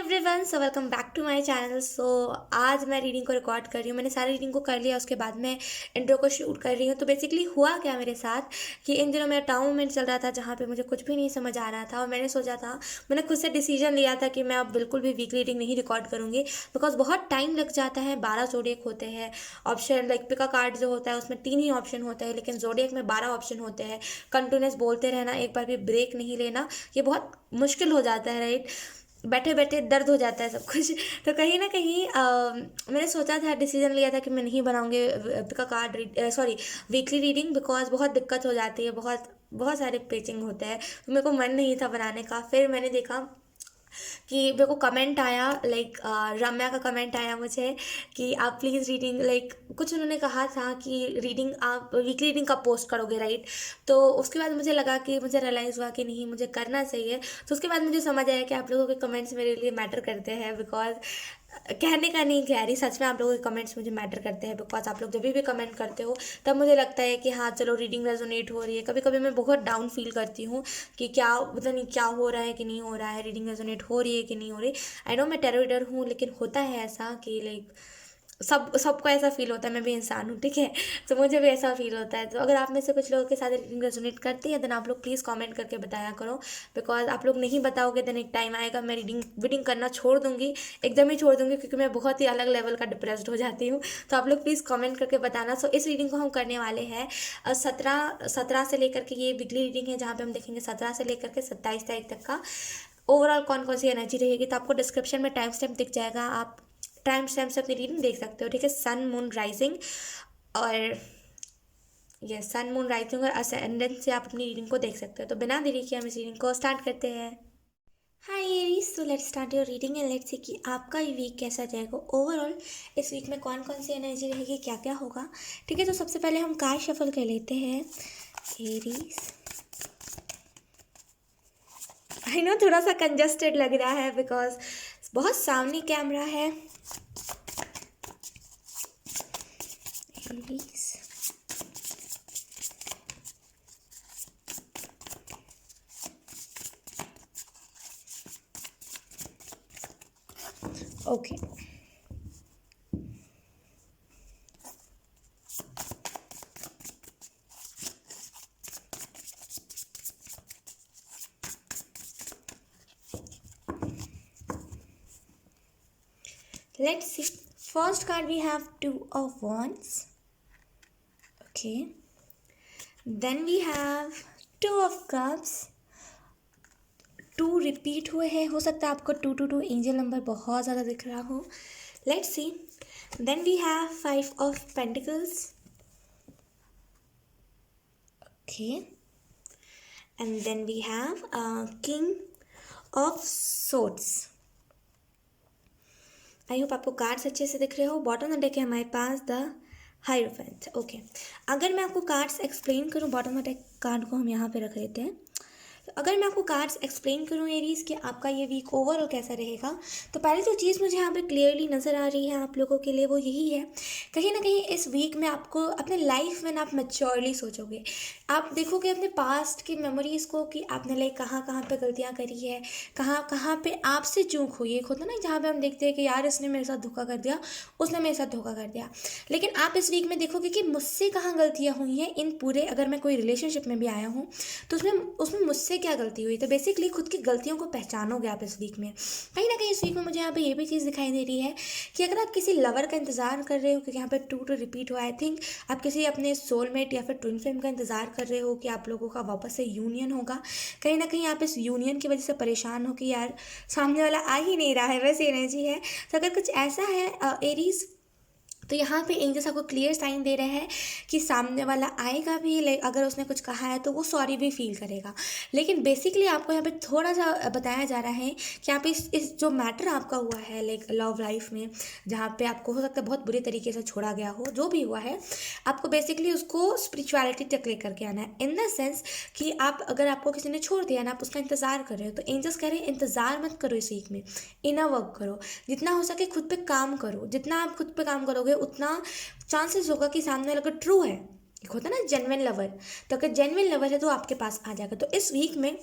Everyone, so welcome back to my channel. So आज मैं reading को रिकॉर्ड कर रही हूँ। मैंने सारी रीडिंग को कर लिया, उसके बाद मैं इंट्रो को शूट कर रही हूँ। तो बेसिकली हुआ क्या मेरे साथ कि इन दिनों मेरा टाउन मोमेंट चल रहा था जहाँ पे मुझे कुछ भी नहीं समझ आ रहा था, और मैंने सोचा था, मैंने खुद से डिसीजन लिया था कि मैं अब बिल्कुल भी वीकली रीडिंग नहीं रिकॉर्ड करूँगी, बिकॉज बहुत टाइम लग जाता है। 12 जोडियक होते हैं ऑप्शन, लाइक पिका कार्ड जो होता है उसमें 3 ही ऑप्शन होते हैं, लेकिन जोडियक में 12 ऑप्शन होते हैं। कंटिन्यूस बोलते रहना, एक बार भी ब्रेक नहीं लेना, ये बहुत मुश्किल हो जाता है, राइट। बैठे बैठे दर्द हो जाता है सब कुछ। तो कहीं ना कहीं मैंने सोचा था, डिसीजन लिया था कि मैं नहीं बनाऊंगी का card, sorry, weekly reading, because बहुत दिक्कत हो जाती है, बहुत बहुत सारे पेचिंग होते हैं। तो मेरे को मन नहीं था बनाने का। फिर मैंने देखा कि मेरे को कमेंट आया, लाइक रम्या का कमेंट आया मुझे कि आप प्लीज़ रीडिंग, लाइक कुछ उन्होंने कहा था कि रीडिंग आप वीकली रीडिंग कब पोस्ट करोगे, राइट। तो उसके बाद मुझे लगा कि मुझे रियलाइज़ हुआ कि नहीं, मुझे करना चाहिए। तो उसके बाद मुझे समझ आया कि आप लोगों के कमेंट्स मेरे लिए मैटर करते हैं, बिकॉज कहने का नहीं कह रही, सच में आप लोगों के कमेंट्स मुझे मैटर करते हैं। बिकॉज आप लोग जब भी कमेंट करते हो तब मुझे लगता है कि हाँ चलो, रीडिंग रेजोनेट हो रही है। कभी कभी मैं बहुत डाउन फील करती हूँ कि क्या पता नहीं क्या हो रहा है कि नहीं हो रहा है, रीडिंग रेजोनेट हो रही है कि नहीं हो रही। आई नो मैं टेरर रीडर हूँ, लेकिन होता है ऐसा कि लाइक सबको ऐसा फील होता है। मैं भी इंसान हूँ, ठीक है। तो मुझे भी ऐसा फील होता है। तो अगर आप में से कुछ लोगों के साथ रीडिंग रेजोनेट करती है, देन आप लोग प्लीज़ कमेंट करके बताया करो। बिकॉज आप लोग नहीं बताओगे, देन एक टाइम आएगा मैं रीडिंग वीडिंग करना छोड़ दूंगी, एकदम ही छोड़ दूंगी, क्योंकि मैं बहुत ही अलग लेवल का डिप्रेस्ड हो जाती हूँ। तो आप लोग प्लीज़ कमेंट करके बताना। सो इस रीडिंग को हम करने वाले हैं 17 से लेकर के, ये वीकली रीडिंग है जहाँ पे हम देखेंगे 17 से लेकर के 27 तारीख तक का ओवरऑल कौन कौन सी एनर्जी रहेगी। तो आपको डिस्क्रिप्शन में टाइम स्टैम्प दिख जाएगा, आप टाइम स्टैम्प से अपनी रीडिंग देख सकते हो, ठीक है। सन मून राइजिंग और ये सन मून राइजिंग और असेंडेंट से आप अपनी रीडिंग को देख सकते हो। तो बिना देरी के हम इस रीडिंग को स्टार्ट करते हैं। Hi Aries, so let's start your reading and let's see कि आपका ये वीक कैसा जाएगा। ओवरऑल इस वीक में कौन कौन सी एनर्जी रहेगी, क्या क्या होगा, ठीक है। तो सबसे पहले हम कार्ड शफल कर लेते हैं। एरीज, आई नो थोड़ा सा कंजस्टेड लग रहा है बिकॉज बहुत सामने कैमरा है। Aries, okay. Let's see. First card we have Two of Wands. Okay. Then we have Two of Cups. 2 repeat हुए हैं, हो सकता है आपको 222 एंजल नंबर बहुत ज़्यादा दिख रहा हो। Let's see. Then we have 5 of Pentacles. Okay. And then we have King of Swords. I hope आपको कार्ड्स अच्छे से दिख रहे हो। बॉटम ऑफ डेक है हमारे पास द हायरोफेंट। ओके, अगर मैं आपको कार्ड्स एक्सप्लेन करूँ, बॉटम ऑफ डेक कार्ड को हम यहाँ पे रख लेते हैं। तो अगर मैं आपको कार्ड्स एक्सप्लेन करूँ एरीज कि आपका ये वीक ओवरऑल कैसा रहेगा, तो पहले जो चीज़ मुझे यहाँ पे क्लियरली नज़र आ रही है आप लोगों के लिए वो यही है, कहीं ना कहीं इस वीक में आपको अपने लाइफ में ना आप मैच्योरली सोचोगे। आप देखोगे अपने पास्ट की मेमोरीज़ को कि आपने लाइक कहाँ कहाँ पे गलतियाँ करी है, कहाँ कहाँ पे आपसे चूक हुई है। एक होता ना जहाँ पे हम देखते हैं कि यार इसने मेरे साथ धोखा कर दिया, उसने मेरे साथ धोखा कर दिया, लेकिन आप इस वीक में देखोगे कि मुझसे कहाँ गलतियाँ हुई हैं इन पूरे, अगर मैं कोई रिलेशनशिप में भी आया हूँ तो उसमें उसमें मुझसे क्या गलती हुई। तो बेसिकली खुद की गलतियों को पहचानोगे आप इस वीक में। कहीं ना कहीं इस वीक में मुझे यहाँ पे ये भी चीज़ दिखाई दे रही है कि अगर आप किसी लवर का इंतज़ार कर रहे हो, क्योंकि यहाँ पे 2 रिपीट हुआ, आई थिंक आप किसी अपने सोलमेट या फिर ट्विन फ्लेम का इंतज़ार कर रहे हो कि आप लोगों का वापस से यूनियन होगा। कहीं ना कहीं आप इस यूनियन की वजह से परेशान हो कि यार सामने वाला आ ही नहीं रहा है, वैसी एनर्जी है। तो अगर कुछ ऐसा है एरीज, तो यहाँ पे एंजल्स आपको क्लियर साइन दे रहे हैं कि सामने वाला आएगा भी, लाइक अगर उसने कुछ कहा है तो वो सॉरी भी फील करेगा। लेकिन बेसिकली आपको यहाँ पे थोड़ा सा बताया जा रहा है कि यहाँ पे इस जो मैटर आपका हुआ है लाइक लव लाइफ में, जहाँ पे आपको हो सकता है बहुत बुरे तरीके से छोड़ा गया हो, जो भी हुआ है आपको बेसिकली उसको स्पिरिचुअलिटी तक लेकर के आना है। इन द सेंस कि आप, अगर आपको किसी ने छोड़ दिया ना, आप उसका इंतज़ार कर रहे हो, तो एंजल्स कह रहे हैं इंतज़ार मत करो इस वीक में, इनर वर्क करो, जितना हो सके खुद पे काम करो। जितना आप खुद पे काम करोगे उतना चांसेस होगा कि सामने वाला अगर ट्रू है, एक होता है ना जेन्युइन लवर, तो अगर जेन्युइन लवर है तो आपके पास आ जाएगा। तो इस वीक में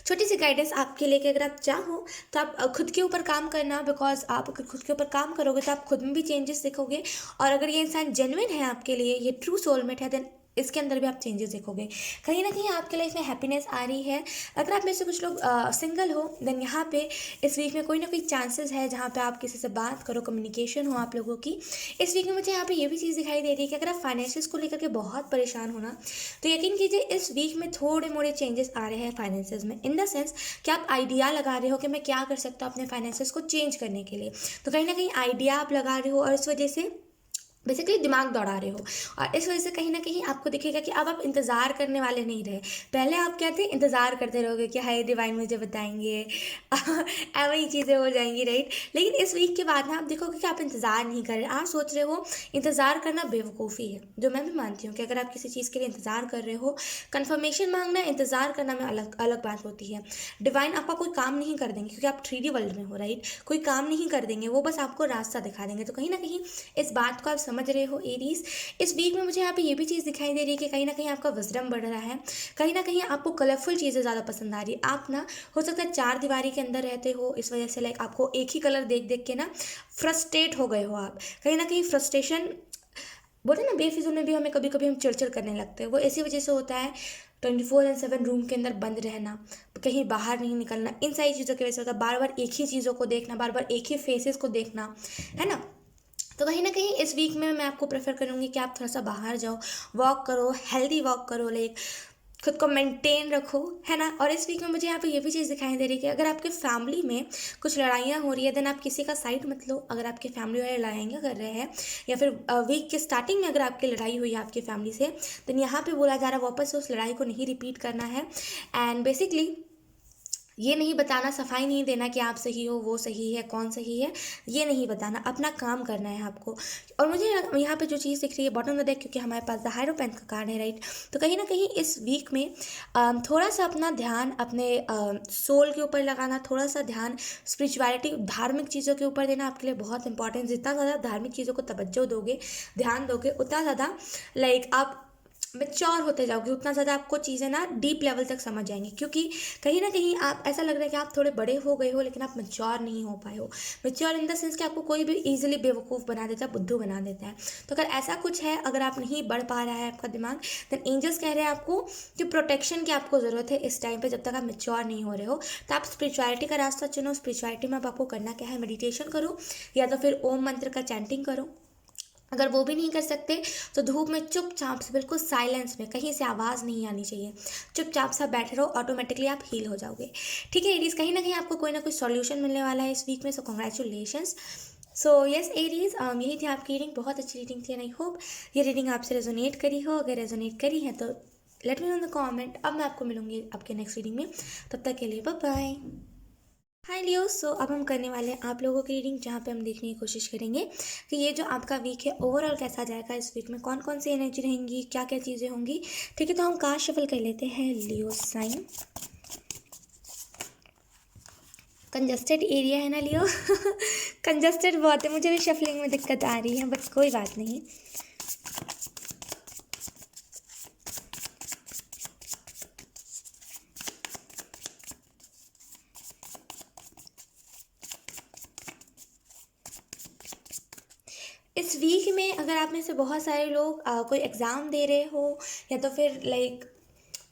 छोटी सी गाइडेंस आपके लिए कि अगर आप चाहो तो आप खुद के ऊपर काम करना, बिकॉज आप अगर खुद के ऊपर काम करोगे तो आप खुद में भी चेंजेस देखोगे, और अगर ये इंसान जेन्युइन है आपके लिए, ये ट्रू सोलमेट है, देन इसके अंदर भी आप चेंजेस देखोगे। कहीं ना कहीं आपके लाइफ में हैप्पीनेस आ रही है। अगर आप में से कुछ लोग सिंगल हो, देन यहाँ पे इस वीक में कोई ना कोई चांसेस है जहाँ पे आप किसी से बात करो, कम्युनिकेशन हो आप लोगों की। इस वीक में मुझे यहाँ पे ये भी चीज़ दिखाई दे रही है कि अगर आप फाइनेंसिस को लेकर के बहुत परेशान हो ना, तो यकीन कीजिए इस वीक में थोड़े मोड़े चेंजेस आ रहे हैं फाइनेंसिस में, इन द सेंस कि आप आइडिया लगा रहे हो कि मैं क्या कर सकता हूँ अपने फाइनेंसिस को चेंज करने के लिए। तो कहीं ना कहीं आइडिया आप लगा रहे हो और इस वजह से बेसिकली दिमाग दौड़ा रहे हो, और इस वजह से कहीं ना कहीं आपको दिखेगा कि अब आप इंतज़ार करने वाले नहीं रहे। पहले आप क्या थे, इंतज़ार करते रहोगे कि हाय डिवाइन मुझे बताएंगे ऐसी ही चीज़ें हो जाएंगी, राइट। लेकिन इस वीक के बाद ना आप देखोगे कि आप इंतज़ार नहीं कर रहे, आप सोच रहे हो इंतज़ार करना बेवकूफ़ी है, जो मैं भी मानती हूँ कि अगर आप किसी चीज़ के लिए इंतज़ार कर रहे हो, कन्फर्मेशन मांगना इंतज़ार करना में अलग अलग बात होती है। डिवाइन आपका कोई काम नहीं कर देंगे क्योंकि आप 3D वर्ल्ड में हो, राइट। कोई काम नहीं कर देंगे, वो बस आपको रास्ता दिखा देंगे। तो कहीं ना कहीं इस बात को आप समझ रहे हो एरीज। इस वीक में मुझे यहाँ पे ये भी चीज़ दिखाई दे रही है कि कहीं ना कहीं आपका विजडम बढ़ रहा है, कहीं ना कहीं आपको कलरफुल चीज़ें ज़्यादा पसंद आ रही है। आप ना हो सकता है चार दीवारी के अंदर रहते हो, इस वजह से लाइक आपको एक ही कलर देख देख के ना फ्रस्ट्रेट हो गए हो आप। कहीं ना कहीं फ्रस्ट्रेशन बोलते हैं ना, बेफिजूल में भी हमें कभी कभी हम चिड़चिड़ करने लगते हैं, वो इसी वजह से होता है। 24/7 रूम के अंदर बंद रहना, कहीं बाहर नहीं निकलना, इन सारी चीज़ों की वजह से होता है। बार बार एक ही चीज़ों को देखना, बार बार एक ही फेसेस को देखना, है ना। तो कहीं ना कहीं इस वीक में मैं आपको प्रेफर करूँगी कि आप थोड़ा सा बाहर जाओ, वॉक करो, हेल्दी वॉक करो, लाइक खुद को मेंटेन रखो, है ना। और इस वीक में मुझे यहाँ पे ये भी चीज़ दिखाई दे रही है कि अगर आपके फैमिली में कुछ लड़ाइयाँ हो रही है, देन आप किसी का साइड मत लो। अगर आपके फैमिली वाले लड़ाइयाँ कर रहे हैं, या फिर वीक के स्टार्टिंग में अगर आपकी लड़ाई हुई है आपकी फैमिली से, देन यहाँ पे बोला जा रहा है वापस से उस लड़ाई को नहीं रिपीट करना है। एंड बेसिकली ये नहीं बताना, सफाई नहीं देना कि आप सही हो, वो सही है, कौन सही है, ये नहीं बताना, अपना काम करना है आपको। और मुझे यहाँ पे जो चीज़ दिख रही है बॉटम ऑफ द डेक, क्योंकि हमारे पास द हायरोफेंट का कार्ड है, राइट। तो कहीं ना कहीं इस वीक में थोड़ा सा अपना ध्यान अपने सोल के ऊपर लगाना, थोड़ा सा ध्यान स्पिरिचुअलिटी, धार्मिक चीज़ों के ऊपर देना आपके लिए बहुत इंपॉर्टेंट। जितना ज़्यादा धार्मिक चीज़ों को तवज्जो दोगे, ध्यान दोगे, उतना ज़्यादा लाइक आप मेच्योर होते जाओगे, उतना ज़्यादा आपको चीज़ें ना डीप लेवल तक समझ जाएंगी। क्योंकि कहीं ना कहीं आप ऐसा लग रहा है कि आप थोड़े बड़े हो गए हो, लेकिन आप मेच्योर नहीं हो पाए हो। मेच्योर इन द सेंस कि आपको कोई भी इजीली बेवकूफ़ बना देता है, बुद्धू बना देता है। तो अगर ऐसा कुछ है, अगर आप नहीं बढ़ पा रहा है आपका दिमाग, देन एंजल्स कह रहे हैं आपको कि प्रोटेक्शन की आपको ज़रूरत है इस टाइम पर, जब तक आप मेच्योर नहीं हो रहे हो। तो आप स्पिरिचुअलिटी का रास्ता चुनो। स्पिरिचुअलिटी में अब आपको करना क्या है, मेडिटेशन करो, या तो फिर ओम मंत्र का चैंटिंग करो। अगर वो भी नहीं कर सकते तो धूप में चुपचाप से, बिल्कुल साइलेंस में, कहीं से आवाज़ नहीं आनी चाहिए, चुपचाप सा बैठे रहो, ऑटोमेटिकली आप हील हो जाओगे। ठीक है एरीज, कहीं ना कहीं आपको कोई ना कोई सॉल्यूशन मिलने वाला है इस वीक में, सो कॉन्ग्रेचुलेशंस। सो यस एरीज, यही थी आपकी रीडिंग, बहुत अच्छी रीडिंग थी, एंड आई होप ये रीडिंग आपसे रेजोनेट करी हो। अगर रेजोनेट करी है तो let me know in the comment. अब मैं आपको मिलूंगी आपके नेक्स्ट रीडिंग में, तब तक के लिए बाय बाय। हाय लियो, सो अब हम करने वाले हैं आप लोगों की रीडिंग, जहाँ पे हम देखने की कोशिश करेंगे कि ये जो आपका वीक है ओवरऑल कैसा जाएगा। इस वीक में कौन कौन सी एनर्जी रहेंगी, क्या क्या चीज़ें होंगी। ठीक है, तो हम कार्ड शफल कर लेते हैं। लियो साइन, कंजस्टेड एरिया है ना लियो कंजस्टेड बहुत है, मुझे भी शफलिंग में दिक्कत आ रही है, बट कोई बात नहीं। इस वीक में अगर आप में से बहुत सारे लोग कोई एग्ज़ाम दे रहे हो, या तो फिर लाइक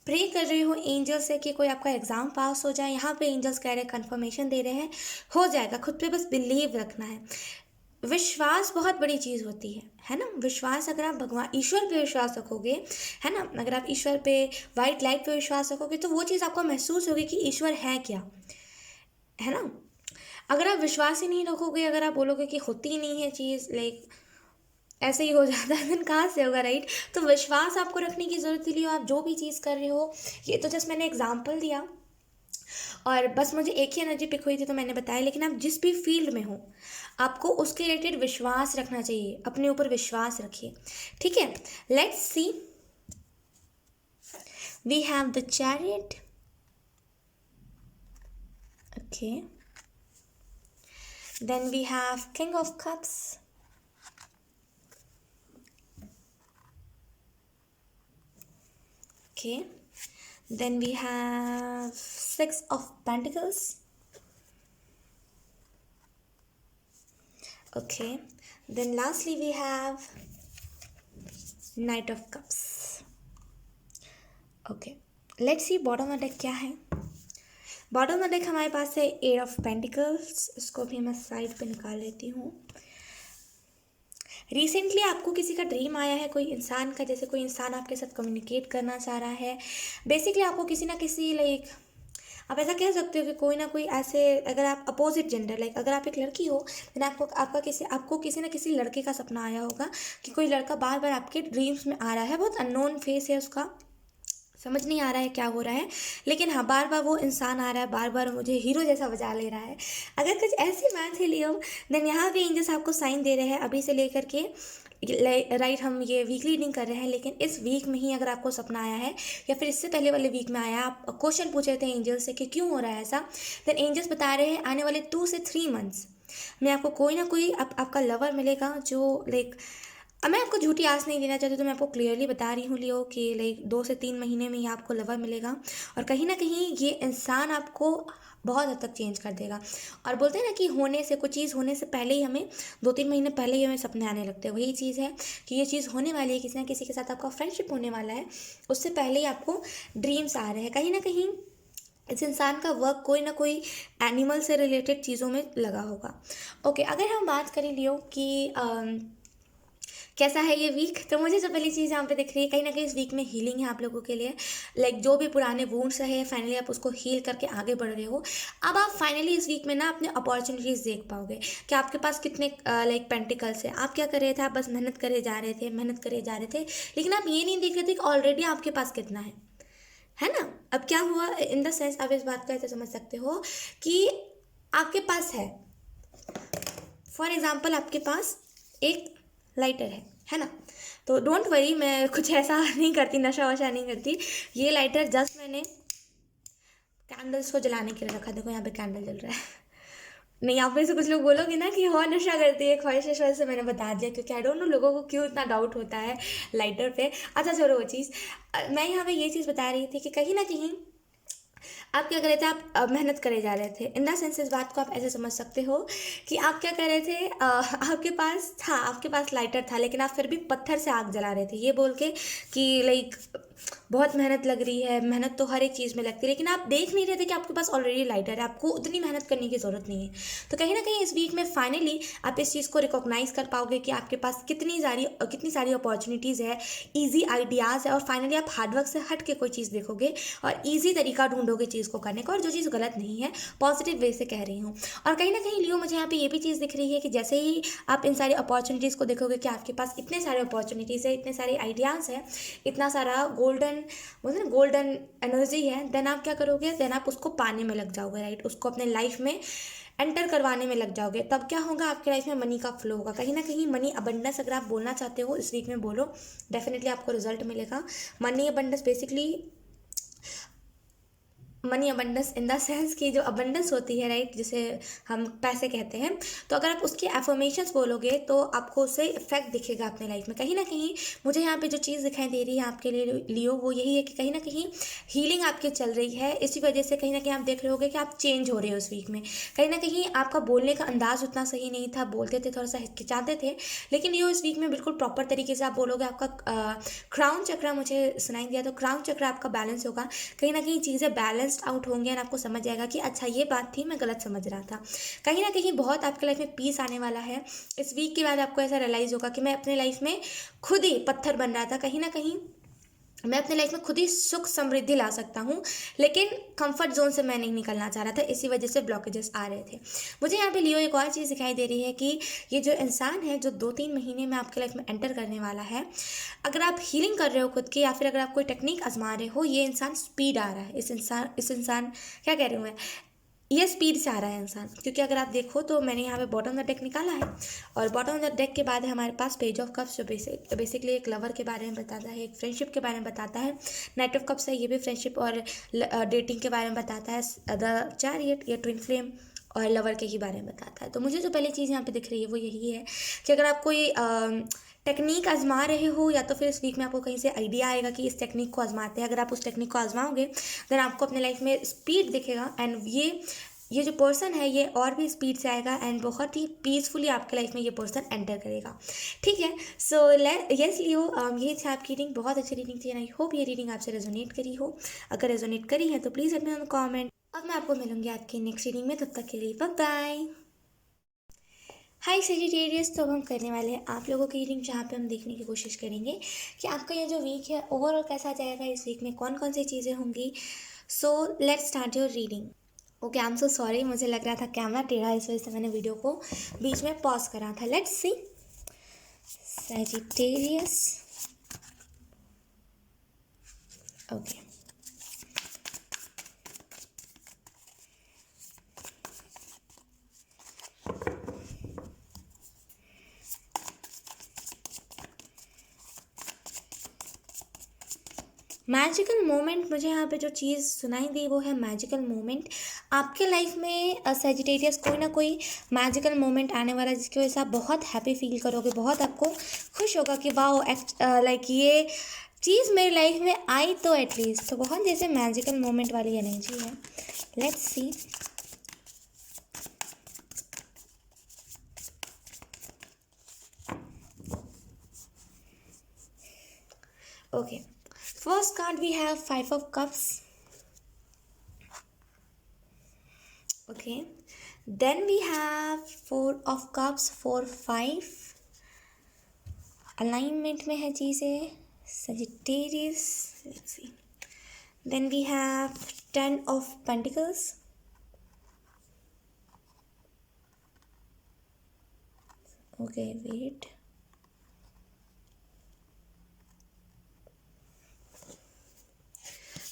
प्रे कर रहे हो एंजल से कि कोई आपका एग्ज़ाम पास हो जाए, यहाँ पे एंजल्स कह रहे हैं, कन्फर्मेशन दे रहे हैं, हो जाएगा। खुद पे बस बिलीव रखना है। विश्वास बहुत बड़ी चीज़ होती है ना। विश्वास, अगर आप भगवान ईश्वर पे विश्वास रखोगे, है ना, अगर आप ईश्वर पे, वाइट लाइट पे विश्वास रखोगे, तो वो चीज़ आपको महसूस होगी कि ईश्वर है क्या, है ना। अगर आप विश्वास ही नहीं रखोगे, अगर आप बोलोगे कि होती ही नहीं है चीज़, लाइक ऐसे ही हो जाता है, दिन कहाँ से होगा, राइट। तो विश्वास आपको रखने की ज़रूरत है। आप जो भी चीज़ कर रहे हो, ये तो जस्ट मैंने एग्जांपल दिया, और बस मुझे एक ही एनर्जी पिक हुई थी तो मैंने बताया। लेकिन आप जिस भी फील्ड में हो, आपको उसके रिलेटेड विश्वास रखना चाहिए, अपने ऊपर विश्वास रखिए। ठीक है, let's see, we have the chariot, okay, then we have king of cups, okay, Then we have Six of Pentacles. Okay. Then lastly we have Knight of Cups. Okay. Let's see bottom of deck क्या है. Bottom of deck हमारे पास है eight of pentacles. इसको भी मैं side पे निकाल लेती हूँ. रिसेंटली आपको किसी का ड्रीम आया है, कोई इंसान का, जैसे कोई इंसान आपके साथ कम्युनिकेट करना चाह रहा है. बेसिकली आपको किसी ना किसी लाइक आप ऐसा कह सकते हो कि कोई ना कोई ऐसे, अगर आप अपोजिट जेंडर लाइक अगर आप एक लड़की हो देन आपको किसी ना किसी लड़के का सपना आया होगा कि कोई लड़का बार बार आपके ड्रीम्स में आ रहा है. बहुत अननोन फेस है उसका, समझ नहीं आ रहा है क्या हो रहा है, लेकिन हाँ बार बार वो इंसान आ रहा है, बार बार मुझे हीरो जैसा बजा ले रहा है. अगर कुछ ऐसी बात है लियो, देन यहाँ पे एंजल्स आपको साइन दे रहे हैं अभी से लेकर के राइट. हम ये वीकली रीडिंग कर रहे हैं, लेकिन इस वीक में ही अगर आपको सपना आया है या फिर इससे पहले वाले वीक में आया, आप क्वेश्चन पूछे थे एंजल्स से कि क्यों हो रहा है ऐसा, देन एंजल्स बता रहे हैं आने वाले 2 से 3 मंथ्स में आपको कोई ना कोई आपका लवर मिलेगा जो लाइक, अब मैं आपको झूठी आस नहीं देना चाहती, तो मैं आपको क्लियरली बता रही हूँ लियो कि लाइक 2 से 3 महीने में ही आपको लवर मिलेगा. और कहीं ना कहीं ये इंसान आपको बहुत हद तक चेंज कर देगा. और बोलते हैं ना कि होने से, कुछ चीज़ होने से पहले ही हमें 2-3 महीने पहले ही हमें सपने आने लगते हैं. वही चीज़ है कि ये चीज़ होने वाली है, किसी ना किसी के साथ आपका फ्रेंडशिप होने वाला है, उससे पहले ही आपको ड्रीम्स आ रहे हैं. कहीं ना कहीं इस इंसान का वर्क कोई ना कोई एनिमल से रिलेटेड चीज़ों में लगा होगा. ओके, अगर हम बात करें लियो कि कैसा है ये वीक, तो मुझे जो पहली चीज़ यहाँ पे दिख रही है, कहीं ना कहीं इस वीक में हीलिंग है आप लोगों के लिए. लाइक जो भी पुराने वुंड्स रहे, फाइनली आप उसको हील करके आगे बढ़ रहे हो. अब आप फाइनली इस वीक में ना अपने अपॉर्चुनिटीज़ देख पाओगे कि आपके पास कितने लाइक पेंटिकल्स है. आप क्या कर रहे थे, आप बस मेहनत करे जा रहे थे, लेकिन आप ये नहीं देख रहे थे कि ऑलरेडी आपके पास कितना है ना. अब क्या हुआ इन द सेंस, आप इस बात को ऐसे समझ सकते हो कि आपके पास है, फॉर एग्जाम्पल आपके पास एक लाइटर है ना. तो डोंट वरी, मैं कुछ ऐसा नहीं करती, नशा वशा नहीं करती. ये लाइटर जस्ट मैंने कैंडल्स को जलाने के लिए रखा. देखो यहाँ पे कैंडल जल रहा है. नहीं, आप में से कुछ लोग बोलोगे ना कि और नशा करती है, ख्वाहिश इस वजह से मैंने बता दिया, क्योंकि आई डोंट नो लोगों को क्यों इतना डाउट होता है लाइटर पे. अच्छा छोड़ो वो चीज़. मैं यहाँ पे ये चीज़ बता रही थी कि कहीं ना कहीं आप क्या कर रहे थे, आप मेहनत करे जा रहे थे. इन द सेंस इस बात को आप ऐसे समझ सकते हो कि आप क्या कर रहे थे, आपके पास लाइटर था, लेकिन आप फिर भी पत्थर से आग जला रहे थे, ये बोल के कि लाइक बहुत मेहनत लग रही है. मेहनत तो हर एक चीज़ में लगती है, लेकिन आप देख नहीं रहे थे कि आपके पास ऑलरेडी लाइटर है, आपको उतनी मेहनत करने की ज़रूरत नहीं है. तो कहीं ना कहीं इस वीक में फाइनली आप इस चीज़ को रिकॉग्नाइज़ कर पाओगे कि आपके पास कितनी सारी अपॉर्चुनिटीज़ है, ईजी आइडियाज़ है, और फाइनली आप हार्डवर्क से हट के कोई चीज़ देखोगे और ईजी तरीका ढूंढोगे चीज़ को करने का, और जो चीज़ गलत नहीं है, पॉजिटिव वे से कह रही हूँ. और कहीं ना कहीं लियो मुझे यहाँ पे ये भी चीज़ दिख रही है कि जैसे ही आप इन सारी अपॉर्चुनिटीज़ को देखोगे कि आपके पास इतने सारे अपॉर्चुनिटीज़ है, इतने सारे आइडियाज़ है, इतना सारा गोल्डन एनर्जी है, देन आप क्या करोगे, देन आप उसको पाने में लग जाओगे, राइट. उसको अपने लाइफ में एंटर करवाने में लग जाओगे. तब क्या होगा, आपके लाइफ में मनी का फ्लो होगा. कहीं ना कहीं मनी अबंडेंस अगर आप बोलना चाहते हो इस वीक में बोलो, डेफिनेटली आपको रिजल्ट मिलेगा. Money abundance basically money abundance in the sense की जो अबंडेंस होती है, राइट, जिसे हम पैसे कहते हैं. तो अगर आप उसके एफर्मेशंस बोलोगे तो आपको उससे इफेक्ट दिखेगा अपने लाइफ में. कहीं ना कहीं मुझे यहाँ पे जो चीज़ दिखाई दे रही है आपके लिए लियो, वो यही है कि कहीं ना कहीं हीलिंग आपकी चल रही है. इसी वजह से कहीं ना कहीं आप देख रहे होगे कि आप चेंज हो रहे हो इस वीक में. कहीं ना कहीं आपका बोलने का अंदाज उतना सही नहीं था, बोलते थे थोड़ा सा हिचकिचाते थे, लेकिन लियो इस वीक में बिल्कुल प्रॉपर तरीके से आप बोलोगे. आपका क्राउन चक्र मुझे सुनाई दिया, तो क्राउन चक्र आपका बैलेंस होगा. कहीं ना कहीं चीज़ें बैलेंस्ड आउट होंगे और आपको समझ आएगा कि अच्छा ये बात थी, मैं गलत समझ रहा था. कहीं ना कहीं बहुत आपके लाइफ में पीस आने वाला है. इस वीक के बाद आपको ऐसा रियलाइज़ होगा कि मैं अपने लाइफ में खुद ही पत्थर बन रहा था. कहीं ना कहीं मैं अपने लाइफ में खुद ही सुख समृद्धि ला सकता हूँ, लेकिन कंफर्ट जोन से मैं नहीं निकलना चाह रहा था, इसी वजह से ब्लॉकेजेस आ रहे थे. मुझे यहाँ पे लियो एक और चीज़ दिखाई दे रही है कि ये जो इंसान है जो 2-3 महीने में आपके लाइफ में एंटर करने वाला है, अगर आप हीलिंग कर रहे हो खुद की या फिर अगर आप कोई टेक्निक आजमा रहे हो, ये इंसान स्पीड आ रहा है. इस इंसान क्या कह रही हूँ मैं, ये स्पीड से आ रहा है इंसान. क्योंकि अगर आप देखो तो मैंने यहाँ पे बॉटम ऑफ द डेक निकाला है, और बॉटम ऑफ द डेक के बाद है हमारे पास पेज ऑफ कप्स, जो बेसिकली एक लवर के बारे में बताता है, एक फ्रेंडशिप के बारे में बताता है. नाइट ऑफ कप्स है, ये भी फ्रेंडशिप और डेटिंग के बारे में बताता है. द चैरियट, ये ट्विन फ्लेम, और लवर के ही बारे में बताता है। तो मुझे जो पहली चीज़ यहाँ पे दिख रही है वो यही है कि अगर आप कोई टेक्निक आजमा रहे हो या तो फिर इस वीक में आपको कहीं से आइडिया आएगा कि इस टेक्निक को आजमाते हैं, अगर आप उस टेक्निक को आजमाओगे देन आपको अपने लाइफ में स्पीड दिखेगा एंड ये जो पर्सन है ये और भी स्पीड से आएगा एंड बहुत ही पीसफुली आपके लाइफ में ये पर्सन एंटर करेगा। ठीक है, सो यस लियो, यही थी आपकी रीडिंग, बहुत अच्छी रीडिंग थी एंड आई होप ये रीडिंग आपसे रेजोनेट करी हो। अगर रेजोनेट करी है तो please let me know comment. अब मैं आपको मिलूंगी आपकी नेक्स्ट रीडिंग में, तब तक के लिए बाय बाय। हाय सेजिटेरियस, तो अब हम करने वाले हैं आप लोगों की रीडिंग, जहाँ पे हम देखने की कोशिश करेंगे कि आपका ये जो वीक है ओवरऑल कैसा जाएगा, इस वीक में कौन कौन सी चीज़ें होंगी। सो let's start your reading. Okay, I am so sorry, मुझे लग रहा था कैमरा टेढ़ा, इस वजह से मैंने वीडियो को बीच में पॉज करा था। Let's see Sagittarius. Okay, magical moment, मुझे यहाँ पे जो चीज़ सुनाई दी वो है मैजिकल मोमेंट। आपके लाइफ में सेजिटेरियस कोई ना कोई मैजिकल मोमेंट आने वाला है जिसकी वजह से आप बहुत हैप्पी फील करोगे, बहुत आपको खुश होगा कि वाओ लाइक ये चीज़ मेरी लाइफ में आई तो एटलीस्ट, तो बहुत जैसे मैजिकल मोमेंट वाली एनर्जी है। Let's C. Okay, first card we have 5 of cups. Okay, then we have 4 of cups, 4 5 alignment में है चीज़ें Sagittarius. Let's see. Then we have 10 of Pentacles. Okay, wait.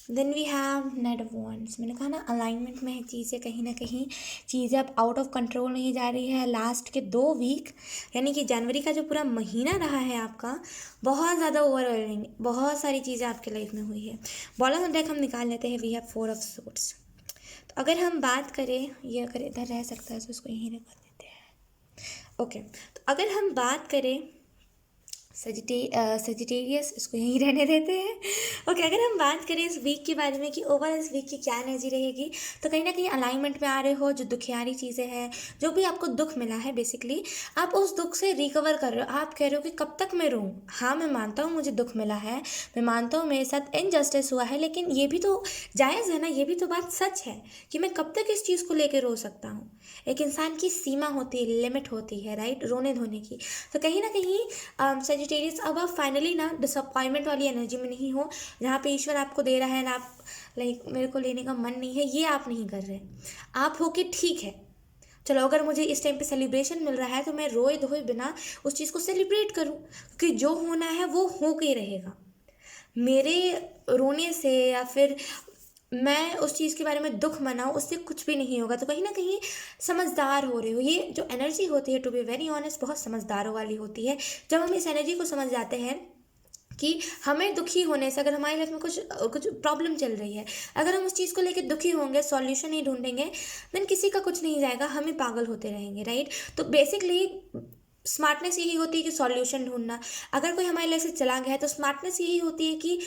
Then we have night of wands. मैंने कहा ना alignment में है चीज़ें, कहीं ना कहीं चीज़ें अब आउट ऑफ कंट्रोल नहीं जा रही है। लास्ट के 2 वीक यानी कि जनवरी का जो पूरा महीना रहा है आपका, बहुत ज़्यादा ओवरवेलमिंग, बहुत सारी चीज़ें आपके लाइफ में हुई है। बॉटम ऑफ डेक हम निकाल लेते हैं, वी हैव 4 ऑफ सोर्ड्स। तो अगर हम बात करें, ये अगर इधर रह सकता है तो उसको यहीं रखवा देते हैं। ओके, तो अगर हम बात करें सेजिटेरियस, इसको यहीं रहने देते हैं। ओके, अगर हम बात करें इस वीक के बारे में कि ओवरऑल इस वीक की क्या एनर्जी रहेगी, तो कहीं ना कहीं अलाइनमेंट में आ रहे हो। जो दुखियारी चीज़ें हैं, जो भी आपको दुख मिला है, बेसिकली आप उस दुख से रिकवर कर रहे हो। आप कह रहे हो कि कब तक मैं रहूँ। हाँ, मैं मानता हूँ मुझे दुख मिला है, मैं मानता हूँ मेरे साथ इनजस्टिस हुआ है, लेकिन ये भी तो जायज़ है ना, ये भी तो बात सच है कि मैं कब तक इस चीज़ को लेकर रो सकता हूँ। एक इंसान की सीमा होती है, लिमिट होती है, राइट, रोने धोने की। तो कहीं ना कहीं सेजिटेरियस, अब आप फाइनली ना डिसअपॉइंटमेंट वाली एनर्जी में नहीं हो, जहाँ पे ईश्वर आपको दे रहा है ना, आप लाइक मेरे को लेने का मन नहीं है, ये आप नहीं कर रहे। आप हो कि ठीक है, चलो अगर मुझे इस टाइम पे सेलिब्रेशन मिल रहा है तो मैं रोए धोए बिना उस चीज़ को सेलिब्रेट करूँ, कि जो होना है वो हो के रहेगा। मेरे रोने से या फिर मैं उस चीज़ के बारे में दुख मनाऊँ, उससे कुछ भी नहीं होगा। तो कहीं ना कहीं समझदार हो रहे हो। ये जो एनर्जी होती है, टू बी वेरी ऑनेस्ट, बहुत समझदारों वाली होती है। जब हम इस एनर्जी को समझ जाते हैं कि हमें दुखी होने से, अगर हमारी लाइफ में कुछ कुछ प्रॉब्लम चल रही है, अगर हम उस चीज़ को लेकर दुखी होंगे, सॉल्यूशन नहीं ढूंढेंगे, देन किसी का कुछ नहीं जाएगा, हम ही पागल होते रहेंगे, राइट। तो बेसिकली स्मार्टनेस यही होती है कि सॉल्यूशन ढूंढना। अगर कोई हमारी लाइफ से चला गया है तो स्मार्टनेस यही होती है कि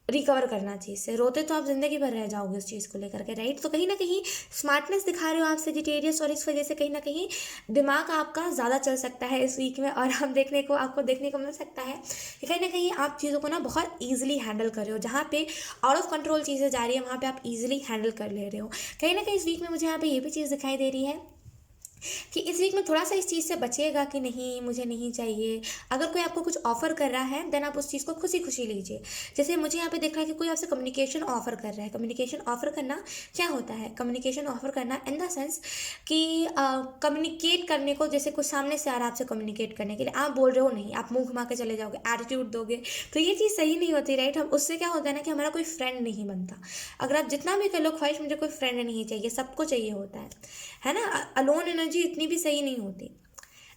रिकवर करना चीज़ से। रोते तो आप ज़िंदगी भर रह जाओगे उस चीज़ को लेकर के, राइट। तो कहीं ना कहीं स्मार्टनेस दिखा रहे हो आप सेजिटेरियस, और इस वजह से कहीं ना कहीं दिमाग आपका ज़्यादा चल सकता है इस वीक में, और हम आपको देखने को मिल सकता है कि कहीं ना कहीं आप चीज़ों को ना बहुत ईजिली हैंडल कर रहे हो। जहाँ पे आउट ऑफ कंट्रोल चीज़ें जा रही है, वहाँ पे आप ईजिली हैंडल कर ले रहे हो। कहीं ना कहीं इस वीक में मुझे यहाँ पे ये भी चीज़ दिखाई दे रही है कि इस वीक में थोड़ा सा इस चीज़ से बचिएगा कि नहीं, मुझे नहीं चाहिए। अगर कोई आपको कुछ ऑफर कर रहा है देन आप उस चीज़ को खुशी खुशी लीजिए। जैसे मुझे यहाँ पे दिख रहा है कि कोई आपसे कम्युनिकेशन ऑफर कर रहा है। कम्युनिकेशन ऑफर करना क्या होता है? कम्युनिकेशन ऑफर करना इन द सेंस कि कम्युनिकेट करने को, जैसे कुछ सामने से आ रहा है आपसे कम्युनिकेट करने के लिए, आप बोल रहे हो नहीं, आप मुंह घुमा के चले जाओगे, एटीट्यूड दोगे, तो ये चीज़ सही नहीं होती, राइट। हम उससे क्या होता है ना कि हमारा कोई फ्रेंड नहीं बनता। अगर आप जितना भी कर लो ख्वाहिश, मुझे कोई फ्रेंड नहीं चाहिए, सबको चाहिए होता है ना। अलोन एनर्जी इतनी भी सही नहीं होती।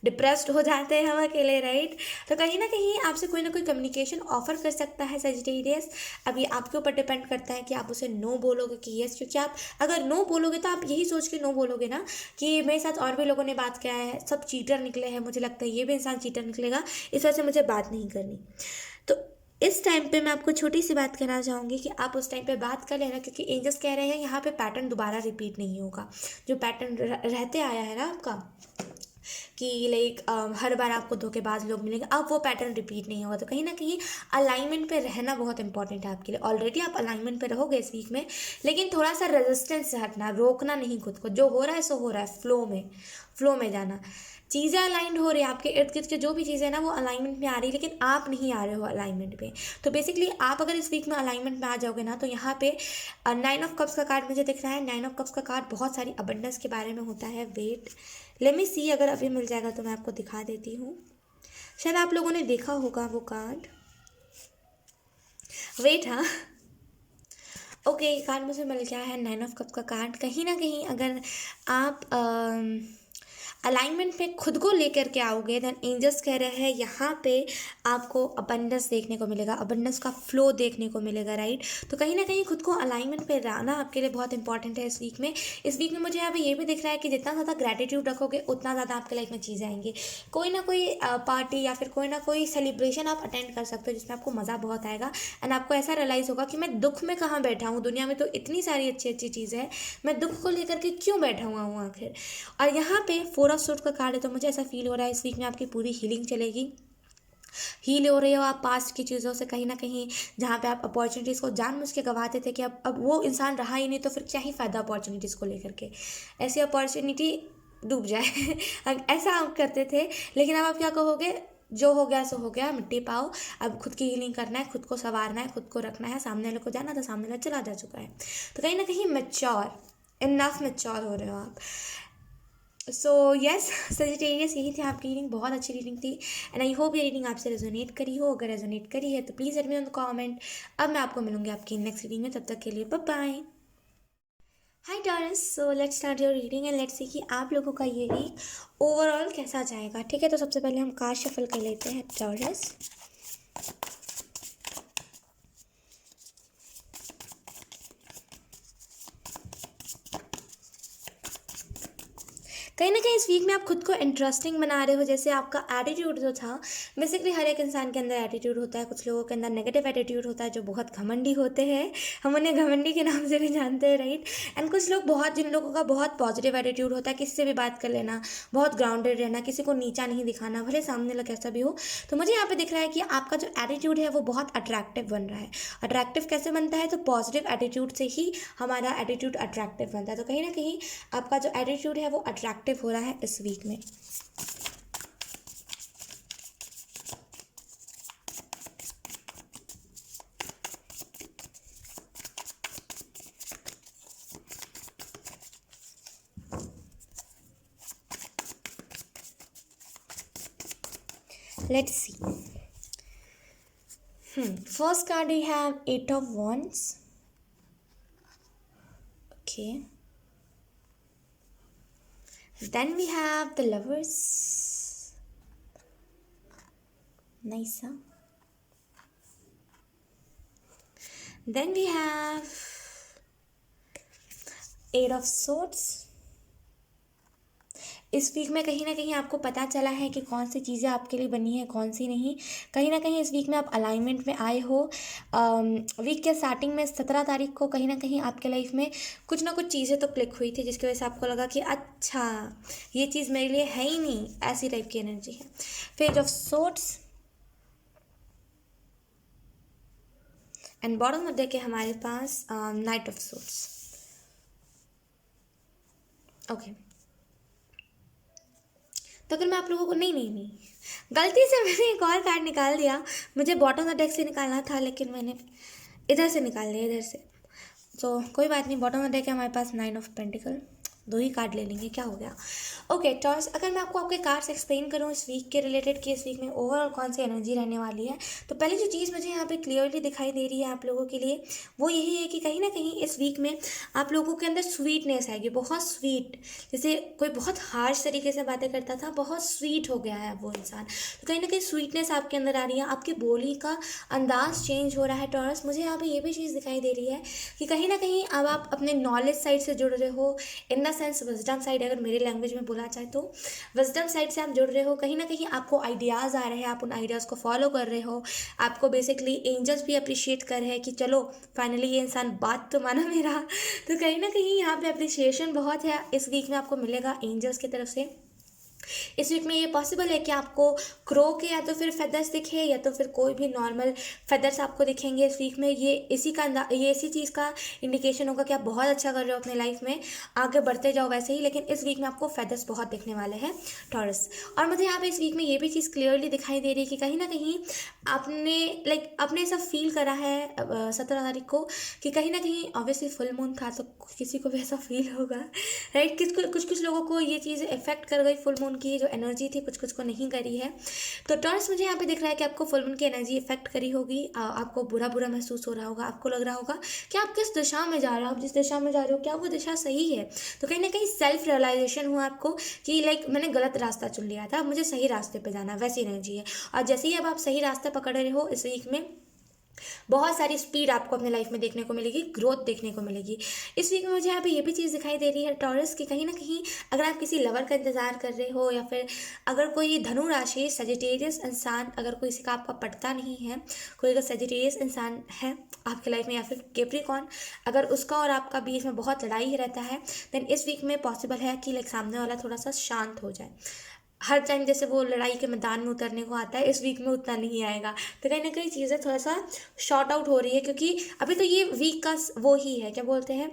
डिप्रेस्ड हो जाते हैं हम अकेले, राइट। तो कहीं ना कहीं आपसे कोई ना कोई कम्युनिकेशन ऑफर कर सकता है सजिटेरियस। अभी आपके ऊपर डिपेंड करता है कि आप उसे नो बोलोगे कि यस, क्योंकि आप अगर नो बोलोगे तो आप यही सोच के नो बोलोगे ना कि मेरे साथ और भी लोगों ने बात किया है, सब चीटर निकले हैं, मुझे लगता है ये भी इंसान चीटर निकलेगा, इस वजह से मुझे बात नहीं करनी। तो इस टाइम पे मैं आपको छोटी सी बात कहना चाहूँगी कि आप उस टाइम पे बात कर लेना, क्योंकि एंजल्स कह रहे हैं यहाँ पे पैटर्न दोबारा रिपीट नहीं होगा। जो पैटर्न रहते आया है ना आपका कि लाइक हर बार आपको धोखेबाज लोग मिलेंगे, अब वो पैटर्न रिपीट नहीं होगा। तो कहीं ना कहीं अलाइनमेंट पे रहना बहुत इंपॉर्टेंट है आपके लिए। ऑलरेडी आप अलाइनमेंट पे रहोगे इस वीक में, लेकिन थोड़ा सा रेजिस्टेंस से हटना, रोकना नहीं खुद को। जो हो रहा है सो हो रहा है, फ्लो में जाना। चीज़ें अलाइंड हो रही है, आपके इर्द गिर्द के जो भी चीज़ें हैं ना वो अलाइनमेंट में आ रही है, लेकिन आप नहीं आ रहे हो अलाइनमेंट पे। तो बेसिकली आप अगर इस वीक में अलाइनमेंट में आ जाओगे ना, तो यहाँ पे 9 ऑफ कप्स का कार्ड मुझे दिख रहा है। 9 ऑफ कप्स का कार्ड बहुत सारी अबंडेंस के बारे में होता है। वेट, लेट मी सी, अगर अभी मिल जाएगा तो मैं आपको दिखा देती हूँ। शायद आप लोगों ने देखा होगा वो कार्ड। वेट, हाँ, ओके, कार्ड मुझे मिल गया है 9 ऑफ कप्स का कार्ड। कहीं ना कहीं अगर आप अलाइनमेंट में खुद को लेकर के आओगे, देन एंजल्स कह रहे हैं यहाँ पे आपको अबंडेंस देखने को मिलेगा, अबंडेंस का फ्लो देखने को मिलेगा, राइट। तो कहीं ना कहीं खुद को अलाइनमेंट पे रहना आपके लिए बहुत इंपॉर्टेंट है इस वीक में। इस वीक में मुझे यहाँ पे ये भी दिख रहा है कि जितना ज़्यादा ग्रेटिट्यूड रखोगे उतना ज़्यादा आपके लाइफ में चीज़ें आएंगी। कोई ना कोई पार्टी या फिर कोई ना कोई सेलिब्रेशन आप अटेंड कर सकते हो जिसमें आपको मज़ा बहुत आएगा, एंड आपको ऐसा रियलाइज़ होगा कि मैं दुख में कहाँ बैठा हूँ, दुनिया में तो इतनी सारी अच्छी अच्छी चीज़ें हैं, मैं दुख को लेकर के क्यों बैठा हुआ हूँ आखिर। और यहाँ पे 4 ऑफ सूट का कार्ड है, तो मुझे ऐसा फील हो रहा है इस वीक में आपकी पूरी हीलिंग चलेगी। हील हो रही हो आप पास्ट की चीज़ों से, कहीं ना कहीं जहाँ पे आप अपॉर्चुनिटीज़ को जानबूझ के गवाते थे कि अब वो इंसान रहा ही नहीं, तो फिर क्या ही फ़ायदा अपॉर्चुनिटीज़ को लेकर के। ऐसी अपॉर्चुनिटी डूब जाए ऐसा आप करते थे, लेकिन अब आप क्या कहोगे, जो हो गया सो हो गया, मिट्टी पाओ। अब खुद की हीलिंग करना है, खुद को संवारना है, खुद को रखना है। सामने वाले को जाना था, सामने वाला चला जा चुका है। तो कहीं ना कहीं मैच्योर, इनफ मैच्योर हो रहे हो आप। सो यस सजिटेरियस, यही थी आपकी रीडिंग। बहुत अच्छी रीडिंग थी, एंड आई होप ये रीडिंग आपसे रेजोनेट करी हो। अगर रेजोनेट करी है तो please let me on the comment. अब मैं आपको मिलूंगी आपकी नेक्स्ट रीडिंग में, तब तक के लिए bye bye. Hi Taurus, so let's start your reading and let's see कि आप लोगों का ये वीक ओवरऑल कैसा जाएगा। ठीक है, तो सबसे पहले हम कार्ड शफल कर लेते हैं टॉरस। कहीं ना कहीं इस वीक में आप खुद को इंटरेस्टिंग बना रहे हो। जैसे आपका एटीट्यूड जो था, बेसिकली हर एक इंसान के अंदर एटीट्यूड होता है। कुछ लोगों के अंदर नेगेटिव एटीट्यूड होता है जो बहुत घमंडी होते हैं, हम उन्हें घमंडी के नाम से भी जानते हैं, राइट। एंड कुछ लोग बहुत, जिन लोगों का बहुत पॉजिटिव एटीट्यूड होता है, किसी से भी बात कर लेना, बहुत ग्राउंडेड रहना, किसी को नीचा नहीं दिखाना, भले सामने लग कैसा भी हो। तो मुझे यहाँ पे दिख रहा है कि आपका जो एटीट्यूड है वो बहुत अट्रैक्टिव बन रहा है। अट्रैक्टिव कैसे बनता है, तो पॉजिटिव एटीट्यूड से ही हमारा एटीट्यूड अट्रैक्टिव बनता है। तो कहीं ना कहीं आपका जो एटीट्यूड है वो अट्रैक्टिव हो रहा है इस वीक में। Let's see. First card we have 8 of Wands. Okay. Then we have the Lovers. Nice, huh? Then we have 8 of Swords. इस वीक में कहीं ना कहीं आपको पता चला है कि कौन सी चीज़ें आपके लिए बनी है, कौन सी नहीं। कहीं ना कहीं इस वीक में आप अलाइनमेंट में आए हो। वीक के स्टार्टिंग में 17 तारीख को कहीं ना कहीं आपके लाइफ में कुछ ना कुछ चीज़ें तो क्लिक हुई थी, जिसकी वजह से आपको लगा कि अच्छा ये चीज़ मेरे लिए है ही नहीं, ऐसी टाइप की एनर्जी है। Page of swords and bottom में देखे हमारे पास नाइट ऑफ सोर्ड्स। ओके, तो अगर मैं आप लोगों को नहीं गलती से मैंने एक और कार्ड निकाल दिया। मुझे बॉटम ऑफ डेक से निकालना था, लेकिन मैंने इधर से निकाल लिया, इधर से। तो कोई बात नहीं, बॉटम ऑफ डेक है हमारे पास 9 ऑफ पेंटिकल। 2 ही कार्ड ले लेंगे, क्या हो गया। ओके टॉर्स, अगर मैं आपको आपके कार्ड्स एक्सप्लेन करूँ इस वीक के रिलेटेड कि इस वीक में ओवरऑल कौन सी एनर्जी रहने वाली है, तो पहली जो चीज़ मुझे यहाँ पे क्लियरली दिखाई दे रही है आप लोगों के लिए वो यही है कि कहीं ना कहीं इस वीक में आप लोगों के अंदर स्वीटनेस आएगी, बहुत स्वीट। जैसे कोई बहुत हार्श तरीके से बातें करता था, बहुत स्वीट हो गया है वो इंसान, तो कहीं ना कहीं स्वीटनेस आपके अंदर आ रही है, आपकी बोली का अंदाज चेंज हो रहा है टॉरस। मुझे यहाँ पे ये भी चीज़ दिखाई दे रही है कि कहीं ना कहीं अब आप अपने नॉलेज साइड से जुड़ रहे हो, in the sense wisdom side, अगर मेरी लैंग्वेज में बोला जाए तो विजडम साइड से आप जुड़ रहे हो। कहीं ना कहीं आपको आइडियाज़ आ रहे हैं, आप उन आइडियाज़ को फॉलो कर रहे हो, आपको बेसिकली एंजल्स भी अप्रिशिएट कर रहे हैं कि चलो फाइनली ये इंसान बात तो माना मेरा। तो कहीं ना कहीं यहाँ पे अप्रिशिएशन बहुत है इस वीक में आपको मिलेगा एंजल्स की तरफ से। इस वीक में ये पॉसिबल है कि आपको क्रो के या तो फिर फेदर्स दिखे या तो फिर कोई भी नॉर्मल फेदर्स आपको दिखेंगे इस वीक में। ये इसी चीज़ का इंडिकेशन होगा कि आप बहुत अच्छा कर रहे हो अपने लाइफ में, आगे बढ़ते जाओ वैसे ही, लेकिन इस वीक में आपको फेदर्स बहुत दिखने वाले हैं टॉरस। और मुझे यहाँ पे इस वीक में ये भी चीज़ क्लियरली दिखाई दे रही है कि कहीं ना कहीं आपने ऐसा फील करा है 17 तारीख को कि कहीं ना कहीं ऑब्वियसली फुल मून था तो किसी को भी ऐसा फील होगा, राइट। कुछ कुछ लोगों को ये चीज़ इफेक्ट कर गई, फुल मून की जो एनर्जी थी कुछ कुछ को नहीं करी है। तो टॉरस मुझे यहाँ पे दिख रहा है कि आपको फुल मून की एनर्जी इफेक्ट करी होगी, आपको बुरा बुरा महसूस हो रहा होगा, आपको लग रहा होगा कि आप किस दिशा में जा रहे हो, आप जिस दिशा में जा रहे हो क्या वो दिशा सही है। तो कहीं ना कहीं सेल्फ रियलाइजेशन हुआ आपको कि मैंने गलत रास्ता चुन लिया था, मुझे सही रास्ते पे जाना, वैसी एनर्जी है। और जैसे ही अब आप सही रास्ता पकड़ रहे हो इस वीक में बहुत सारी स्पीड आपको अपने लाइफ में देखने को मिलेगी, ग्रोथ देखने को मिलेगी। इस वीक में मुझे यहाँ पे ये भी चीज़ दिखाई दे रही है टॉरस कि कहीं ना कहीं अगर आप किसी लवर का इंतजार कर रहे हो या फिर अगर कोई धनु राशि सजिटेरियस इंसान, अगर कोई किसी का आपका पटता नहीं है, कोई अगर सजिटेरियस इंसान है आपके लाइफ में या फिर कैप्रिकॉर्न, अगर उसका और आपका बीच में बहुत लड़ाई रहता है, देन इस वीक में पॉसिबल है कि सामने वाला थोड़ा सा शांत हो जाए। हर टाइम जैसे वो लड़ाई के मैदान में उतरने को आता है, इस वीक में उतना नहीं आएगा। तो कहीं ना कहीं चीज़ें थोड़ा सा शॉर्ट आउट हो रही है क्योंकि अभी तो ये वीक का वो ही है, क्या बोलते हैं,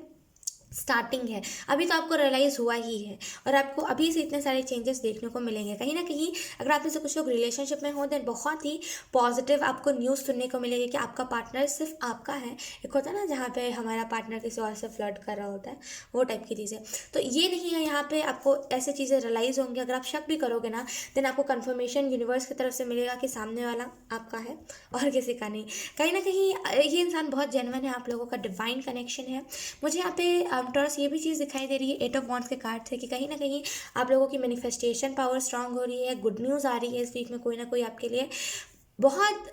स्टार्टिंग है। अभी तो आपको रियलाइज़ हुआ ही है और आपको अभी से इतने सारे चेंजेस देखने को मिलेंगे। कहीं ना कहीं अगर आप में से कुछ लोग रिलेशनशिप में हो देन बहुत ही पॉजिटिव आपको न्यूज़ सुनने को मिलेगी कि आपका पार्टनर सिर्फ आपका है। एक होता है ना जहाँ पे हमारा पार्टनर किसी और से फ्लर्ट कर रहा होता है, वो टाइप की चीज़ें तो ये नहीं है। यहाँ पे आपको ऐसी चीज़ें रियलाइज़ होंगी, अगर आप शक भी करोगे ना देन आपको कन्फर्मेशन यूनिवर्स की तरफ से मिलेगा कि सामने वाला आपका है और किसी का नहीं। कहीं ना कहीं ये इंसान बहुत जेन्युइन है, आप लोगों का डिवाइन कनेक्शन है। मुझे यहाँ पे टॉरस ये भी चीज़ दिखाई दे रही है 8 ऑफ वॉन्ड्स के कार्ड से कि कहीं ना कहीं आप लोगों की मैनिफेस्टेशन पावर स्ट्रांग हो रही है, गुड न्यूज़ आ रही है इस वीक में, कोई ना कोई आपके लिए बहुत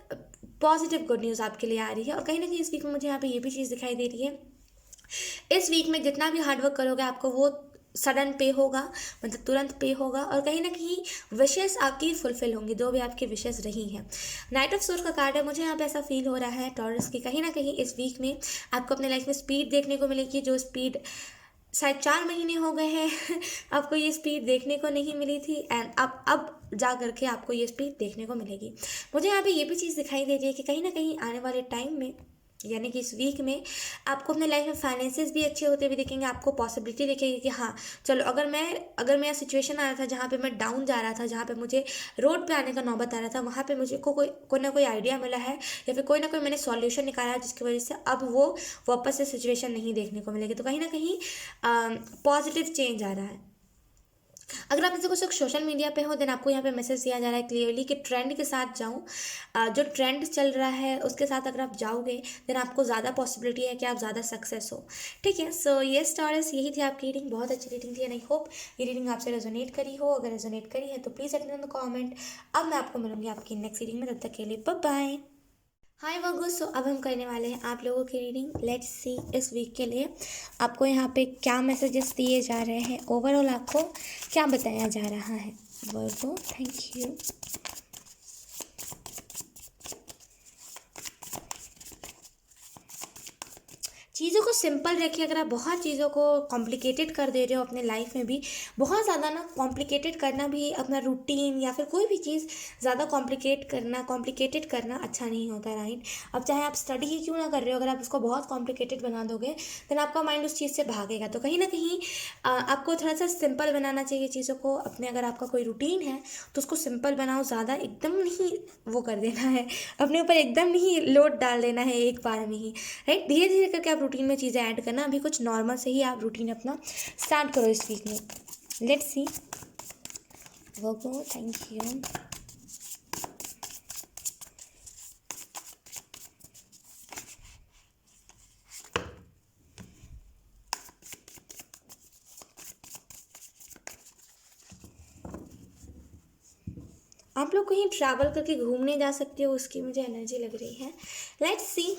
पॉजिटिव गुड न्यूज़ आपके लिए आ रही है। और कहीं ना कहीं इस वीक में मुझे यहाँ पे ये भी चीज़ दिखाई दे रही है, इस वीक में जितना भी हार्डवर्क करोगे आपको वो सडन पे होगा, मतलब तुरंत पे होगा और कहीं ना कहीं विशेस आपकी फुलफिल होंगी, जो भी आपकी विशेस रही हैं। नाइट ऑफ सोर्स का कार्ड है, मुझे यहाँ पे ऐसा फील हो रहा है टॉरस की कहीं ना कहीं इस वीक में आपको अपने लाइफ में स्पीड देखने को मिलेगी, जो स्पीड शायद 4 महीने हो गए हैं आपको ये स्पीड देखने को नहीं मिली थी एंड अब जा करके आपको ये स्पीड देखने को मिलेगी। मुझे यहाँ पे ये भी चीज़ दिखाई दे रही है कि कहीं ना कहीं आने वाले टाइम में यानी कि इस वीक में आपको अपने लाइफ में फाइनेंसेस भी अच्छे होते हुए दिखेंगे, आपको पॉसिबिलिटी दिखेगी कि हाँ चलो अगर मैं सिचुएशन आ रहा था जहाँ पे मैं डाउन जा रहा था, जहाँ पे मुझे रोड पे आने का नौबत आ रहा था, वहाँ पे मुझे कोई ना कोई आइडिया मिला है या फिर कोई ना कोई मैंने सॉल्यूशन निकाला है जिसकी वजह से अब वो वापस से सिचुएशन नहीं देखने को मिलेगी। तो कहीं ना कहीं पॉजिटिव चेंज आ रहा है। अगर आप जैसे कुछ लोग सोशल मीडिया पे हो देन आपको यहाँ पे मैसेज दिया जा रहा है क्लियरली कि ट्रेंड के साथ जाऊँ, जो ट्रेंड चल रहा है उसके साथ अगर आप जाओगे देन आपको ज़्यादा पॉसिबिलिटी है कि आप ज़्यादा सक्सेस हो। ठीक है, सो ये टॉरस यही थी आपकी रीडिंग, बहुत अच्छी रीडिंग थी एंड आई होप ये रीडिंग आपसे रेजोनेट करी हो। अगर रेजोनेट करी है तो please let me know in the comment. अब मैं आपको मिलूंगी आपकी नेक्स्ट रीडिंग में, तब तक के लिए बाय बाय। हाय वर्गो, सो अब हम करने वाले हैं आप लोगों की रीडिंग। लेट्स सी इस वीक के लिए आपको यहाँ पे क्या मैसेजेस दिए जा रहे हैं, ओवरऑल आपको क्या बताया जा रहा है वर्गो। Thank you. चीज़ों को सिंपल रखिए। अगर आप बहुत चीज़ों को कॉम्प्लिकेटेड कर दे रहे हो अपने लाइफ में भी, बहुत ज़्यादा ना कॉम्प्लिकेटेड करना भी अपना रूटीन या फिर कोई भी चीज़ ज़्यादा कॉम्प्लिकेटेड करना अच्छा नहीं होता, राइट। अब चाहे आप स्टडी ही क्यों ना कर रहे हो, अगर आप उसको बहुत कॉम्प्लिकेटेड बना दोगे देन आपका माइंड उस चीज़ से भागेगा। तो कहीं ना कहीं आपको थोड़ा सा सिंपल बनाना चाहिए चीज़ों को अपने। अगर आपका कोई रूटीन है तो उसको सिंपल बनाओ, ज़्यादा एकदम नहीं वो कर देना है, अपने ऊपर एकदम नहीं लोड डाल देना है एक बार में ही, राइट। धीरे धीरे करके आप रूटीन में चीज़ें ऐड करना, अभी कुछ नॉर्मल से ही आप रूटीन अपना स्टार्ट करो इस वीक में। Let's see Virgo, thank you. आप लोग कहीं ट्रैवल करके घूमने जा सकते हो, उसकी मुझे एनर्जी लग रही है। Let's see,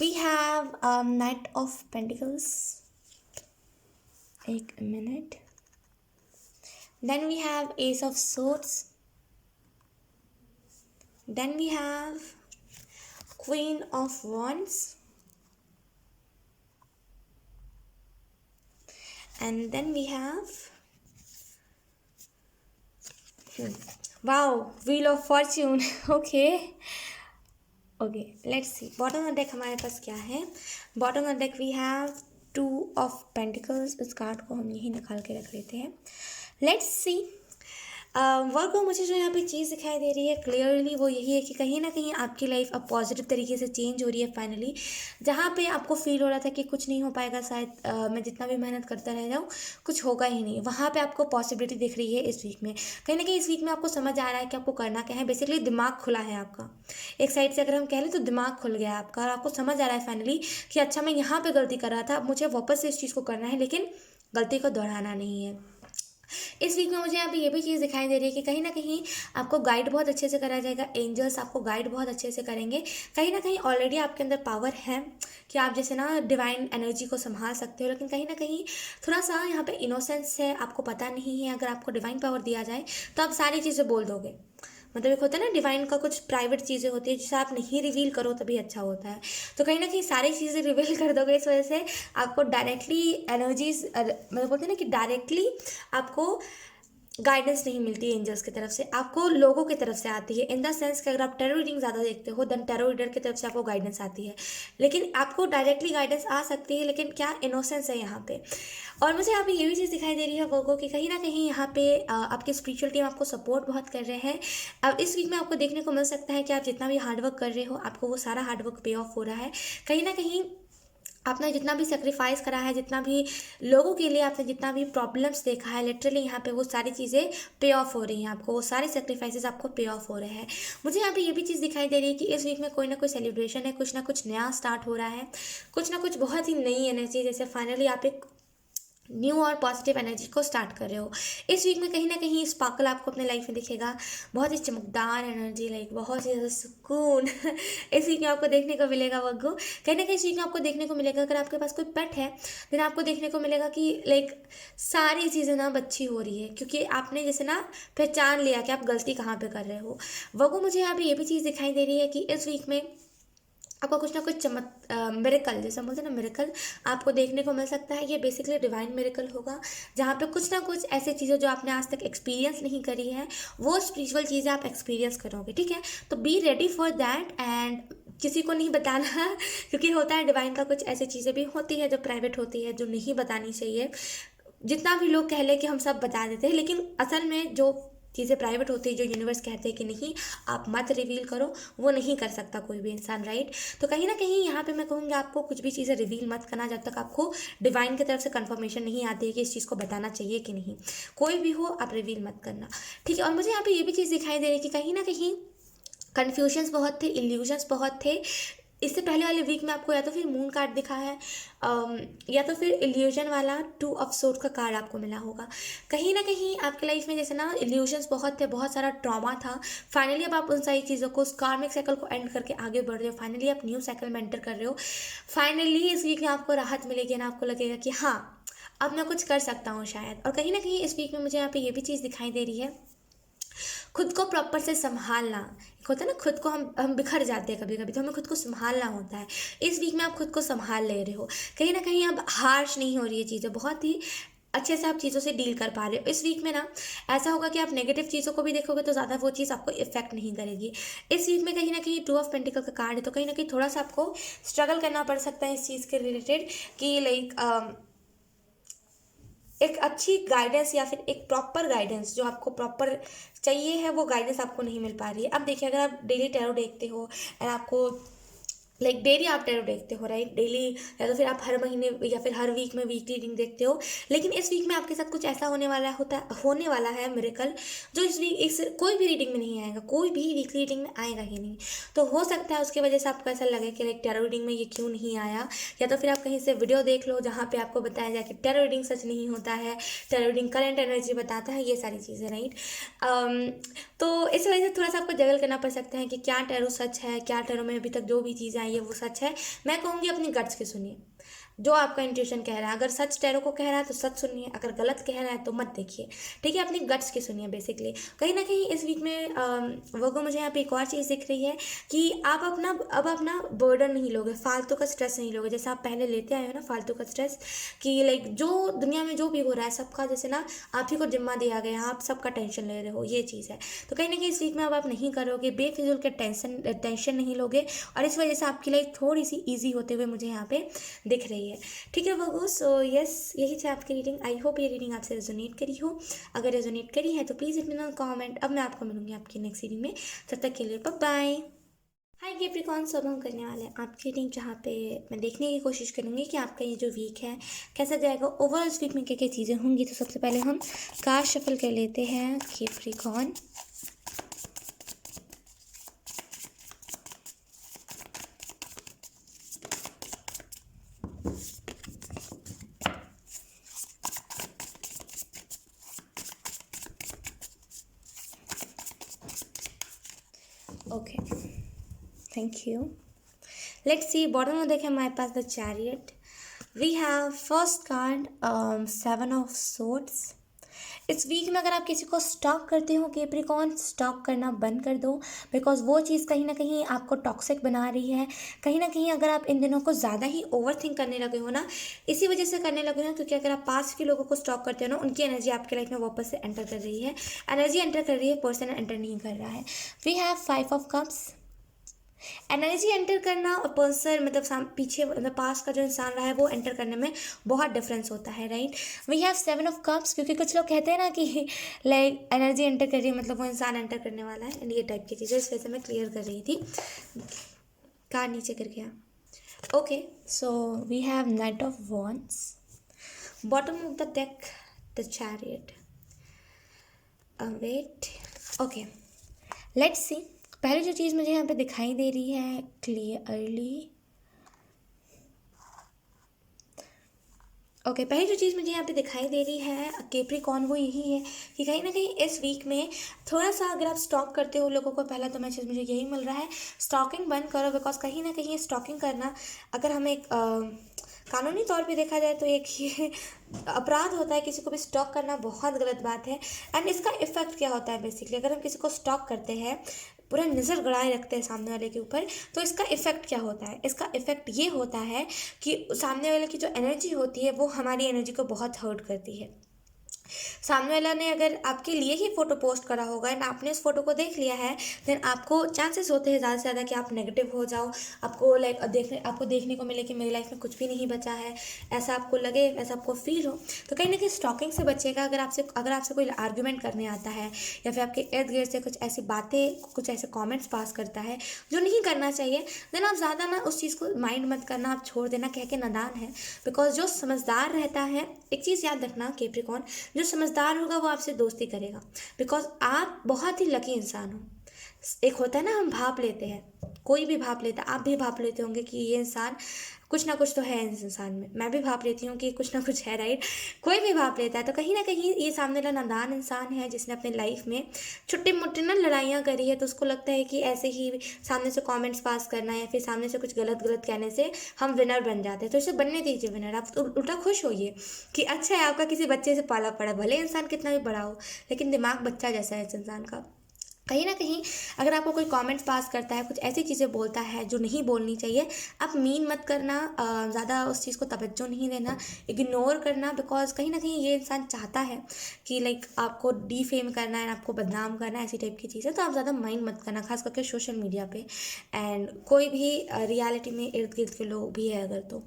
we have night of Pentacles, एक minute, then we have Ace of Swords, then we have queen of wands, and then we have wow, wheel of fortune. okay, let's see bottom of deck हमारे पास क्या है। bottom of deck we have two of pentacles, इस card को हम यही निकाल के रख लेते हैं। let's see वर्क को मुझे जो यहाँ पे चीज़ दिखाई दे रही है क्लियरली वो यही है कि कहीं ना कहीं आपकी लाइफ अब पॉजिटिव तरीके से चेंज हो रही है फाइनली। जहाँ पे आपको फील हो रहा था कि कुछ नहीं हो पाएगा, शायद मैं जितना भी मेहनत करता रह जाऊँ कुछ होगा ही नहीं, वहाँ पे आपको पॉसिबिलिटी दिख रही है इस वीक में। कहीं ना कहीं इस वीक में आपको समझ आ रहा है कि आपको करना क्या है। बेसिकली दिमाग खुला है आपका, एक साइड से अगर हम कह लें तो दिमाग खुल गया है आपका, और आपको समझ आ रहा है फाइनली कि अच्छा मैं यहाँ पर गलती कर रहा था, अब मुझे वापस से इस चीज़ को करना है, लेकिन गलती को दोहराना नहीं है। इस वीक में मुझे यहाँ पे ये भी चीज़ दिखाई दे रही है कि कहीं ना कहीं आपको गाइड बहुत अच्छे से करा जाएगा, एंजल्स आपको गाइड बहुत अच्छे से करेंगे। कहीं ना कहीं ऑलरेडी आपके अंदर पावर है कि आप जैसे ना डिवाइन एनर्जी को संभाल सकते हो, लेकिन कहीं ना कहीं थोड़ा सा यहाँ पे इनोसेंस है, आपको पता नहीं है। अगर आपको डिवाइन पावर दिया जाए तो आप सारी चीज़ें बोल दोगे, मतलब एक होता है ना डिवाइन का कुछ प्राइवेट चीज़ें होती है जिसे आप नहीं रिवील करो तभी अच्छा होता है। तो कहीं ना कहीं सारी चीज़ें रिवील कर दोगे, इस वजह से आपको डायरेक्टली एनर्जीज, मतलब बोलते हैं ना कि डायरेक्टली आपको गाइडेंस नहीं मिलती है एंजल्स की तरफ से, आपको लोगों की तरफ से आती है। इन द सेंस कि अगर आप टैरो रीडिंग ज़्यादा देखते हो देन टैरो रीडर की तरफ से आपको गाइडेंस आती है, लेकिन आपको डायरेक्टली गाइडेंस आ सकती है, लेकिन क्या इनोसेंस है यहाँ पे। और मुझे यहाँ पे ये भी चीज़ दिखाई दे रही है वर्गो कि कहीं ना कहीं यहाँ पे आपके स्पिरिचुअल टीम आपको सपोर्ट बहुत कर रहे हैं। अब इस वीक में आपको देखने को मिल सकता है कि आप जितना भी हार्डवर्क कर रहे हो आपको वो सारा हार्डवर्क पे ऑफ हो रहा है। कहीं ना कहीं आपने जितना भी सेक्रीफाइस करा है, जितना भी लोगों के लिए आपने जितना भी प्रॉब्लम्स देखा है, लिटरली यहाँ पे वो सारी चीज़ें पे ऑफ हो रही हैं आपको, वो सारे सेक्रीफाइसेस आपको पे ऑफ हो रहे हैं। मुझे यहाँ पे ये भी चीज़ दिखाई दे रही है कि इस वीक में कोई ना कोई सेलिब्रेशन है, कुछ ना कुछ नया स्टार्ट हो रहा है, कुछ ना कुछ बहुत ही नई एनर्जी, जैसे फाइनली आप एक न्यू और पॉजिटिव एनर्जी को स्टार्ट कर रहे हो। इस वीक में कहीं ना कहीं स्पार्कल आपको अपने लाइफ में दिखेगा, बहुत ही चमकदार एनर्जी, लाइक बहुत ही ज़्यादा सुकून इस वीक में आपको देखने को मिलेगा वग्गू। कहीं ना कहीं इस वीक में आपको देखने को मिलेगा, अगर आपके पास कोई पेट है देन आपको देखने को मिलेगा कि लाइक सारी चीज़ें ना अच्छी हो रही है, क्योंकि आपने जैसे ना पहचान लिया कि आप गलती कहाँ पर कर रहे हो। वग्गू मुझे यहाँ पर ये भी चीज़ दिखाई दे रही है कि इस वीक में आपको कुछ ना कुछ मिरेकल, जैसे बोलते हैं ना मिरेकल, आपको देखने को मिल सकता है। ये बेसिकली डिवाइन मिरेकल होगा, जहाँ पे कुछ ना कुछ ऐसी चीज़ें जो आपने आज तक एक्सपीरियंस नहीं करी है वो स्पिरिचुअल चीज़ें आप एक्सपीरियंस करोगे, ठीक है। तो be ready for that and किसी को नहीं बताना क्योंकि होता है डिवाइन का कुछ ऐसी चीज़ें भी होती है जो प्राइवेट होती है, जो नहीं बतानी चाहिए। जितना भी लोग कह ले कि हम सब बता देते हैं, लेकिन असल में जो चीज़ें प्राइवेट होती है, जो यूनिवर्स कहते हैं कि नहीं आप मत रिवील करो, वो नहीं कर सकता कोई भी इंसान, राइट। तो कहीं ना कहीं यहाँ पे मैं कहूँगी आपको कुछ भी चीज़ें रिवील मत करना जब तक आपको डिवाइन की तरफ से कंफर्मेशन नहीं आती है कि इस चीज़ को बताना चाहिए कि नहीं। कोई भी हो आप रिवील मत करना, ठीक है। और मुझे यहाँ पे ये भी चीज़ दिखाई दे रही है कि कहीं ना कहीं कन्फ्यूजन्स बहुत थे, इल्यूजन्स बहुत थे। इससे पहले वाले वीक में आपको या तो फिर मून कार्ड दिखा है या तो फिर इल्यूजन वाला 2 ऑफ सोर्ड का कार्ड आपको मिला होगा। कहीं ना कहीं आपकी लाइफ में जैसे ना इल्यूजन्स बहुत थे, बहुत सारा ट्रॉमा था। फाइनली अब आप उन सारी चीज़ों को, उस कार्मिक साइकिल को एंड करके आगे बढ़ रहे हो, फाइनली आप न्यू साइकिल में एंटर कर रहे हो। फाइनली इस वीक में आपको राहत मिलेगी ना, आपको लगेगा कि हाँ अब मैं कुछ कर सकता हूँ शायद। और कहीं ना कहीं इस वीक में मुझे यहाँ पे ये भी चीज़ दिखाई दे रही है, खुद को प्रॉपर से संभालना। एक होता है ना खुद को हम बिखर जाते हैं कभी कभी, तो हमें खुद को संभालना होता है। इस वीक में आप खुद को संभाल ले रहे हो, कहीं ना कहीं अब हार्श नहीं हो रही है चीज़ें, बहुत ही अच्छे से आप चीज़ों से डील कर पा रहे हो। इस वीक में ना ऐसा होगा कि आप नेगेटिव चीज़ों को भी देखोगे तो ज़्यादा वो चीज़ आपको इफेक्ट नहीं करेगी। इस वीक में कहीं ना कहीं 2 ऑफ पेंटिकल का कार्ड है, तो कहीं ना कहीं थोड़ा सा आपको स्ट्रगल करना पड़ सकता है इस चीज़ के रिलेटेड कि लाइक एक अच्छी गाइडेंस या फिर एक प्रॉपर गाइडेंस जो आपको प्रॉपर चाहिए है वो गाइडेंस आपको नहीं मिल पा रही है। अब देखिए, अगर आप डेली टैरो देखते हो एंड आपको लाइक डेली आप टैरो देखते हो राइट, डेली, या तो फिर आप हर महीने या फिर हर वीक में वीकली रीडिंग देखते हो। लेकिन इस वीक में आपके साथ कुछ ऐसा होने वाला है मिरेकल, जो इस वीक इस कोई भी रीडिंग में नहीं आएगा, कोई भी वीकली रीडिंग में आएगा ही नहीं। तो हो सकता है उसकी वजह से आपको ऐसा लगे कि लाइक टैरो रीडिंग में ये क्यों नहीं आया, या तो फिर आप कहीं से वीडियो देख लो जहाँ पे आपको बताया जाए कि टैरो रीडिंग सच नहीं होता है, टैरो रीडिंग करंट एनर्जी बताता है, ये सारी चीज़ें राइट। तो इस वजह से थोड़ा सा आपको जगल करना पड़ सकता है कि क्या टैरो सच है, क्या टैरो में अभी तक जो भी चीज़ें आई है वो सच है। मैं कहूँगी अपनी गट्स की सुनिए, जो आपका इंट्यूशन कह रहा है। अगर सच टैरो को कह रहा है तो सच सुनिए, अगर गलत कह रहा है तो मत देखिए, ठीक है। अपनी गट्स की सुनिए बेसिकली। कहीं ना कहीं इस वीक में वो मुझे यहाँ पे एक और चीज़ दिख रही है कि आप अपना बर्डन नहीं लोगे, फालतू का स्ट्रेस नहीं लोगे, जैसे आप पहले लेते आए हो ना फालतू का स्ट्रेस, कि लाइक जो दुनिया में जो भी हो रहा है सबका जैसे ना आप ही को जिम्मा दिया गया, आप सबका टेंशन ले रहे हो, ये चीज़ है। तो कहीं ना कहीं इस वीक में अब आप नहीं करोगे, बेफिजुल के टेंशन नहीं लोगे, और इस वजह से आपकी लाइफ थोड़ी सी ईजी होते हुए मुझे यहाँ पे दिख रही है, ठीक है वर्गो। सो यस, यही थी आपकी रीडिंग। आई होप ये रीडिंग आपसे रेजोनेट करी हो। अगर रेजोनेट करी है तो please it me know comment. अब मैं आपको मिलूंगी आपकी नेक्स्ट रीडिंग में, तब तक के लिए बाय बाय। हाय कैप्रिकॉर्न, सब हम करने वाले हैं आपकी रीडिंग, जहाँ पे मैं देखने की कोशिश करूँगी कि आपका ये जो वीक है कैसा जाएगा, ओवरऑल इस वीक में क्या क्या चीज़ें होंगी। तो सबसे पहले हम कार्ड शफल कर लेते हैं Capricorn. Okay, thank you. Let's see, bottom में देखें हमारे पास the chariot. We have first card, seven of swords. इस वीक में अगर आप किसी को स्टॉक करते हो कैप्रिकॉर्न, स्टॉक करना बंद कर दो, बिकॉज वो चीज़ कहीं ना कहीं आपको टॉक्सिक बना रही है। कहीं ना कहीं अगर आप इन दिनों को ज़्यादा ही ओवर थिंक करने लगे हो ना, इसी वजह से करने लगे हो, क्योंकि अगर आप पास के लोगों को स्टॉक करते हो ना, उनकी एनर्जी आपके लाइफ में वापस से एंटर कर रही है, एनर्जी एंटर कर रही है, पर्सन एंटर नहीं कर रहा है। We have five of cups. Energy enter करना और पर्सन मतलब पीछे मतलब पास का जो इंसान रहा है वो एंटर करने में बहुत डिफरेंस होता है right. We have seven of cups, क्योंकि कुछ लोग कहते हैं ना कि लाइक एनर्जी एंटर कर रही है मतलब वो इंसान एंटर करने वाला है, एंड ये टाइप की चीज़ें इस वजह से मैं क्लियर कर रही थी। कार्ड नीचे कर गया। Okay, so we have night of wands, bottom of the deck the chariot. Wait, okay, let's see. पहले जो चीज़ मुझे यहाँ पे दिखाई दे रही है क्लियरली, ओके, पहली जो चीज़ मुझे यहाँ पे दिखाई दे रही है कैप्रिकॉर्न वो यही है कि कहीं ना कहीं इस वीक में थोड़ा सा अगर आप स्टॉक करते हो लोगों को, पहला तो मैसेज मुझे यही मिल रहा है, स्टॉकिंग बंद करो, बिकॉज कहीं ना कहीं स्टॉकिंग करना अगर हमें कानूनी तौर पे देखा जाए तो एक ये अपराध होता है, किसी को भी स्टॉक करना बहुत गलत बात है। एंड इसका इफेक्ट क्या होता है बेसिकली, अगर हम किसी को स्टॉक करते हैं, पूरा नज़र गड़ाए रखते हैं सामने वाले के ऊपर, तो इसका इफेक्ट क्या होता है, इसका इफेक्ट ये होता है कि सामने वाले की जो एनर्जी होती है वो हमारी एनर्जी को बहुत हर्ट करती है। सामने वाला ने अगर आपके लिए ही फ़ोटो पोस्ट करा होगा एंड आपने उस फोटो को देख लिया है, देन आपको चांसेस होते हैं ज़्यादा से ज़्यादा कि आप नेगेटिव हो जाओ, आपको लाइक आपको देखने को मिले कि मेरी लाइफ में कुछ भी नहीं बचा है, ऐसा आपको लगे, ऐसा आपको फील हो। तो कहीं ना कहीं स्टॉकिंग से बचेगा। अगर आपसे कोई आर्ग्यूमेंट करने आता है या फिर आपके इर्द गिर्द से कुछ ऐसी बातें, कुछ ऐसे कॉमेंट्स पास करता है जो नहीं करना चाहिए, देन आप ज़्यादा ना उस चीज़ को माइंड मत करना, आप छोड़ देना, कह के नादान है। बिकॉज जो समझदार रहता है, एक चीज़ याद रखना कैप्रिकॉर्न, जो समझदार होगा वो आपसे दोस्ती करेगा, बिकॉज आप बहुत ही लकी इंसान हो। एक होता है ना, हम भाप लेते हैं, कोई भी भाप लेता है, आप भी भाप लेते होंगे कि ये इंसान कुछ ना कुछ तो है इस इंसान में, मैं भी भाप लेती हूँ कि कुछ ना कुछ है राइट, कोई भी भाप लेता है। तो कहीं ना कहीं ये सामने वाला नादान इंसान है जिसने अपने लाइफ में छोटी मोटी ना लड़ाइयाँ करी है, तो उसको लगता है कि ऐसे ही सामने से कमेंट्स पास करना या फिर सामने से कुछ गलत गलत कहने से हम विनर बन जाते हैं। तो इसे बनने दीजिए विनर, आप तो उल्टा खुश होइए कि अच्छा है आपका किसी बच्चे से पाला पड़ा, भले इंसान कितना भी बड़ा हो लेकिन दिमाग बच्चा जैसा है इस इंसान का। कहीं ना कहीं अगर आपको कोई कमेंट्स पास करता है, कुछ ऐसी चीज़ें बोलता है जो नहीं बोलनी चाहिए, आप मीन मत करना, ज़्यादा उस चीज़ को तवज्जो नहीं देना, इग्नोर करना, बिकॉज कहीं ना कहीं ये इंसान चाहता है कि लाइक आपको डीफेम करना है, आपको बदनाम करना है, ऐसी टाइप की चीज़ें। तो आप ज़्यादा माइंड मत करना, खास करके सोशल मीडिया पे एंड कोई भी रियलिटी में इर्द गिर्द के लोग भी है अगर। तो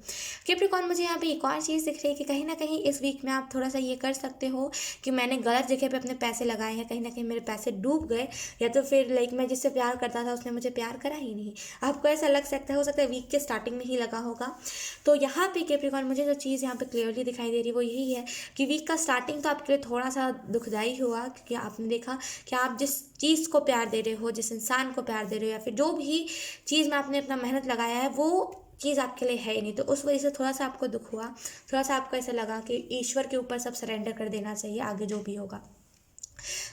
कैप्रिकॉर्न मुझे यहाँ पे एक और चीज़ दिख रही है कि कहीं ना कहीं इस वीक में आप थोड़ा सा ये कर सकते हो कि मैंने गलत जगह पे अपने पैसे लगाए हैं, कहीं ना कहीं मेरे पैसे डूब गए, या तो फिर लाइक मैं जिससे प्यार करता था उसने मुझे प्यार करा ही नहीं। आपको ऐसा लग सकता है, हो सकता है वीक के स्टार्टिंग में ही लगा होगा। तो यहाँ पे कैप्रिकॉर्न मुझे जो चीज़ यहाँ पे क्लियरली दिखाई दे रही है वो यही है कि वीक का स्टार्टिंग तो आपके लिए थोड़ा सा दुखदाई हुआ, क्योंकि आपने देखा कि आप जिस चीज़ को प्यार दे रहे हो, जिस इंसान को प्यार दे रहे हो, या फिर जो भी चीज़ में आपने अपना मेहनत लगाया है वो चीज़ आपके लिए है ही नहीं। तो उस वजह से थोड़ा सा आपको दुख हुआ, थोड़ा सा आपको ऐसा लगा कि ईश्वर के ऊपर सब सरेंडर कर देना चाहिए, आगे जो भी होगा।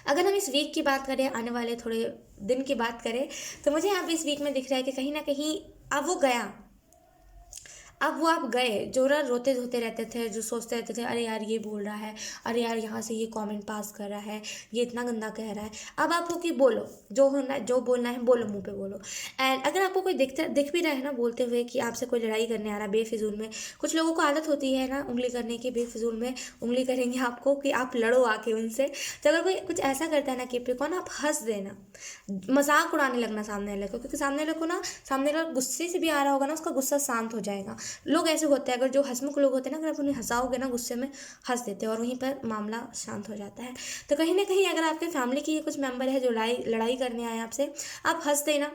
अगर हम इस वीक की बात करें, आने वाले थोड़े दिन की बात करें, तो मुझे यहाँ पे इस वीक में दिख रहा है कि कहीं ना कहीं अब वो गया, अब वो आप गए जो ना रोते धोते रहते थे, जो सोचते रहते थे अरे यार ये बोल रहा है, अरे यार यहाँ से ये कमेंट पास कर रहा है, ये इतना गंदा कह रहा है। अब आप हो कि बोलो, जो होना जो बोलना है बोलो, मुंह पे बोलो। एंड अगर आपको कोई दिख भी रहा है ना बोलते हुए कि आपसे कोई लड़ाई करने आ रहा है बेफिजूल में, कुछ लोगों को आदत होती है ना उंगली करने की, बेफिजूल में उंगली करेंगे आपको कि आप लड़ो आके उनसे। तो अगर कोई कुछ ऐसा करता है ना कैप्रिकॉर्न, आप हंस देना, मजाक उड़ाने लगना सामने वाले को, क्योंकि सामने वाले को ना, सामने वाला गुस्से से भी आ रहा होगा ना, उसका गुस्सा शांत हो जाएगा। लोग ऐसे होते हैं, अगर जो हंसमुख लोग होते हैं ना, अगर आप उन्हें हंसाओगे ना गुस्से में, हंस देते हैं और वहीं पर मामला शांत हो जाता है। तो कहीं ना कहीं अगर आपके फैमिली की कुछ मेंबर है जो लड़ाई करने आए आपसे, आप हंस देना,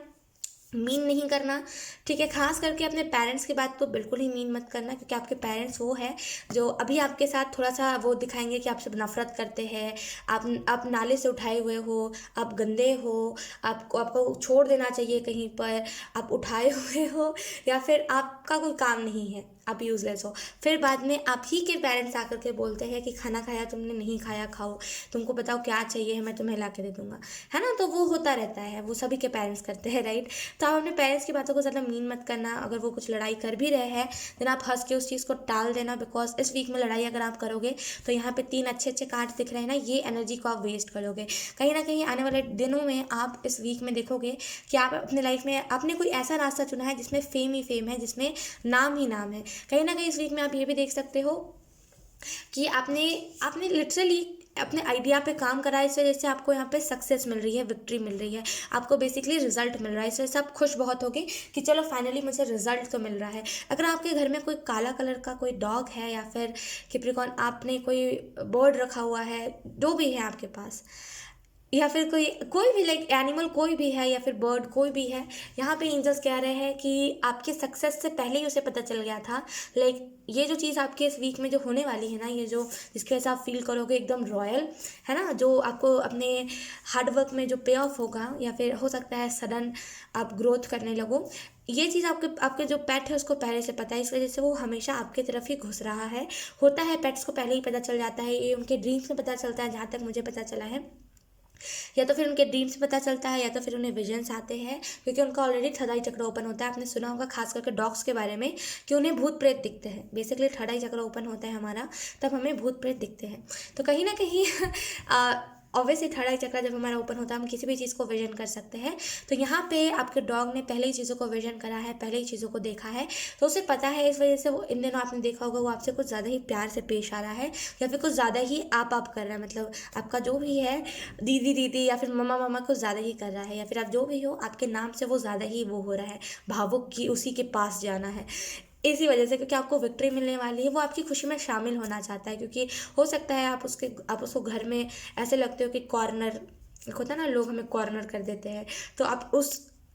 मीन नहीं करना, ठीक है। खास करके अपने पेरेंट्स की बात तो बिल्कुल ही मीन मत करना, क्योंकि आपके पेरेंट्स वो है जो अभी आपके साथ थोड़ा सा वो दिखाएंगे कि आपसे नफरत करते हैं, आप नाले से उठाए हुए हो, आप गंदे हो, आपको छोड़ देना चाहिए कहीं पर, आप उठाए हुए हो, या फिर आपका कोई काम नहीं है, आप यूजलेस हो। फिर बाद में आप ही के पेरेंट्स आकर के बोलते हैं कि खाना खाया तुमने, नहीं खाया, खाओ, तुमको बताओ क्या चाहिए है, मैं तुम्हें ला के दे दूंगा, है ना। तो वो होता रहता है, वो सभी के पेरेंट्स करते हैं, राइट। तो आप अपने पेरेंट्स की बातों को ज़्यादा मीन मत करना। अगर वो कुछ लड़ाई कर भी रहे हैं देन आप हंस के उस चीज़ को टाल देना, बिकॉज इस वीक में लड़ाई अगर आप करोगे तो यहाँ पे 3 अच्छे अच्छे कार्ड दिख रहे हैं ना, ये एनर्जी को आप वेस्ट करोगे। कहीं ना कहीं आने वाले दिनों में आप इस वीक में देखोगे कि आप अपने लाइफ में आपने कोई ऐसा रास्ता चुना है जिसमें फेम ही फेम है, जिसमें नाम ही नाम है। कहीं ना कहीं इस वीक में आप ये भी देख सकते हो कि आपने आपने लिटरली अपने आइडिया पे काम करा है, इस वजह से आपको यहाँ पे सक्सेस मिल रही है, विक्ट्री मिल रही है, आपको बेसिकली रिजल्ट मिल रहा है। इस वजह से आप खुश बहुत होगे कि चलो फाइनली मुझे रिजल्ट तो मिल रहा है। अगर आपके घर में कोई काला कलर का कोई डॉग है, या फिर कैप्रिकॉर्न आपने कोई बर्ड रखा हुआ है, जो भी है आपके पास, या फिर कोई भी लाइक एनिमल कोई भी है, या फिर बर्ड कोई भी है, यहाँ पे एंजल्स कह रहे हैं कि आपके सक्सेस से पहले ही उसे पता चल गया था। लाइक ये जो चीज़ आपके इस वीक में जो होने वाली है ना, ये जो जिसकी वजह से आप फील करोगे एकदम रॉयल, है ना, जो आपको अपने हार्डवर्क में जो पे ऑफ होगा, या फिर हो सकता है सडन आप ग्रोथ करने लगो, ये चीज़ आपके आपके जो पेट है उसको पहले से पता है, इस वजह से वो हमेशा आपकी तरफ ही घुस रहा है। होता है पेट्स को पहले ही पता चल जाता है, ये उनके ड्रीम्स में पता चलता है, जहाँ तक मुझे पता चला है, या तो फिर उनके ड्रीम्स पता चलता है, या तो फिर उन्हें विजन्स आते हैं, क्योंकि उनका ऑलरेडी थर्ड आई चक्र ओपन होता है। आपने सुना होगा खास करके डॉग्स के बारे में कि उन्हें भूत प्रेत दिखते हैं। बेसिकली थर्ड आई चक्र ओपन होता है हमारा, तब हमें भूत प्रेत दिखते हैं। तो कहीं ना कहीं ऑब्वियसली थर्ड आई चक्र जब हमारा ओपन होता है हम किसी भी चीज़ को विजन कर सकते हैं। तो यहाँ पे आपके डॉग ने पहले ही चीज़ों को विजन करा है, पहले ही चीज़ों को देखा है, तो उसे पता है। इस वजह से वो इन दिनों आपने देखा होगा वो आपसे कुछ ज़्यादा ही प्यार से पेश आ रहा है, या फिर कुछ ज़्यादा ही आप कर रहा है, मतलब आपका जो भी है दीदी दीदी या फिर मम्मा मम्मा कुछ ज़्यादा ही कर रहा है, या फिर आप जो भी हो आपके नाम से वो ज़्यादा ही वो हो रहा है, भावुक की उसी के पास जाना है। इसी वजह से, क्योंकि आपको विक्ट्री मिलने वाली है, वो आपकी खुशी में शामिल होना चाहता है, क्योंकि हो सकता है आप उसको घर में ऐसे लगते हो कि कॉर्नर होता है ना, लोग हमें कॉर्नर कर देते हैं, तो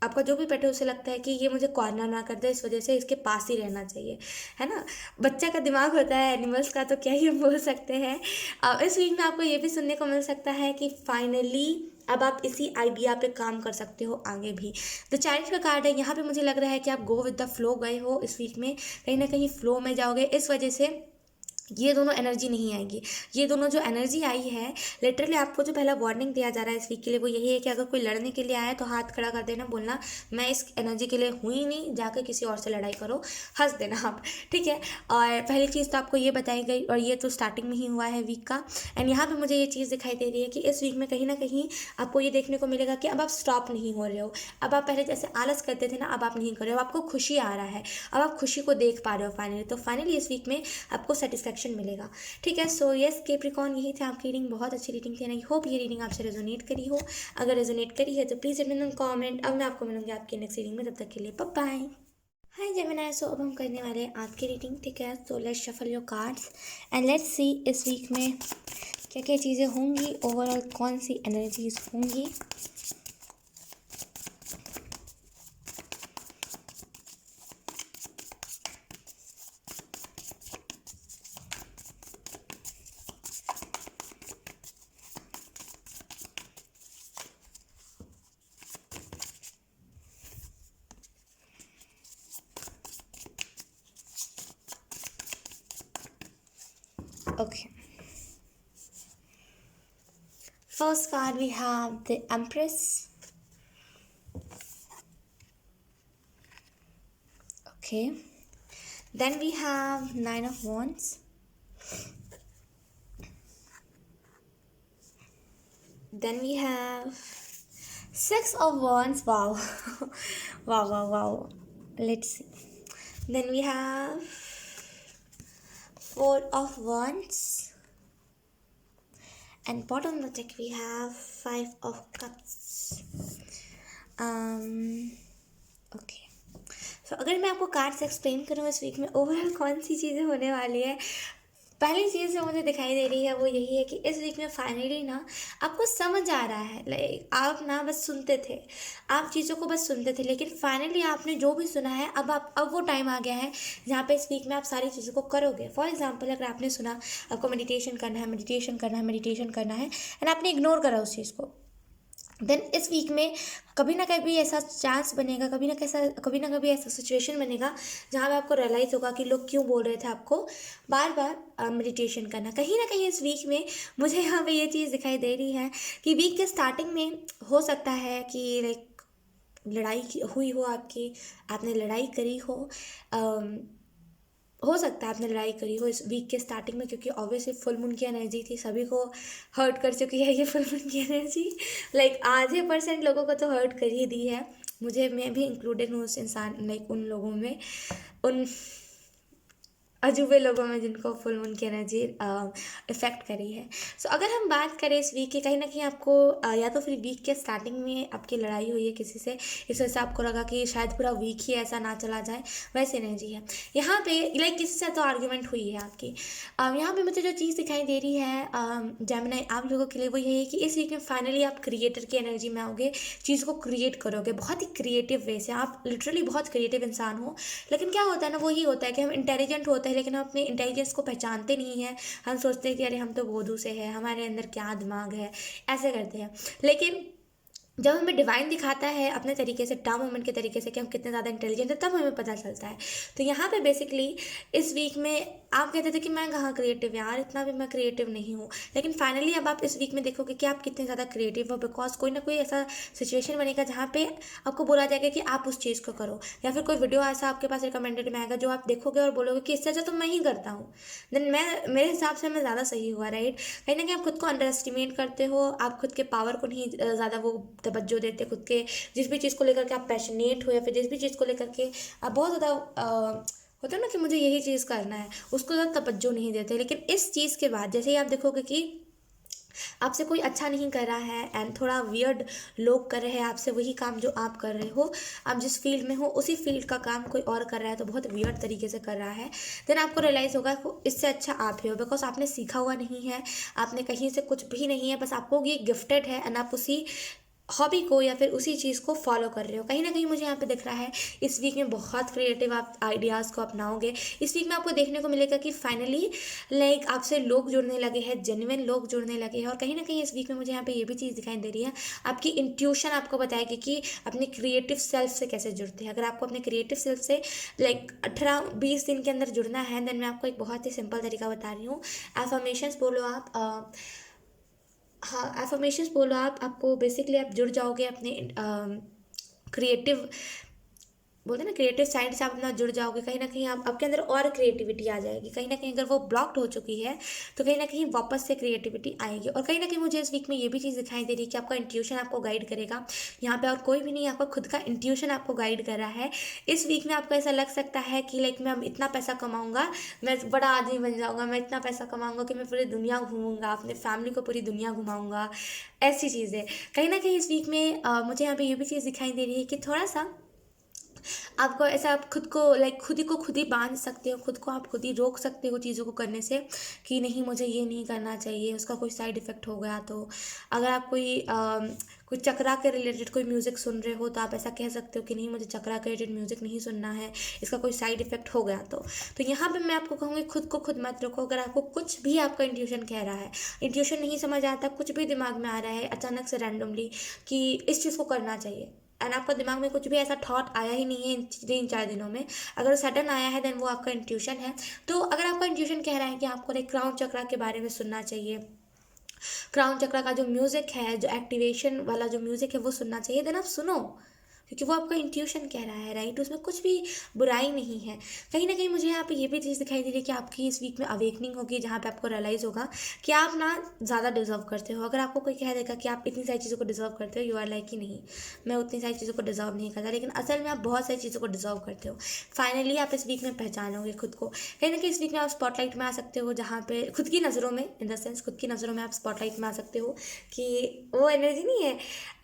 आपका जो भी पेट है उसे लगता है कि ये मुझे कॉर्नर ना कर दे, इस वजह से इसके पास ही रहना चाहिए, है ना। बच्चा का दिमाग होता है एनिमल्स का, तो क्या ही हम बोल सकते हैं। इस वीक में आपको ये भी सुनने को मिल सकता है कि फाइनली अब आप इसी आइडिया पे काम कर सकते हो आगे भी। द चैरिट का कार्ड है, यहाँ पे मुझे लग रहा है कि आप गो विद द फ्लो गए हो इस वीक में, कहीं ना कहीं फ्लो में जाओगे। इस वजह से ये दोनों एनर्जी नहीं आएगी। ये दोनों जो एनर्जी आई है, लिटरली आपको जो पहला वार्निंग दिया जा रहा है इस वीक के लिए वो यही है कि अगर कोई लड़ने के लिए आए तो हाथ खड़ा कर देना, बोलना मैं इस एनर्जी के लिए हुई नहीं, जाकर किसी और से लड़ाई करो, हंस देना आप, ठीक है। और पहली चीज़ तो आपको ये बताई गई, और ये तो स्टार्टिंग में ही हुआ है वीक का। एंड यहाँ पर मुझे ये चीज़ दिखाई दे रही है कि इस वीक में कहीं ना कहीं आपको ये देखने को मिलेगा कि अब आप स्टॉप नहीं हो रहे हो। अब आप पहले जैसे आलस करते थे ना, अब आप नहीं कर रहे हो, आपको खुशी आ रहा है, अब आप खुशी को देख पा रहे हो फाइनली। तो फाइनली इस वीक में आपको सेटिस्फेक्शन मिलेगा, ठीक है। सो यस कैप्रिकॉर्न, यही थी आपकी रीडिंग, बहुत अच्छी रीडिंग थी। आई होप ये रीडिंग आपसे रेजोनेट करी हो। अगर रेजोनेट करी है तो please let me know comment. अब मैं आपको मिलूंगी आपकी नेक्स्ट रीडिंग में, तब तक के लिए बाय बाय। हाय जेमिनी, सो अब हम करने वाले हैं आपकी रीडिंग, ठीक है। So let's shuffle your cards and let's सी इस वीक में क्या क्या चीज़ें होंगी, ओवरऑल कौन सी एनर्जीज होंगी। Okay. First card we have the Empress. Okay. Then we have Nine of Wands. Then we have Six of Wands. Wow. Wow, wow, wow. Let's see. Then we have Four of Wands. And bottom of the deck we have Five of Cups. Okay, so अगर मैं आपको cards explain करूँ इस week में overall कौन सी चीज़ें होने वाली है, पहली चीज़ जो मुझे दिखाई दे रही है वो यही है कि इस वीक में फाइनली ना आपको समझ आ रहा है, लाइक आप ना बस सुनते थे, आप चीज़ों को बस सुनते थे, लेकिन फाइनली आपने जो भी सुना है अब वो टाइम आ गया है जहाँ पे इस वीक में आप सारी चीज़ों को करोगे। फॉर एग्जांपल, अगर आपने सुना आपको मेडिटेशन करना है, मेडिटेशन करना है, मेडिटेशन करना है, एंड आपने इग्नोर करा उस चीज़ को, देन इस वीक में कभी ना कभी ऐसा चांस बनेगा, कभी ना कभी ऐसा सिचुएशन बनेगा जहाँ पे आपको रियलाइज़ होगा कि लोग क्यों बोल रहे थे आपको बार बार मेडिटेशन करना। कहीं ना कहीं इस वीक में मुझे यहाँ पे ये चीज़ दिखाई दे रही है कि वीक के स्टार्टिंग में हो सकता है कि लाइक लड़ाई हुई हो आपकी, आपने लड़ाई करी हो सकता है आपने लड़ाई करी हो इस वीक के स्टार्टिंग में, क्योंकि ऑब्वियसली फुल मून की एनर्जी थी, सभी को हर्ट कर चुकी है ये फुल मून की एनर्जी, लाइक आधे % लोगों को तो हर्ट कर ही दी है, मैं भी इंक्लूडेड हूँ उस इंसान, लाइक उन लोगों में, उन अजूबे लोगों में जिनको फुल मून की एनर्जी इफ़ेक्ट करी है। सो अगर हम बात करें इस वीक की, कहीं ना कहीं आपको या तो फिर वीक के स्टार्टिंग में आपकी लड़ाई हुई है किसी से, इस वजह से आपको लगा कि शायद पूरा वीक ही ऐसा ना चला जाए, वैसी एनर्जी है यहाँ पे, लाइक किसी से तो आर्ग्यूमेंट हुई है आपकी। यहाँ पे मुझे जो चीज़ दिखाई दे रही है जेमिनी आप लोगों के लिए, वो यही है कि इस वीक में फाइनली आप क्रिएटर की एनर्जी में आओगे, चीज़ को क्रिएट करोगे बहुत ही क्रिएटिव वे से। आप लिटरली बहुत क्रिएटिव इंसान हो, लेकिन क्या होता है ना, वो ही होता है कि हम इंटेलिजेंट होते हैं लेकिन हम अपने इंटेलिजेंस को पहचानते नहीं हैं। हम सोचते हैं कि अरे हम तो बोधू से हैं, हमारे अंदर क्या दिमाग है, ऐसे करते हैं। लेकिन जब हमें डिवाइन दिखाता है अपने तरीके से, टाइम मोमेंट के तरीके से कि हम कितने ज़्यादा इंटेलिजेंट हैं, तब हमें पता चलता है। तो यहाँ पे बेसिकली इस वीक में आप कहते थे कि मैं कहाँ क्रिएटिव यार, इतना भी मैं क्रिएटिव नहीं हूँ, लेकिन फाइनली अब आप इस वीक में देखोगे कि आप कितने ज़्यादा क्रिएटिव हो, बिकॉज कोई ना कोई ऐसा सिचुएशन बनेगा जहाँ पे आपको बोला जाएगा कि आप उस चीज़ को करो, या फिर कोई वीडियो ऐसा आपके पास रिकमेंडेड में आएगा जो आप देखोगे और बोलोगे कि इससे अच्छा तो मैं ही करता हूँ, देन मेरे हिसाब से मैं ज़्यादा सही हुआ, राइट। कहीं ना कहीं आप खुद को अंडर एस्टिमेट करते हो, आप खुद के पावर को नहीं ज़्यादा वो तवज्जो देते, खुद के जिस भी चीज़ को लेकर के आप पैशनेट हो, या फिर जिस भी चीज़ को लेकर के आप बहुत ज़्यादा होता है ना कि मुझे यही चीज़ करना है, उसको ज़्यादा तवज्जो नहीं देते। लेकिन इस चीज़ के बाद जैसे ही आप देखोगे कि आपसे कोई अच्छा नहीं कर रहा है एंड थोड़ा वियर्ड लोग कर रहे हैं आपसे वही काम जो आप कर रहे हो, आप जिस फील्ड में हो उसी फील्ड का काम कोई और कर रहा है तो बहुत वियर्ड तरीके से कर रहा है, देन आपको रियलाइज़ होगा कि इससे अच्छा आप ही हो, बिकॉज आपने सीखा हुआ नहीं है, आपने कहीं से कुछ भी नहीं है, बस आपको ये गिफ्टेड है एंड आप उसी हॉबी को या फिर उसी चीज़ को फॉलो कर रहे हो। कहीं ना कहीं मुझे यहाँ पे दिख रहा है इस वीक में बहुत क्रिएटिव आप आइडियाज़ को अपनाओगे। इस वीक में आपको देखने को मिलेगा कि फाइनली लाइक आपसे लोग जुड़ने लगे हैं, जेन्युइन लोग जुड़ने लगे हैं। और कहीं ना कहीं इस वीक में मुझे यहाँ पे ये भी चीज़ दिखाई दे रही है, आपकी इंट्यूशन आपको बताएगी कि अपने क्रिएटिव सेल्फ से कैसे जुड़ते हैं। अगर आपको अपने क्रिएटिव सेल्फ से लाइक 18-20 दिन के अंदर जुड़ना है, देन मैं आपको एक बहुत ही सिंपल तरीका बता रही हूँ। एफर्मेशंस बोलो आप, हाँ एफर्मेशंस बोलो आपको बेसिकली आप जुड़ जाओगे अपने क्रिएटिव, बोलते हैं ना क्रिएटिव साइड से आप अपना जुड़ जाओगे। कहीं ना कहीं आपके अंदर और क्रिएटिविटी आ जाएगी। कहीं ना कहीं अगर वो ब्लॉक्ड हो चुकी है तो कहीं ना कहीं वापस से क्रिएटिविटी आएगी। और कहीं ना कहीं मुझे इस वीक में ये भी चीज़ दिखाई दे रही है कि आपका इंट्यूशन आपको गाइड करेगा यहाँ पे, और कोई भी नहीं, आपका खुद का इंट्यूशन आपको गाइड कर रहा है। इस वीक में आपको ऐसा लग सकता है कि लाइक मैं इतना पैसा कमाऊँगा, मैं बड़ा आदमी बन जाऊँगा, मैं इतना पैसा कमाऊँगा कि मैं पूरी दुनिया घूमूंगा, अपने फैमिली को पूरी दुनिया घुमाऊँगा, ऐसी चीज़ें। कहीं ना कहीं इस वीक में मुझे यहाँ पे ये भी चीज़ दिखाई दे रही है कि थोड़ा सा आपको ऐसा, आप खुद को लाइक खुद ही बांध सकते हो, खुद को आप खुद ही रोक सकते हो चीज़ों को करने से कि नहीं मुझे ये नहीं करना चाहिए, उसका कोई साइड इफ़ेक्ट हो गया तो। अगर आप कोई चक्रा के रिलेटेड कोई म्यूज़िक सुन रहे हो तो आप ऐसा कह सकते हो कि नहीं मुझे चक्रा के रिलेटेड म्यूज़िक नहीं सुनना है, इसका कोई साइड इफ़ेक्ट हो गया तो यहाँ पे मैं आपको कहूँगी खुद को खुद मत रोको। अगर आपको कुछ भी आपका इंट्यूशन कह रहा है, इंट्यूशन नहीं समझ आता, कुछ भी दिमाग में आ रहा है अचानक से रैंडमली कि इस चीज़ को करना चाहिए, एंड आपका दिमाग में कुछ भी ऐसा थॉट आया ही नहीं है इन 3-4 दिनों में, अगर सडन आया है देन वो आपका इंट्यूशन है। तो अगर आपका इंट्यूशन कह रहा है कि आपको लाइक क्राउन चक्रा के बारे में सुनना चाहिए, क्राउन चक्रा का जो म्यूज़िक है, जो एक्टिवेशन वाला जो म्यूज़िक है वो सुनना चाहिए, देन आप सुनो, क्योंकि वो आपका इंट्यूशन कह रहा है, राइट। उसमें कुछ भी बुराई नहीं है। कहीं ना कहीं मुझे यहाँ पे ये भी चीज़ दिखाई दे रही है कि आपकी इस वीक में अवेकनिंग होगी, जहाँ पे आपको रियलाइज़ होगा कि आप ना ज़्यादा डिजर्व करते हो। अगर आपको कोई कह देगा कि आप इतनी सारी चीज़ों को डिजर्व करते हो, यू आर लाइक कि नहीं, मैं उतनी सारी चीज़ों को डिजर्व नहीं करता, लेकिन असल में आप बहुत सारी चीज़ों को डिजर्व करते हो। फाइनली आप इस वीक में पहचानोगे खुद को। कहीं ना कहीं इस वीक में आप स्पॉटलाइट में आ सकते हो, जहाँ पे खुद की नज़रों में, इन द सेंस खुद की नज़रों में आप स्पॉटलाइट में आ सकते हो कि वो एनर्जी नहीं है,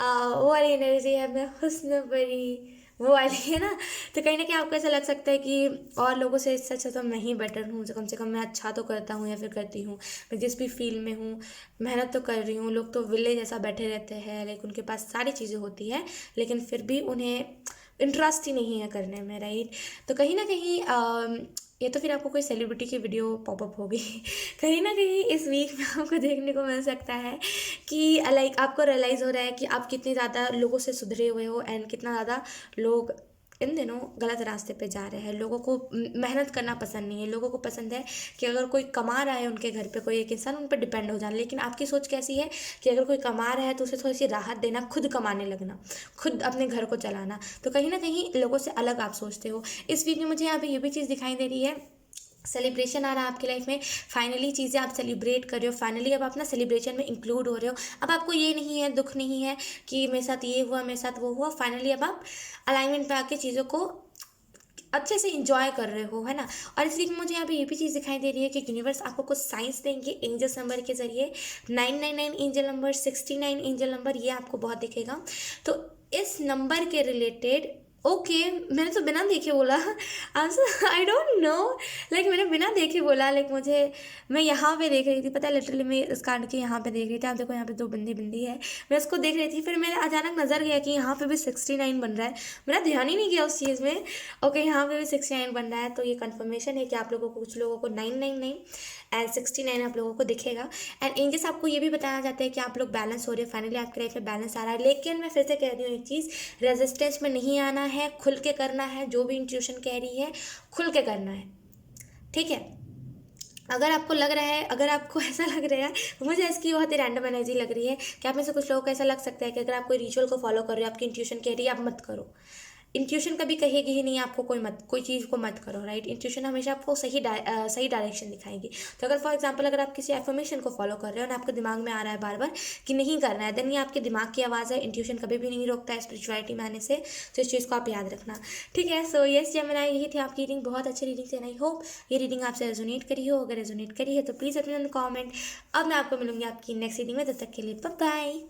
वो वाली एनर्जी है, मैं हुस्न परी, वो वाली है ना। तो कहीं ना कहीं आपको ऐसा लग सकता है कि और लोगों से इससे अच्छा तो मैं ही बेटर हूँ, कम से कम मैं अच्छा तो करता हूँ या फिर करती हूँ, मैं जिस भी फील्ड में हूँ मेहनत तो कर रही हूँ। लोग तो विले जैसा बैठे रहते हैं, लाइक उनके पास सारी चीज़ें होती है लेकिन फिर भी उन्हें इंटरेस्ट ही नहीं है करने में, राइट। तो कहीं ना कहीं ये तो फिर आपको कोई सेलिब्रिटी की वीडियो पॉपअप होगी कहीं ना कहीं इस वीक में आपको देखने को मिल सकता है कि लाइक आपको रियलाइज़ हो रहा है कि आप कितने ज़्यादा लोगों से सुधरे हुए हो एंड कितना ज़्यादा लोग इन दिनों गलत रास्ते पे जा रहे हैं। लोगों को मेहनत करना पसंद नहीं है, लोगों को पसंद है कि अगर कोई कमा रहा है उनके घर पे कोई एक इंसान, उन पर डिपेंड हो जाना। लेकिन आपकी सोच कैसी है कि अगर कोई कमा रहा है तो उसे थोड़ी सी राहत देना, खुद कमाने लगना, खुद अपने घर को चलाना। तो कहीं ना कहीं लोगों से अलग आप सोचते हो। इस वीक में मुझे यहाँ पे ये भी चीज़ दिखाई दे रही है, सेलिब्रेशन आ रहा है आपकी लाइफ में, फाइनली चीज़ें आप सेलिब्रेट कर रहे हो, फाइनली अब आप ना सेलिब्रेशन में इंक्लूड हो रहे हो। अब आपको ये नहीं है, दुख नहीं है कि मेरे साथ ये हुआ, मेरे साथ वो हुआ, फाइनली अब आप अलाइनमेंट पे आके चीज़ों को अच्छे से इंजॉय कर रहे हो, है ना। और इस वीक में मुझे यहाँ पे ये भी चीज़ दिखाई दे रही है कि यूनिवर्स आपको कुछ साइंस देंगे एंजल्स नंबर के जरिए। 999 एंजल नंबर, 69 एंजल नंबर, ये आपको बहुत दिखेगा। तो इस नंबर के रिलेटेड, ओके, मैंने तो बिना देखे बोला, आई डोंट नो, लाइक मैंने बिना देखे बोला, लाइक मुझे, मैं यहाँ पे देख रही थी, पता है लिटरली मैं इस कार्ड के यहाँ पे देख रही थी, आप देखो यहाँ पे 2 बिंदी है, मैं उसको देख रही थी, फिर मेरे अचानक नज़र गया कि यहाँ पे भी 69 बन रहा है, मेरा ध्यान ही नहीं गया उस चीज़ में। ओके, यहाँ पे भी 69 बन रहा है, तो ये कंफर्मेशन है कि आप लोगों को, कुछ लोगों को 999 एंड 69 आप लोगों को दिखेगा। एंड एंजल्स आपको ये भी बताया जाता है कि आप लोग बैलेंस हो रहे हैं, फाइनली आपकी लाइफ में बैलेंस आ रहा है। लेकिन मैं फिर से कह रही हूँ एक चीज़, रेजिस्टेंस में नहीं आना है, खुल के करना है, जो भी इंट्यूशन कह रही है खुल के करना है, ठीक है। अगर आपको लग रहा है, अगर आपको ऐसा लग रहा है, मुझे इसकी बहुत ही रैंडम एनर्जी लग रही है कि आप में से कुछ लोगों को ऐसा लग सकता है कि अगर आप कोई रिचुअल को फॉलो कर रहे हो, आपकी इंट्यूशन कह रही है आप मत करो। इंट्यूशन कभी कहेगी ही नहीं आपको कोई चीज़ को मत करो, राइट। इंट्यूशन हमेशा आपको सही डायरेक्शन दिखाएगी। तो अगर फॉर एग्जांपल अगर आप किसी एफर्मेशन को फॉलो कर रहे हो और आपके दिमाग में आ रहा है बार बार कि नहीं करना है, देन ये आपके दिमाग की आवाज़ है। इंट्यूशन कभी भी नहीं रोकता है स्पिरिचुअलिटी में आने से, तो इस चीज़ को आप याद रखना, ठीक है। सो यस जमेनाई, यही थी आपकी रीडिंग, बहुत अच्छी रीडिंग थी, आई होप ये रीडिंग आपसे रेजोनेट करी हो। अगर रेजोनेट करी है तो प्लीज़ अपने कॉमेंट। अब मैं आपको मिलूंगी आपकी नेक्स्ट रीडिंग में, तब तक के लिए बाय बाय।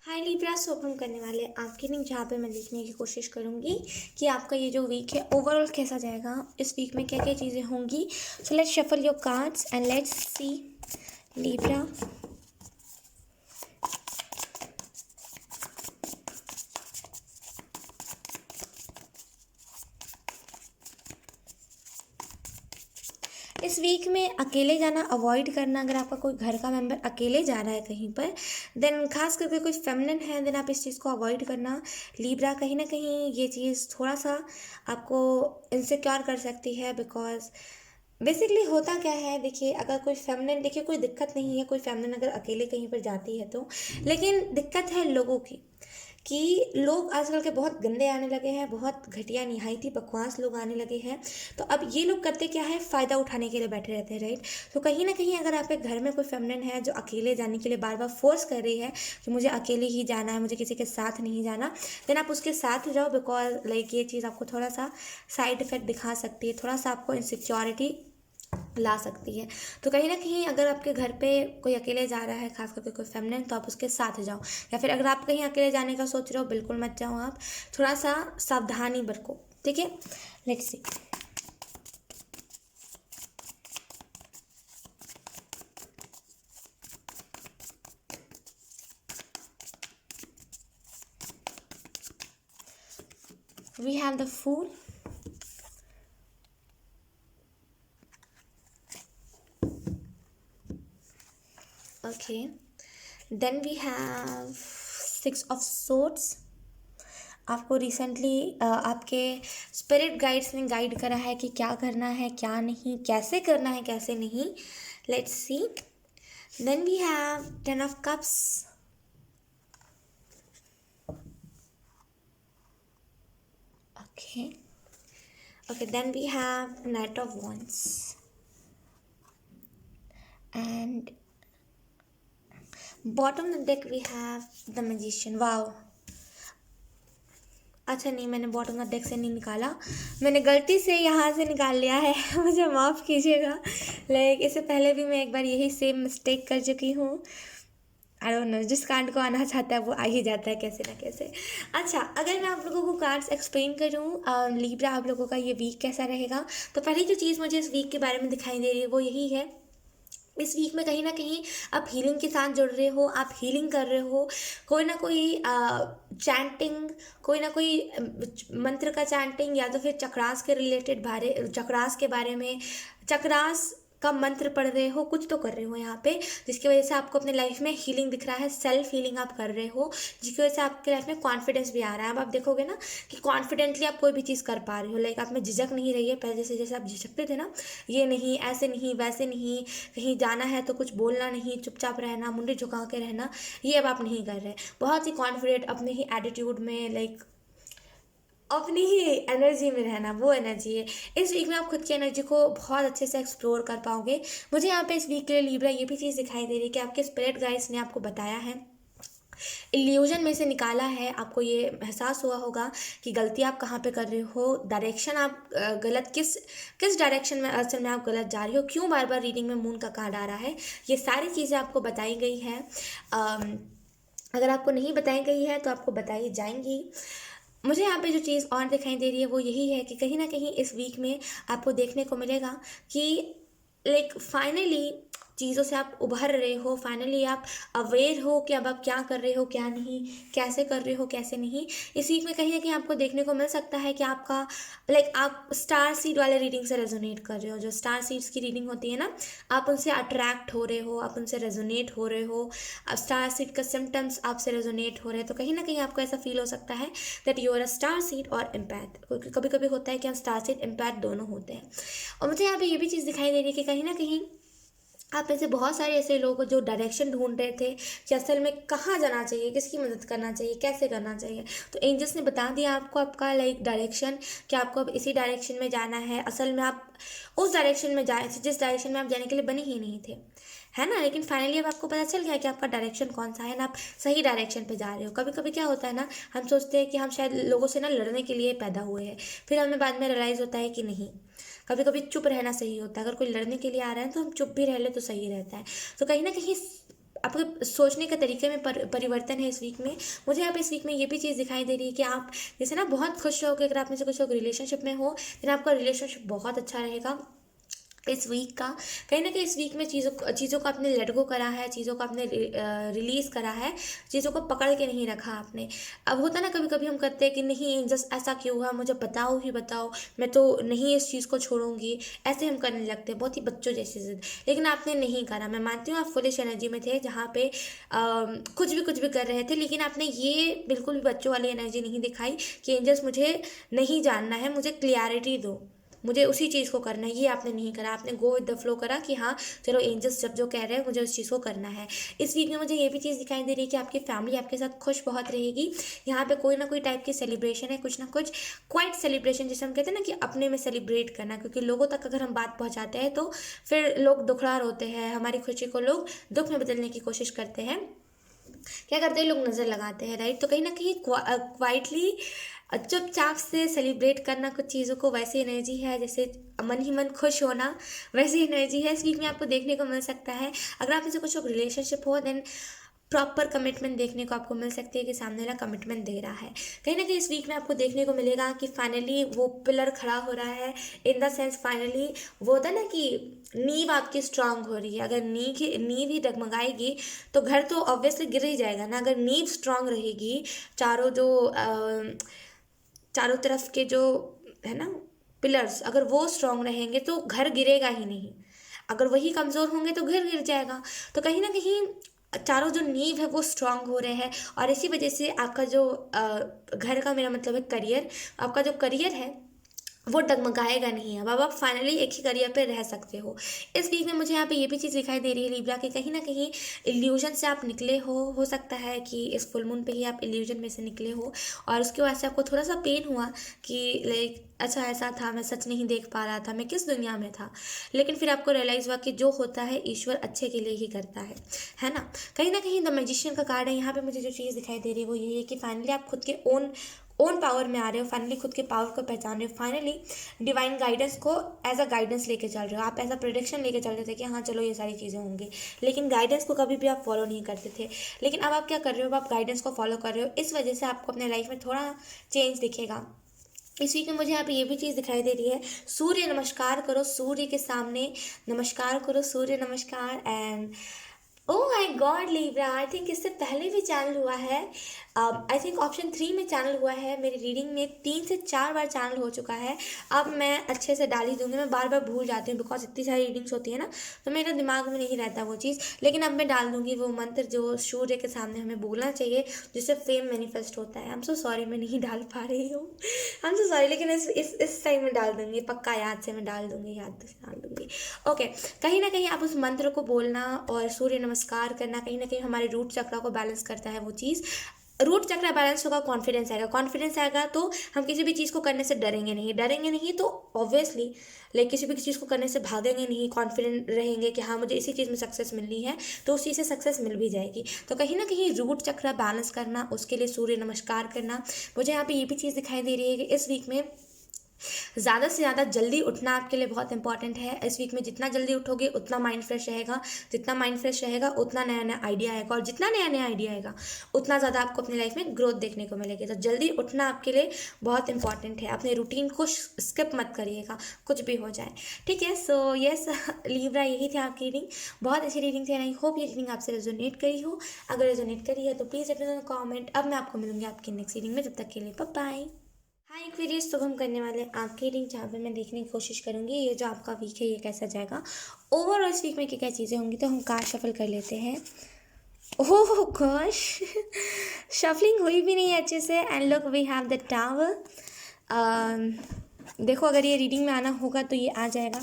हाय लिब्रा, सो हम करने वाले आपकी लिंक, जहाँ पे मैं लिखने की कोशिश करूँगी कि आपका ये जो वीक है ओवरऑल कैसा जाएगा, इस वीक में क्या क्या चीज़ें होंगी। So let's shuffle your cards and let's C Libra. इस वीक में अकेले जाना अवॉइड करना। अगर आपका कोई घर का मेंबर अकेले जा रहा है कहीं पर, देन खास करके कोई फेमिनिन है, देन आप इस चीज़ को अवॉइड करना लिब्रा। कहीं ना कहीं ये चीज़ थोड़ा सा आपको इनसिक्योर कर सकती है, बिकॉज बेसिकली होता क्या है, देखिए अगर कोई फेमिनिन, देखिए कोई दिक्कत नहीं है कोई फेमिनिन अगर अकेले कहीं पर जाती है तो, लेकिन दिक्कत है लोगों की, कि लोग आजकल के बहुत गंदे आने लगे हैं, बहुत घटिया निहायती बकवास लोग आने लगे हैं। तो अब ये लोग करते क्या है, फ़ायदा उठाने के लिए बैठे रहते हैं, राइट। तो कहीं ना कहीं अगर आपके घर में कोई फेमिनिन है जो अकेले जाने के लिए बार बार फोर्स कर रही है कि मुझे अकेले ही जाना है, मुझे किसी के साथ नहीं जाना, देन आप उसके साथ जाओ, बिकॉज लाइक ये चीज़ आपको थोड़ा सा साइड इफेक्ट दिखा सकती है, थोड़ा सा आपको इनसिक्योरिटी ला सकती है। तो कहीं ना कहीं अगर आपके घर पे कोई अकेले जा रहा है, खास करके कोई फेमिनिन, तो आप उसके साथ जाओ। या फिर अगर आप कहीं अकेले जाने का सोच रहे हो, बिल्कुल मत जाओ, आप थोड़ा सा सावधानी बरतो, ठीक है। Let's C. We have the Fool, okay, then we have 6 of Swords, आपको रिसेंटली आपके स्पिरिट गाइड्स ने गाइड करा है कि क्या करना है, क्या नहीं, कैसे करना है, कैसे नहीं. Let's see. Then we have 10 of Cups. Okay. Okay, then we have Knight of Wands. And bottom of the deck we have the Magician. Wow. अच्छा नहीं, मैंने बॉटम ऑफ डेक से नहीं निकाला, मैंने गलती से यहाँ से निकाल लिया है. मुझे माफ़ कीजिएगा. इससे पहले भी मैं एक बार यही सेम मिस्टेक कर चुकी हूँ. आई डोंट नो, जिस कार्ड को आना चाहता है वो आ ही जाता है कैसे ना कैसे. अच्छा, अगर मैं आप लोगों को कार्ड्स एक्सप्लेन करूँ लीब्रा आप लोगों का ये वीक कैसा रहेगा, तो पहली जो चीज़ मुझे इस वीक के बारे में दिखाई दे रही है वो यही है. इस वीक में कहीं ना कहीं आप हीलिंग के साथ जुड़ रहे हो, आप हीलिंग कर रहे हो. कोई ना कोई चैंटिंग, कोई ना कोई मंत्र का चैंटिंग, या तो फिर चक्रास के रिलेटेड चक्रास के बारे में, चक्रास का मंत्र पढ़ रहे हो, कुछ तो कर रहे हो यहाँ पे, जिसकी वजह से आपको अपने लाइफ में हीलिंग दिख रहा है. सेल्फ हीलिंग आप कर रहे हो, जिसकी वजह से आपके लाइफ में कॉन्फिडेंस भी आ रहा है. अब आप देखोगे ना कि कॉन्फिडेंटली आप कोई भी चीज़ कर पा रहे हो. आप में झिझक नहीं रही है पहले से, जैसे आप झिझकते थे ना, ये नहीं, ऐसे नहीं, वैसे नहीं, कहीं जाना है तो कुछ बोलना नहीं, चुपचाप रहना, मुंडी झुका के रहना, ये अब आप नहीं कर रहे. बहुत ही कॉन्फिडेंट अपने ही एटीट्यूड में, अपनी ही एनर्जी में रहना, वो एनर्जी है. इस वीक में आप खुद की एनर्जी को बहुत अच्छे से एक्सप्लोर कर पाओगे. मुझे यहाँ पे इस वीक के लिए लीब्रा ये भी चीज़ दिखाई दे रही है कि आपके स्पिरिट गाइड्स ने आपको बताया है, इल्यूजन में से निकाला है. आपको ये एहसास हुआ होगा कि गलती आप कहाँ पे कर रहे हो, डायरेक्शन आप गलत किस डायरेक्शन में असल में आप गलत जा रही हो, क्यों बार बार रीडिंग में मून का कार्ड आ रहा है. ये सारी चीज़ें आपको बताई गई है. अगर आपको नहीं बताई गई है तो आपको बताई जाएंगी. मुझे यहाँ पे जो चीज़ और दिखाई दे रही है वो यही है कि कहीं ना कहीं इस वीक में आपको देखने को मिलेगा कि फाइनली चीज़ों से आप उभर रहे हो. फाइनली आप अवेयर हो कि अब आप क्या कर रहे हो, क्या नहीं, कैसे कर रहे हो, कैसे नहीं. इस वीक में कहीं ना कहीं आपको देखने को मिल सकता है कि आपका आप स्टार सीड वाले रीडिंग से रेजोनेट कर रहे हो. जो स्टार सीड्स की रीडिंग होती है ना, आप उनसे अट्रैक्ट हो रहे हो, आप उनसे रेजोनेट हो रहे हो. अब स्टार सीड का सिम्टम्स आपसे रेजोनेट हो रहे हैं, तो कहीं ना कहीं आपको ऐसा फील हो सकता है that you are a star seed और इम्पैक्ट. क्योंकि कभी कभी होता है कि हम स्टार सीड इम्पैक्ट दोनों होते हैं. और मुझे यहाँ पे ये भी चीज़ दिखाई दे रही है कि कहीं ना कहीं आप में से बहुत सारे ऐसे लोग जो डायरेक्शन ढूंढ रहे थे कि असल में कहाँ जाना चाहिए, किसकी मदद करना चाहिए, कैसे करना चाहिए, तो एंजल्स ने बता दिया आपको आपका डायरेक्शन, कि आपको अब इसी डायरेक्शन में जाना है. असल में आप उस डायरेक्शन में जाए जिस डायरेक्शन में आप जाने के लिए बने ही नहीं थे, है ना. लेकिन फाइनली अब आपको पता चल गया कि आपका डायरेक्शन कौन सा है ना, आप सही डायरेक्शन पे जा रहे हो. कभी कभी क्या होता है ना, हम सोचते हैं कि हम शायद लोगों से ना लड़ने के लिए पैदा हुए हैं, फिर हमें बाद में रियलाइज़ होता है कि नहीं, कभी कभी चुप रहना सही होता है. अगर कोई लड़ने के लिए आ रहा है तो हम चुप भी रह ले तो सही रहता है. तो कहीं ना कहीं आपके सोचने के तरीके में परिवर्तन है इस वीक में. मुझे यहाँ पे इस वीक में ये भी चीज़ दिखाई दे रही है कि आप जैसे ना बहुत खुश रहोगे. अगर आप में से कुछ लोग रिलेशनशिप में हो, फिर आपका रिलेशनशिप बहुत अच्छा रहेगा इस वीक का. कहीं ना कहीं इस वीक में चीज़ों को आपने लेट गो करा है, चीज़ों को आपने रिलीज़ करा है, चीज़ों को पकड़ के नहीं रखा आपने. अब होता ना कभी कभी हम करते हैं कि नहीं जस्ट ऐसा क्यों हुआ, मुझे बताओ ही बताओ, मैं तो नहीं इस चीज़ को छोड़ूंगी, ऐसे हम करने लगते हैं बहुत ही बच्चों जैसी जिद. लेकिन आपने नहीं करा. मैं मानती हूँ आप फुलिश एनर्जी में थे जहाँ पे कुछ भी कर रहे थे, लेकिन आपने ये बिल्कुल भी बच्चों वाली एनर्जी नहीं दिखाई कि एंजल्स मुझे नहीं जानना है, मुझे क्लियरिटी दो, मुझे उसी चीज़ को करना है. ये आपने नहीं करा. आपने गो विद द फ्लो करा कि हाँ चलो एंजल्स जब जो कह रहे हैं मुझे उस चीज़ को करना है. इस वीक में मुझे ये भी चीज़ दिखाई दे रही है कि आपकी फैमिली आपके साथ खुश बहुत रहेगी. यहाँ पे कोई ना कोई टाइप की सेलिब्रेशन है, कुछ ना कुछ क्वाइट सेलिब्रेशन, जिसे हम कहते हैं ना कि अपने में सेलिब्रेट करना. क्योंकि लोगों तक अगर हम बात पहुँचाते हैं तो फिर लोग दुखड़ार होते हैं, हमारी खुशी को लोग दुख में बदलने की कोशिश करते हैं. क्या करते हैं लोग, नज़र लगाते हैं, राइट. तो कहीं ना कहीं क्वाइटली चुपचाप से सेलिब्रेट करना कुछ चीज़ों को, वैसी एनर्जी है जैसे मन ही मन खुश होना, वैसी एनर्जी है इस वीक में आपको देखने को मिल सकता है. अगर आप में से कुछ लोग रिलेशनशिप हो, देन प्रॉपर कमिटमेंट देखने को आपको मिल सकती है कि सामने वाला कमिटमेंट दे रहा है. कहीं ना कहीं इस वीक में आपको देखने को मिलेगा कि फाइनली वो पिलर खड़ा हो रहा है. इन द सेंस फाइनली वो होता ना कि नींव आपकी स्ट्रांग हो रही है. अगर नींव ही डगमगाएगी तो घर तो ऑब्वियसली गिर ही जाएगा ना. अगर नींव स्ट्रांग रहेगी, चारों तरफ के जो है ना पिलर्स, अगर वो स्ट्रांग रहेंगे तो घर गिरेगा ही नहीं. अगर वही कमज़ोर होंगे तो घर गिर जाएगा. तो कहीं ना कहीं चारों जो नींव है वो स्ट्रांग हो रहे हैं, और इसी वजह से आपका जो घर का, मेरा मतलब है करियर, आपका जो करियर है वो डगमगाएगा नहीं है। अब आप फाइनली एक ही करियर पे रह सकते हो। इस वीक में मुझे यहाँ पे ये भी चीज़ दिखाई दे रही है लिब्रा कि कहीं ना कहीं इल्यूजन से आप निकले हो सकता है कि इस फुल मून पे ही आप इल्यूजन में से निकले हो, और उसकी वजह से आपको थोड़ा सा पेन हुआ कि लाइक अच्छा ऐसा था, मैं सच नहीं देख पा रहा था, मैं किस दुनिया में था। लेकिन फिर आपको रियलाइज़ हुआ कि जो होता है ईश्वर अच्छे के लिए ही करता है ना। कहीं ना कहीं द मैजिशियन का कार्ड है यहाँ पे। मुझे जो चीज़ दिखाई दे रही है वो यही है कि फाइनली आप खुद के ओन पावर में आ रहे हो, फाइनली खुद के पावर को पहचान रहे हो, फाइनली डिवाइन गाइडेंस को एज अ गाइडेंस लेके चल रहे हो। आप ऐसा प्रोडिक्शन लेके चल रहे थे कि हाँ चलो ये सारी चीज़ें होंगी, लेकिन गाइडेंस को कभी भी आप फॉलो नहीं करते थे। लेकिन अब आप क्या कर रहे हो, आप गाइडेंस को फॉलो कर रहे हो। इस वजह से आपको अपने लाइफ में थोड़ा चेंज दिखेगा। इस वीक में मुझे यहाँ पे ये भी चीज़ दिखाई दे रही है, सूर्य नमस्कार करो, सूर्य के सामने नमस्कार करो, सूर्य नमस्कार। And oh my God Libra, I think इससे पहले भी चैनल हुआ है। आई थिंक ऑप्शन 3 में चैनल हुआ है। मेरी रीडिंग में 3 से 4 बार चैनल हो चुका है। अब मैं अच्छे से डाल ही दूँगी, मैं बार बार भूल जाती हूँ बिकॉज इतनी सारी रीडिंग्स होती है ना, तो मेरे दिमाग में नहीं रहता वो चीज़। लेकिन अब मैं डाल दूँगी वो मंत्र जो सूर्य के सामने हमें बोलना चाहिए, जिससे फेम मैनिफेस्ट होता है। आई एम सो सॉरी मैं नहीं डाल पा रही हूँ, आई एम सो सॉरी, लेकिन इस टाइम में डाल दूँगी पक्का, याद से मैं डाल दूँगी, याद से डाल दूँगी। ओके, कहीं ना कहीं आप उस मंत्र को बोलना और सूर्य नमस्कार करना कहीं ना कहीं हमारे रूट चक्र को बैलेंस करता है। वो चीज़ रूट चक्र बैलेंस होगा, कॉन्फिडेंस आएगा, कॉन्फिडेंस आएगा तो हम किसी भी चीज़ को करने से डरेंगे नहीं तो ऑब्वियसली लाइक किसी भी चीज़ को करने से भागेंगे नहीं, कॉन्फिडेंट रहेंगे कि हाँ मुझे इसी चीज़ में सक्सेस मिलनी है, तो उस चीज़ से सक्सेस मिल भी जाएगी। तो कहीं ना कहीं रूट चक्र बैलेंस करना, उसके लिए सूर्य नमस्कार करना। मुझे यहाँ पे ये भी चीज़ दिखाई दे रही है कि इस वीक में ज़्यादा से ज़्यादा जल्दी उठना आपके लिए बहुत इंपॉर्टेंट है। इस वीक में जितना जल्दी उठोगे उतना माइंड फ्रेश रहेगा, जितना माइंड फ्रेश रहेगा उतना नया नया आइडिया आएगा, और जितना नया नया आइडिया आएगा उतना ज़्यादा आपको अपनी लाइफ में ग्रोथ देखने को मिलेगी। तो जल्दी उठना आपके लिए बहुत इंपॉर्टेंट है। अपने रूटीन को स्किप मत करिएगा, कुछ भी हो जाए, ठीक है। सो यस लिब्रा, यही थी आपकी रीडिंग। बहुत अच्छी रीडिंग थी, आई होप ये रीडिंग आपसे रेजोनेट करी हो। अगर रेजोनेट करी है तो please let me know in comment. अब मैं आपको मिलूंगी आपकी नेक्स्ट रीडिंग में, जब तक के लिए बाय बाय। हाँ, एक्वेरियस, तो हम करने वाले हैं आपकी रीडिंग, जहाँ पे मैं देखने की कोशिश करूँगी ये जो आपका वीक है ये कैसा जाएगा, ओवरऑल इस वीक में क्या क्या चीज़ें होंगी। तो हम कार्ड शफल कर लेते हैं। ओह गॉश शफलिंग हुई भी नहीं है अच्छे से। And look we have the tower. देखो अगर ये रीडिंग में आना होगा तो ये आ जाएगा।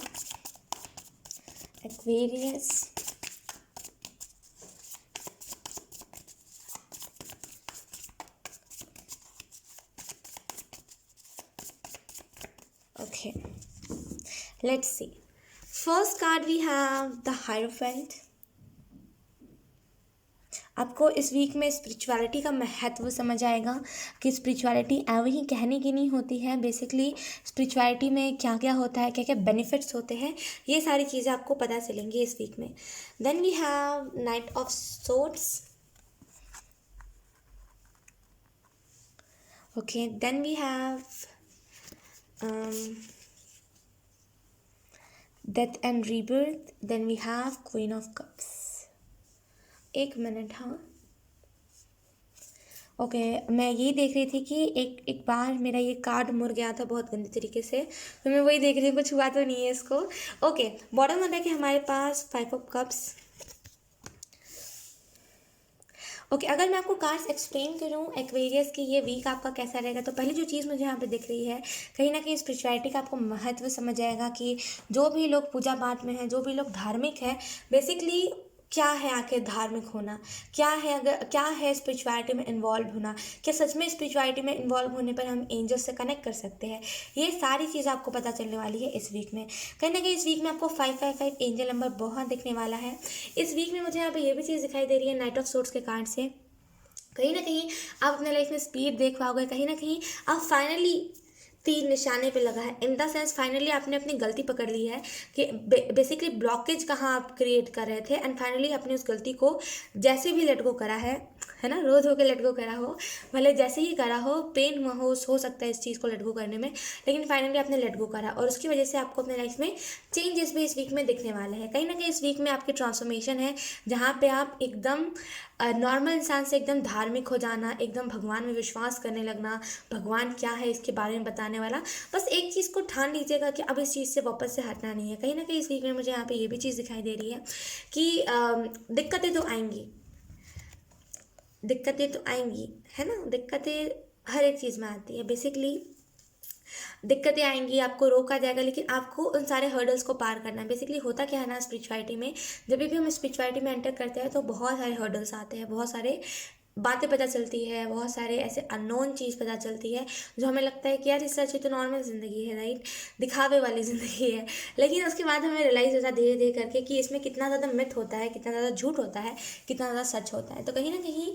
Aquarius, okay, let's see. First card we have the Hierophant. आपको इस वीक में स्पिरिचुअलिटी का महत्व समझ आएगा कि स्पिरिचुअलिटी ऐवे ही कहने की नहीं होती है। बेसिकली स्पिरिचुअलिटी में क्या क्या होता है, क्या क्या बेनिफिट्स होते हैं, ये सारी चीज़ें आपको पता चलेंगी इस वीक में। Then we have night of swords. Okay, then we have death and rebirth. Then we have queen of cups. एक मिनट, हाँ ओके, मैं यही देख रही थी कि एक बार मेरा ये कार्ड मुड़ गया था बहुत गंदे तरीके से, तो मैं वही देख रही हूँ कुछ हुआ तो नहीं है इसको। ओके, बॉटम में देखिए हमारे पास 5 ऑफ कप्स। ओके, अगर मैं आपको कार्ड्स एक्सप्लेन करूँ एक्वेरियस की ये वीक आपका कैसा रहेगा, तो पहली जो चीज़ मुझे यहाँ पे दिख रही है, कहीं ना कहीं स्पिरिचुअलिटी का आपको महत्व समझ आएगा कि जो भी लोग पूजा पाठ में हैं, जो भी लोग धार्मिक हैं, बेसिकली क्या है आखिर धार्मिक होना, क्या है स्पिरिचुअलिटी में इन्वॉल्व होना, क्या सच में स्पिरिचुअलिटी में इन्वॉल्व होने पर हम एंजल्स से कनेक्ट कर सकते हैं, ये सारी चीज़ आपको पता चलने वाली है इस वीक में। कहीं ना कहीं इस वीक में आपको 555 एंजल नंबर बहुत दिखने वाला है। इस वीक में मुझे यहाँ पे ये भी चीज़ दिखाई दे रही है नाइट ऑफ सोर्ड्स के कार्ड से। कहीं ना कहीं आप अपने लाइफ में स्पीड देख पाओगे, कहीं ना कहीं आप फाइनली तीर निशाने पे लगा है, इन द सेंस फाइनली आपने अपनी गलती पकड़ ली है कि बेसिकली ब्लॉकेज कहाँ आप क्रिएट कर रहे थे, एंड फाइनली आपने उस गलती को जैसे भी लेट गो करा है ना, रोज होकर लेट गो करा हो, भले जैसे ही करा हो, पेन हुआ हो सकता है इस चीज़ को लेट गो करने में, लेकिन फाइनली आपने लेट गो करा, और उसकी वजह से आपको अपने लाइफ में चेंजेस भी इस वीक में दिखने वाले हैं। कहीं ना कहीं इस वीक में आपकी ट्रांसफॉर्मेशन है, जहाँ पे आप एकदम नॉर्मल इंसान से एकदम धार्मिक हो जाना, एकदम भगवान में विश्वास करने लगना, भगवान क्या है इसके बारे में बताने वाला। बस एक चीज़ को ठान लीजिएगा कि अब इस चीज़ से वापस से हटना नहीं है। कहीं ना कहीं इस वीक में मुझे यहाँ पे ये भी चीज़ दिखाई दे रही है कि दिक्कतें तो आएंगी, दिक्कतें तो आएंगी, है ना, दिक्कतें हर एक चीज़ में आती है बेसिकली। दिक्कतें आएंगी, आपको रोका जाएगा, लेकिन आपको उन सारे हर्डल्स को पार करना है। बेसिकली होता क्या है ना स्पिरिचुअलिटी में, जब भी हम स्पिरिचुअलिटी में एंटर करते हैं तो बहुत सारे हर्डल्स आते हैं, बहुत सारे बातें पता चलती है, बहुत सारे ऐसे अननोन चीज़ पता चलती है जो हमें लगता है कि यार इससे अच्छी तो नॉर्मल ज़िंदगी है, राइट, दिखावे वाली ज़िंदगी है। लेकिन उसके बाद हमें रियलाइज़ होता है धीरे धीरे करके कि इसमें कितना ज़्यादा मिथ होता है, कितना ज़्यादा झूठ होता है, कितना ज़्यादा सच होता है। तो कहीं ना कहीं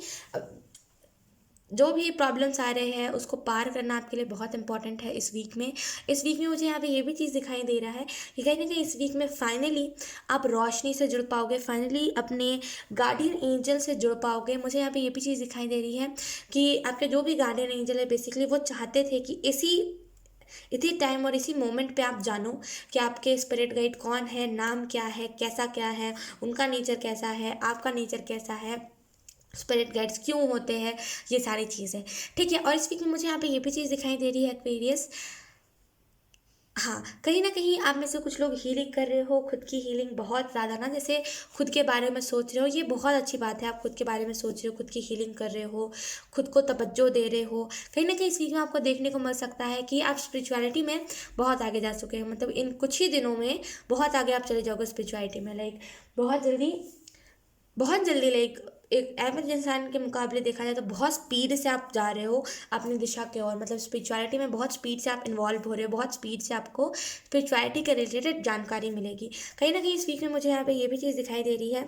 जो भी प्रॉब्लम्स आ रहे हैं उसको पार करना आपके लिए बहुत इंपॉर्टेंट है इस वीक में मुझे यहाँ पे ये भी चीज़ दिखाई दे रहा है कि कहीं ना कहीं इस वीक में फाइनली आप रोशनी से जुड़ पाओगे, फाइनली अपने गार्डियन एंजल से जुड़ पाओगे। मुझे यहाँ पे ये भी चीज़ दिखाई दे रही है कि आपके जो भी गार्डियन एंजल है बेसिकली वो चाहते थे कि इसी टाइम और इसी मोमेंट पे आप जानो कि आपके स्पिरिट गाइड कौन है, नाम क्या है, कैसा क्या है, उनका नेचर कैसा है, आपका नेचर कैसा है, स्पिरिट गाइड्स क्यों होते हैं, ये सारी चीज़ें। ठीक है, और इस वीक में मुझे यहाँ पे ये भी चीज़ दिखाई दे रही है एक्वेरियस। हाँ, कहीं ना कहीं आप में से कुछ लोग हीलिंग कर रहे हो, खुद की हीलिंग बहुत ज़्यादा ना, जैसे खुद के बारे में सोच रहे हो, ये बहुत अच्छी बात है। आप खुद के बारे में सोच रहे हो, खुद की हीलिंग कर रहे हो, खुद को तवज्जो दे रहे हो। कहीं ना कहीं इस वीक में आपको देखने को मिल सकता है कि आप स्पिरिचुअलिटी में बहुत आगे जा चुके हैं, मतलब इन कुछ ही दिनों में बहुत आगे आप चले जाओगे स्पिरिचुअलिटी में, लाइक बहुत जल्दी, बहुत जल्दी, लाइक एक एवरेज इंसान के मुकाबले देखा जाए तो बहुत स्पीड से आप जा रहे हो अपनी दिशा के ओर, मतलब स्पिरिचुअलिटी में बहुत स्पीड से आप इन्वॉल्व हो रहे हो, बहुत स्पीड से आपको स्पिरिचुअलिटी के रिलेटेड जानकारी मिलेगी। कहीं ना कहीं इस वीक में मुझे यहाँ पे ये भी चीज़ दिखाई दे रही है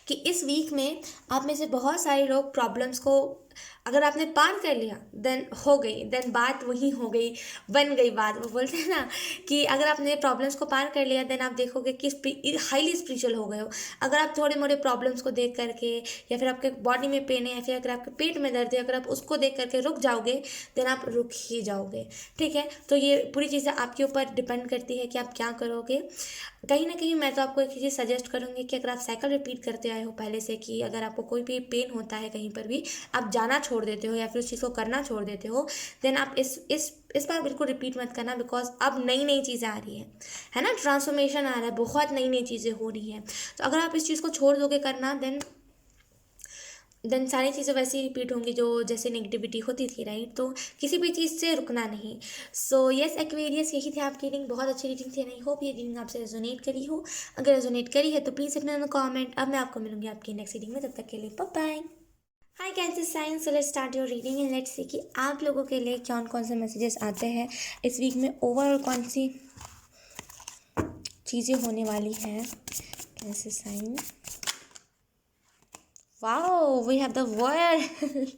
कि इस वीक में आप में से बहुत सारे लोग प्रॉब्लम्स को, अगर आपने पार कर लिया देन हो गई, देन बात वही हो गई, बन गई बात। वो बोलते हैं ना कि अगर आपने प्रॉब्लम्स को पार कर लिया देन आप देखोगे कि हाईली स्पिरिचुअल हो गए हो। अगर आप थोड़े मोड़े प्रॉब्लम्स को देख करके, या फिर आपके बॉडी में पेन है, या फिर अगर आपके पेट में दर्द है, अगर आप उसको देख करके रुक जाओगे देन आप रुक ही जाओगे। ठीक है, तो ये पूरी चीज़ें आपके ऊपर डिपेंड करती है कि आप क्या करोगे। कहीं ना कहीं मैं तो आपको एक चीज़ सजेस्ट करूँगी कि अगर आप साइकिल रिपीट करते आए हो पहले से, कि अगर आपको कोई भी पेन होता है कहीं पर भी, आप जाना छोड़ देते हो या फिर उस चीज़ को करना छोड़ देते हो, देन आप इस बार बिल्कुल रिपीट मत करना, बिकॉज अब नई नई चीज़ें आ रही है ना, ट्रांसफॉर्मेशन आ रहा है, बहुत नई नई चीज़ें हो रही हैं। तो अगर आप इस चीज़ को छोड़ दोगे करना देन सारी चीज़ें वैसे ही रिपीट होंगी जो जैसे नेगेटिविटी होती थी, राइट। तो किसी भी चीज़ से रुकना नहीं। सो यस एक्वेरियस, यही थी आपकी रीडिंग, बहुत अच्छी रीडिंग थी। आई होप ये रीडिंग आपसे रेजोनेट करी हो। अगर रेजोनेट करी है तो प्लीज़ इतना कमेंट। अब मैं आपको मिलूंगी आपकी नेक्स्ट रीडिंग में, तब तक के लिए bye bye. Hi Cancer signs, so let's start your reading and let's see कि आप लोगों के लिए कौन कौन से मैसेजेस आते हैं इस वीक में, ओवरऑल कौन सी चीज़ें होने वाली हैं Cancer sign. Wow, we have the world.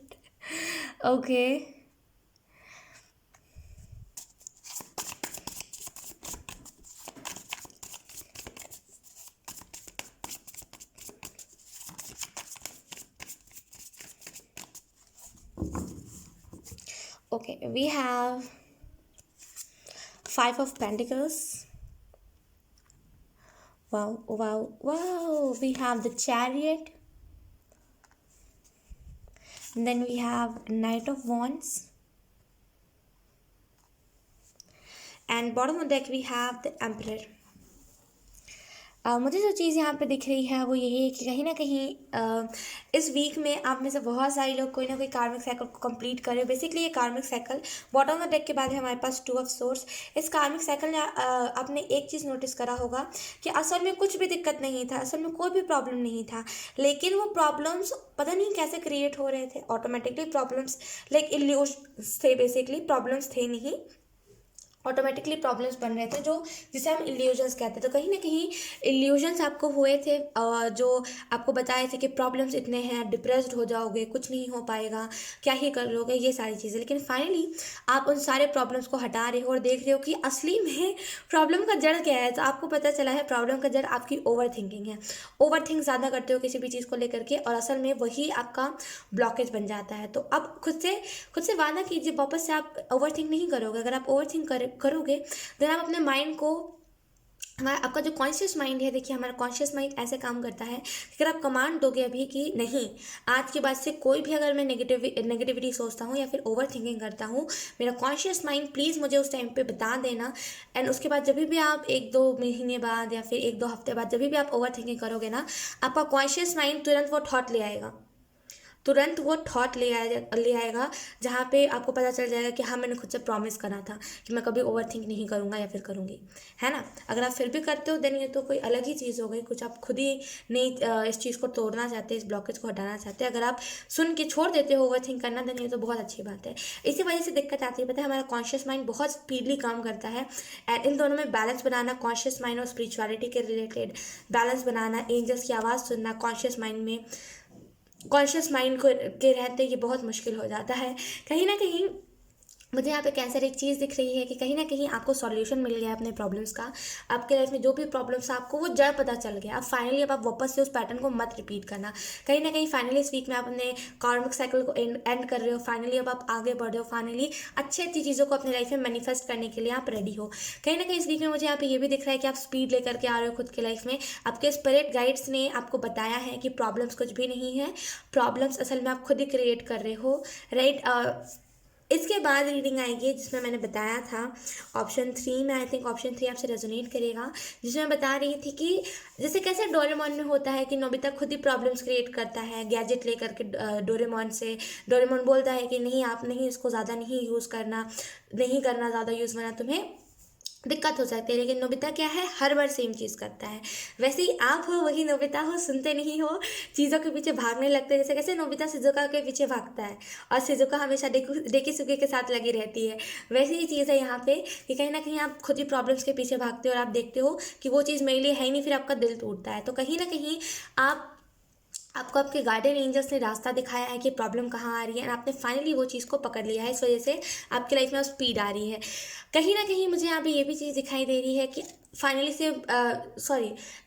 Okay. Okay, we have Five of Pentacles. Wow, wow, wow. We have the Chariot. And then we have Knight of Wands. And bottom of the deck we have the Emperor. मुझे जो चीज़ यहाँ पे दिख रही है वो यही है कि कहीं ना कहीं इस वीक में आप में से बहुत सारे लोग कोई ना कोई कार्मिक साइकिल को कंप्लीट कर रहे हो। बेसिकली ये कार्मिक cycle, bottom of the deck के बाद है हमारे पास टू ऑफ सोर्स। इस कार्मिक साइकिल में आपने एक चीज़ नोटिस करा होगा कि असल में कुछ भी दिक्कत नहीं था, असल में कोई भी प्रॉब्लम नहीं था, लेकिन वो प्रॉब्लम्स पता नहीं कैसे क्रिएट हो रहे थे ऑटोमेटिकली। प्रॉब्लम्स लाइक इल्यूजन्स थे, बेसिकली प्रॉब्लम्स थे नहीं, ऑटोमेटिकली प्रॉब्लम्स बन रहे थे, जो जिसे हम इल्यूजन्स कहते हैं। तो कहीं ना कहीं इल्यूजन्स आपको हुए थे जो आपको बताए थे कि प्रॉब्लम्स इतने हैं, डिप्रेस्ड हो जाओगे, कुछ नहीं हो पाएगा, क्या ही कर लोगे, ये सारी चीज़ें। लेकिन फाइनली आप उन सारे प्रॉब्लम्स को हटा रहे हो और देख रहे हो कि असली में प्रॉब्लम का जड़ क्या है। तो आपको पता चला है प्रॉब्लम का जड़ आपकी ओवर थिंकिंग है। ओवर थिंक ज़्यादा करते हो किसी भी चीज़ को लेकर के, और असल में वही आपका ब्लॉकेज बन जाता है। तो अब खुद से वादा कीजिए वापस से आप ओवर थिंक नहीं करोगे। अगर आप ओवर थिंक करोगे देन आप अपने माइंड को, आपका जो कॉन्शियस माइंड है, देखिए हमारा कॉन्शियस माइंड ऐसे काम करता है कि अगर आप कमांड दोगे अभी कि नहीं, आज के बाद से कोई भी अगर मैं नेगेटिविटी सोचता हूँ या फिर ओवर थिंकिंग करता हूँ, मेरा कॉन्शियस माइंड प्लीज़ मुझे उस टाइम पे बता देना। एंड उसके बाद जब भी आप 1-2 महीने बाद या फिर 1-2 हफ्ते बाद जब भी आप ओवर थिंकिंग करोगे ना, आपका कॉन्शियस माइंड तुरंत वो थॉट ले आएगा, तुरंत वो थॉट ले आएगा जहाँ पे आपको पता चल जाएगा कि हाँ मैंने खुद से प्रॉमिस करा था कि मैं कभी ओवर थिंक नहीं करूँगा या फिर करूँगी, है ना। अगर आप फिर भी करते हो देन ये तो कोई अलग ही चीज़ हो गई, कुछ आप खुद ही नहीं इस चीज़ को तोड़ना चाहते, इस ब्लॉकेज को हटाना चाहते। अगर आप सुन के छोड़ देते हो ओवर थिंक करना देन ये तो बहुत अच्छी बात है। इसी वजह से दिक्कत आती है, पता है हमारा कॉन्शियस माइंड बहुत स्पीडली काम करता है। एंड इन दोनों में बैलेंस बनाना, कॉन्शियस माइंड और स्पिरिचुअलिटी के रिलेटेड बैलेंस बनाना, एंजल्स की आवाज़ सुनना कॉन्शियस माइंड में, कॉन्शियस माइंड को के रहते ये बहुत मुश्किल हो जाता है। कहीं ना कहीं मुझे यहाँ पे कैंसर एक चीज़ दिख रही है कि कहीं ना कहीं आपको सॉल्यूशन मिल गया है अपने प्रॉब्लम्स का। आपके लाइफ में जो भी प्रॉब्लम्स आपको वो जड़ पता चल गया। अब फाइनली अब आप वापस से उस पैटर्न को मत रिपीट करना। कहीं ना कहीं फाइनली इस वीक में आप अपने कार्मिक साइकिल को एंड कर रहे हो। फाइनली अब आप आगे बढ़ रहे हो। फाइनली अच्छी अच्छी चीज़ों को अपनी लाइफ में मैनिफेस्ट करने के लिए आप रेडी हो। कहीं ना कहीं इस वीक में मुझे यहाँ पे ये भी दिख रहा है कि आप स्पीड लेकर के आ रहे हो खुद की लाइफ में। आपके स्पिरिट गाइड्स ने आपको बताया है कि प्रॉब्लम्स कुछ भी नहीं है, प्रॉब्लम्स असल में आप खुद ही क्रिएट कर रहे हो, राइट। इसके बाद रीडिंग आएगी जिसमें मैंने बताया था ऑप्शन 3 में, आई थिंक ऑप्शन 3 आपसे रेजोनेट करेगा, जिसमें मैं बता रही थी कि जैसे कैसे डोरेमोन में होता है कि नोबिता खुद ही प्रॉब्लम्स क्रिएट करता है गैजेट लेकर के डोरेमोन से। डोरेमोन बोलता है कि नहीं आप नहीं इसको ज़्यादा नहीं यूज़ करना, नहीं करना ज़्यादा यूज़ करना, तुम्हें दिक्कत हो सकती है। लेकिन नोबिता क्या है, हर बार सेम चीज़ करता है। वैसे ही आप हो, वही नोबिता हो, सुनते नहीं हो, चीज़ों के पीछे भागने लगते हैं। जैसे कैसे नोबिता शिजुका के पीछे भागता है और शिजुका हमेशा डेकिसुके के साथ लगी रहती है। वैसे ही चीज़ है यहाँ पे कि कहीं ना कहीं आप खुद ही प्रॉब्लम्स के पीछे भागते हो और आप देखते हो कि वो चीज़ मेरे लिए है ही नहीं, फिर आपका दिल टूटता है। तो कहीं ना कहीं आपको आपके गार्डन एंजल्स ने रास्ता दिखाया है कि प्रॉब्लम कहाँ आ रही है, और आपने फाइनली वो चीज़ को पकड़ लिया है। इस वजह से आपकी लाइफ में स्पीड आ रही है। कहीं ना कहीं मुझे यहाँ पे ये भी चीज़ दिखाई दे रही है कि फाइनली से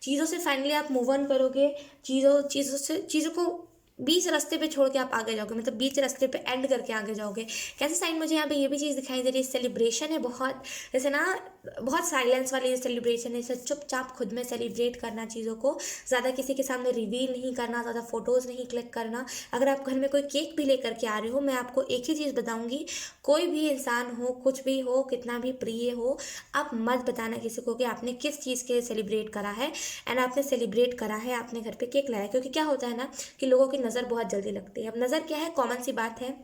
चीज़ों से फाइनली आप मूव ऑन करोगे। चीज़ों को बीच रास्ते पे छोड़ के आप आगे जाओगे, मतलब बीच रास्ते पे एंड करके आगे जाओगे। कैसे साइन मुझे यहाँ पे ये भी चीज़ दिखाई दे रही है, सेलिब्रेशन है बहुत, जैसे ना बहुत साइलेंस वाली सेलिब्रेशन है। जैसे चुपचाप खुद में सेलिब्रेट करना चीज़ों को, ज़्यादा किसी के सामने रिवील नहीं करना, ज़्यादा फोटोज़ नहीं क्लिक करना। अगर आप घर में कोई केक भी लेकर के आ रहे हो, मैं आपको एक ही चीज़ बताऊँगी, कोई भी इंसान हो, कुछ भी हो, कितना भी प्रिय हो, आप मत बताना किसी को कि आपने किस चीज़ के सेलिब्रेट करा है। एंड आपने सेलिब्रेट करा है, आपने घर पे केक लाया, क्योंकि क्या होता है ना कि लोगों की नज़र बहुत जल्दी लगती है। अब नज़र क्या है, कॉमन सी बात है,